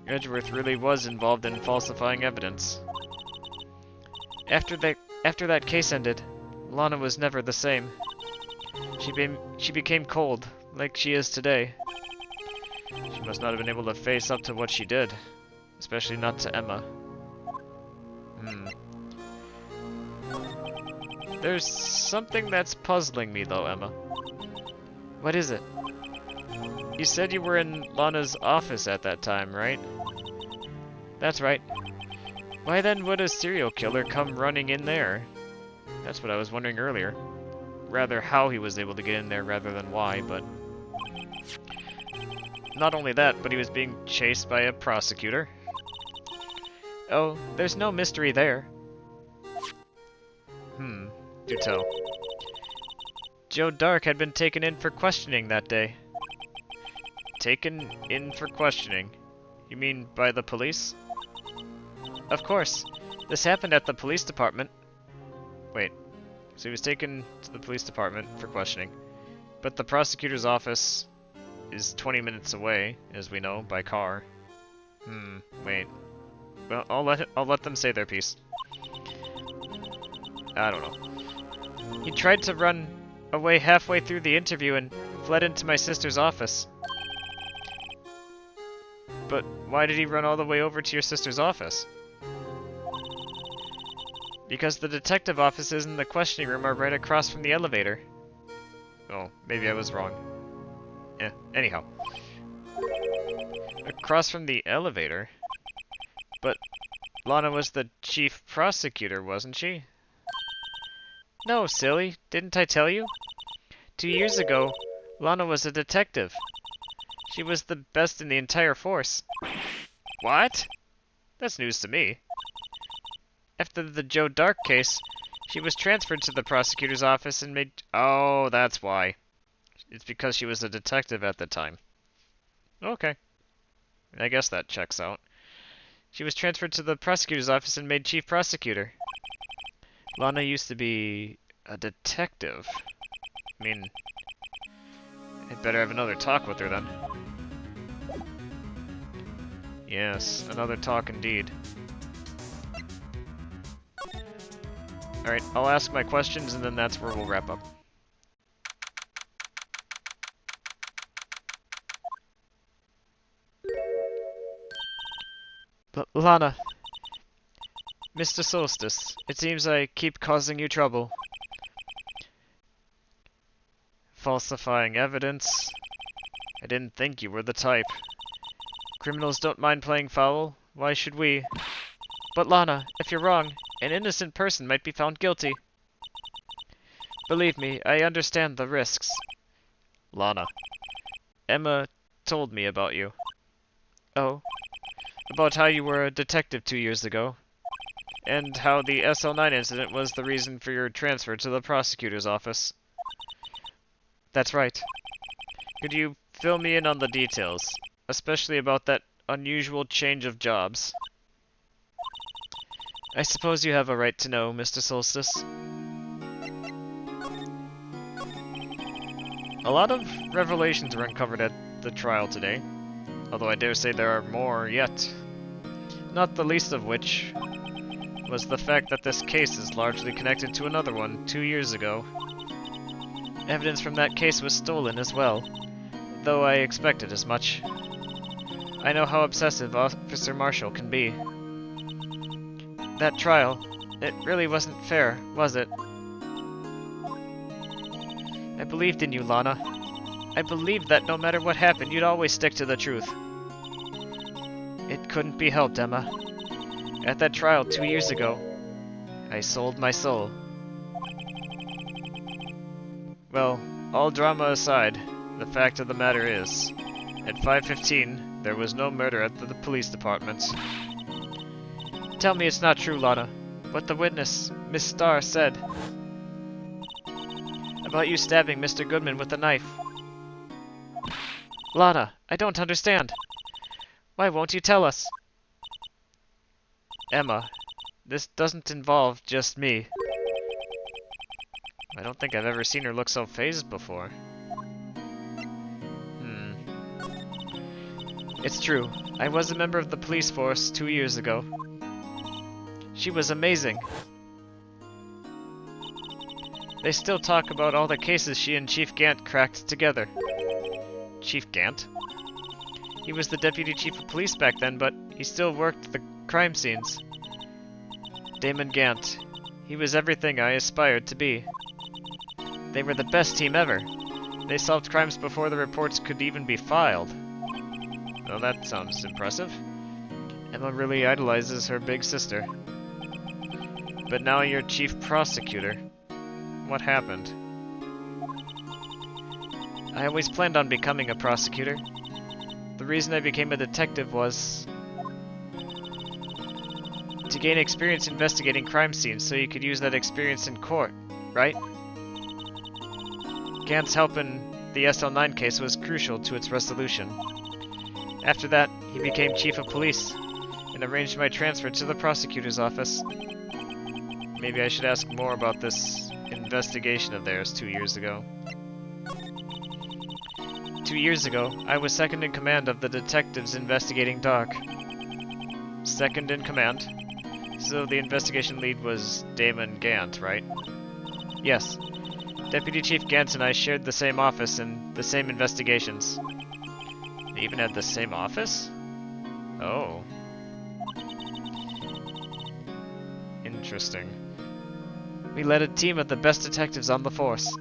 Edgeworth really was involved in falsifying evidence. After that case ended, Lana was never the same. She became cold, like she is today. She must not have been able to face up to what she did, especially not to Emma. There's something that's puzzling me though, Emma. What is it? You said you were in Lana's office at that time, right? That's right. Why then would a serial killer come running in there? That's what I was wondering earlier. Rather how he was able to get in there rather than why, but... Not only that, but he was being chased by a prosecutor. Oh, there's no mystery there. Do tell. Joe Dark had been taken in for questioning that day. Taken in for questioning? You mean by the police? Of course. This happened at the police department. Wait. So he was taken to the police department for questioning. But the prosecutor's office is 20 minutes away, as we know, by car. Wait. Well, I'll let them say their piece. I don't know. He tried to run away halfway through the interview and fled into my sister's office. But why did he run all the way over to your sister's office? Because the detective offices and the questioning room are right across from the elevator. Oh, maybe I was wrong. Anyhow. Across from the elevator? But Lana was the chief prosecutor, wasn't she? No, silly. Didn't I tell you? 2 years ago, Lana was a detective. She was the best in the entire force. What? That's news to me. After the Joe Dark case, she was transferred to the prosecutor's office and made... Oh, that's why. It's because she was a detective at the time. Okay. I guess that checks out. She was transferred to the prosecutor's office and made chief prosecutor. Lana used to be a detective. I mean, I'd better have another talk with her then. Yes, another talk indeed. Alright, I'll ask my questions and then that's where we'll wrap up. Lana. Mr. Soulstice, it seems I keep causing you trouble. Falsifying evidence. I didn't think you were the type. Criminals don't mind playing foul. Why should we? But Lana, if you're wrong, an innocent person might be found guilty. Believe me, I understand the risks. Lana. Emma told me about you. Oh? About how you were a detective 2 years ago. And how the SL9 incident was the reason for your transfer to the prosecutor's office. That's right. Could you fill me in on the details, especially about that unusual change of jobs? I suppose you have a right to know, Mr. Soulstice. A lot of revelations were uncovered at the trial today, although I dare say there are more yet. Not the least of which was the fact that this case is largely connected to another one 2 years ago. Evidence from that case was stolen as well, though I expected as much. I know how obsessive Officer Marshall can be. That trial, it really wasn't fair, was it? I believed in you, Lana. I believed that no matter what happened, you'd always stick to the truth. It couldn't be helped, Emma. At that trial 2 years ago, I sold my soul. Well, all drama aside, the fact of the matter is, at 5:15, there was no murder at the police department. Tell me it's not true, Lana. What the witness, Miss Starr, said about you stabbing Mr. Goodman with a knife. Lana, I don't understand. Why won't you tell us? Emma, this doesn't involve just me. I don't think I've ever seen her look so fazed before. It's true. I was a member of the police force 2 years ago. She was amazing. They still talk about all the cases she and Chief Gant cracked together. Chief Gant? He was the deputy chief of police back then, but he still worked the crime scenes. Damon Gant. He was everything I aspired to be. They were the best team ever. They solved crimes before the reports could even be filed. Well, that sounds impressive. Emma really idolizes her big sister. But now you're chief prosecutor. What happened? I always planned on becoming a prosecutor. The reason I became a detective was to gain experience investigating crime scenes so you could use that experience in court, right? Gant's help in the SL9 case was crucial to its resolution. After that, he became chief of police and arranged my transfer to the prosecutor's office. Maybe I should ask more about this investigation of theirs 2 years ago. 2 years ago, I was second in command of the detectives investigating Dark. Second in command? So the investigation lead was Damon Gant, right? Yes. Deputy Chief Gant and I shared the same office and the same investigations. They even had the same office? Oh. Interesting. We led a team of the best detectives on the force.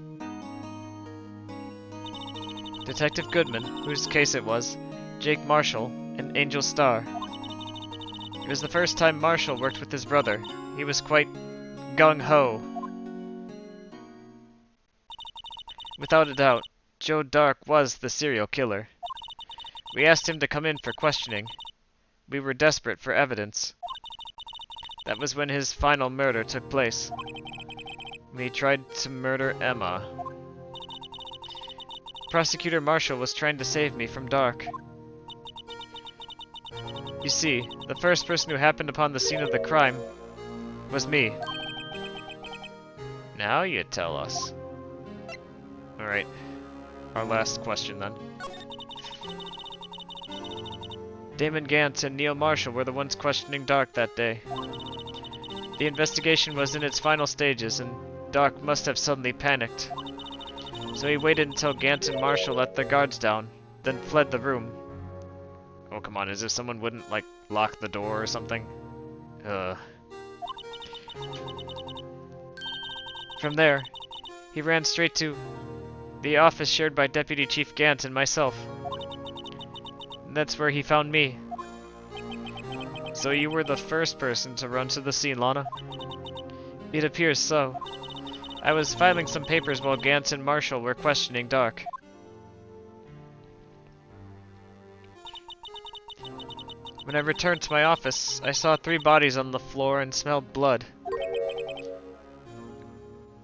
Detective Goodman, whose case it was, Jake Marshall, and Angel Starr. It was the first time Marshall worked with his brother. He was quite gung-ho. Without a doubt, Joe Dark was the serial killer. We asked him to come in for questioning. We were desperate for evidence. That was when his final murder took place. He tried to murder Emma. Prosecutor Marshall was trying to save me from Dark. You see, the first person who happened upon the scene of the crime was me. Now you tell us. Alright, our last question then. Damon Gant and Neil Marshall were the ones questioning Dark that day. The investigation was in its final stages, and Dark must have suddenly panicked. So he waited until Gant and Marshall let the guards down, then fled the room. Oh, come on, as if someone wouldn't, like, lock the door or something. From there, he ran straight to the office shared by Deputy Chief Gant and myself. That's where he found me. So you were the first person to run to the scene, Lana? It appears so. I was filing some papers while Gant and Marshall were questioning Dark. When I returned to my office, I saw 3 bodies on the floor and smelled blood.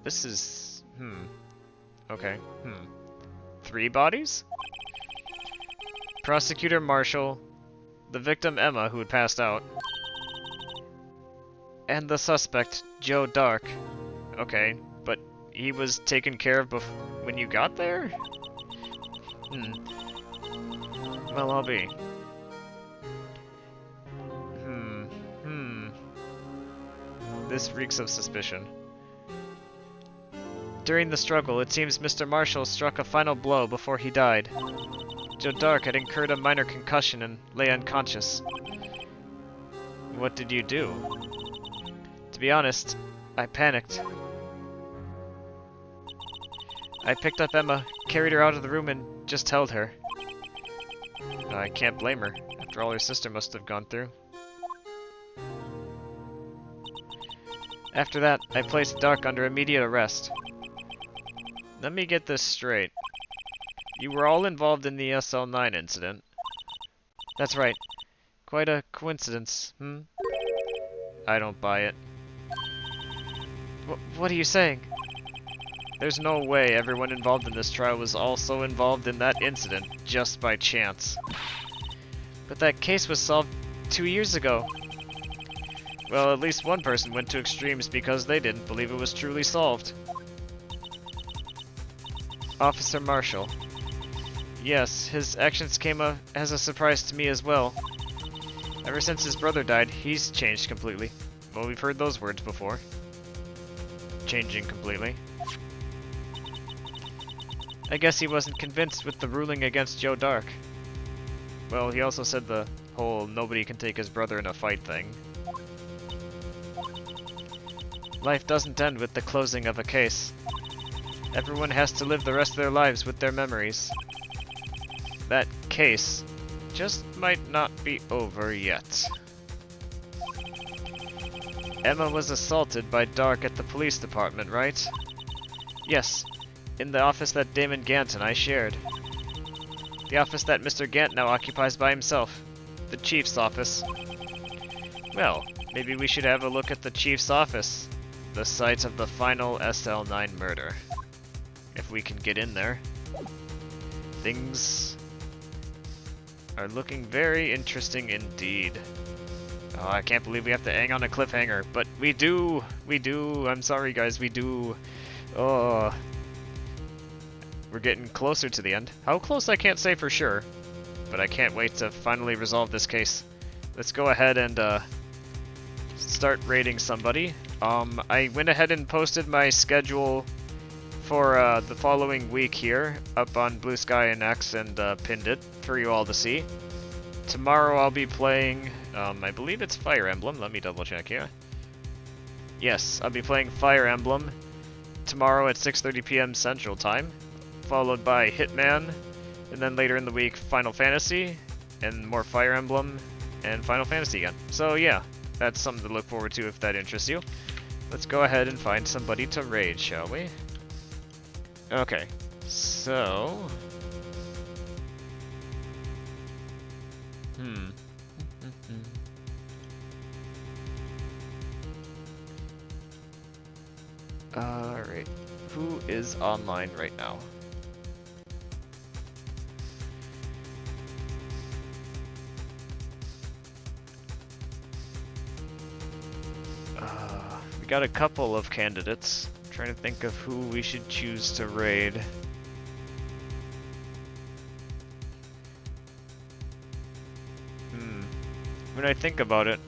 This is... Okay, 3 bodies? Prosecutor Marshall, the victim Emma, who had passed out, and the suspect, Joe Dark. Okay, but he was taken care of when you got there? Well, I'll be. This reeks of suspicion. During the struggle, it seems Mr. Marshall struck a final blow before he died. Joe Dark had incurred a minor concussion and lay unconscious. What did you do? To be honest, I panicked. I picked up Emma, carried her out of the room, and just held her. I can't blame her, after all her sister must have gone through. After that, I placed Dark under immediate arrest. Let me get this straight. You were all involved in the SL9 incident. That's right. Quite a coincidence, I don't buy it. What are you saying? There's no way everyone involved in this trial was also involved in that incident just by chance. But that case was solved 2 years ago. Well, at least one person went to extremes because they didn't believe it was truly solved. Officer Marshall. Yes, his actions came as a surprise to me as well. Ever since his brother died, he's changed completely. Well, we've heard those words before. Changing completely. I guess he wasn't convinced with the ruling against Joe Dark. Well, he also said the whole nobody can take his brother in a fight thing. Life doesn't end with the closing of a case. Everyone has to live the rest of their lives with their memories. That case just might not be over yet. Emma was assaulted by Dark at the police department, right? Yes, in the office that Damon Gant and I shared. The office that Mr. Gant now occupies by himself. The Chief's office. Well, maybe we should have a look at the Chief's office. The site of the final SL9 murder. If we can get in there. Things are looking very interesting indeed. Oh, I can't believe we have to hang on a cliffhanger, but we do! We do! I'm sorry guys, we do! Oh. We're getting closer to the end. How close I can't say for sure, but I can't wait to finally resolve this case. Let's go ahead and start raiding somebody. I went ahead and posted my schedule for the following week here up on Blue Sky and X and pinned it for you all to see. Tomorrow I'll be playing, I believe it's Fire Emblem. Let me double check here. Yes, I'll be playing Fire Emblem tomorrow at 6:30 p.m. Central Time, followed by Hitman, and then later in the week Final Fantasy, and more Fire Emblem, and Final Fantasy again. So yeah, that's something to look forward to if that interests you. Let's go ahead and find somebody to raid, shall we? Okay, so... Alright, who is online right now? We got a couple of candidates. I'm trying to think of who we should choose to raid. When I think about it,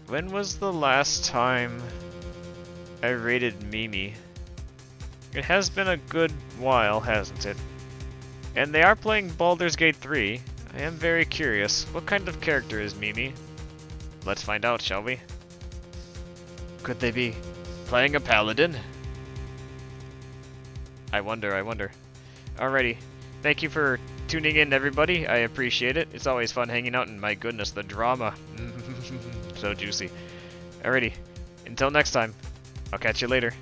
when was the last time I raided Mimi? It has been a good while, hasn't it? And they are playing Baldur's Gate 3. I am very curious. What kind of character is Mimi? Let's find out, shall we? Could they be playing a Paladin? I wonder, I wonder. Alrighty. Thank you for tuning in, everybody. I appreciate it. It's always fun hanging out, and my goodness, the drama. So juicy. Alrighty. Until next time. I'll catch you later.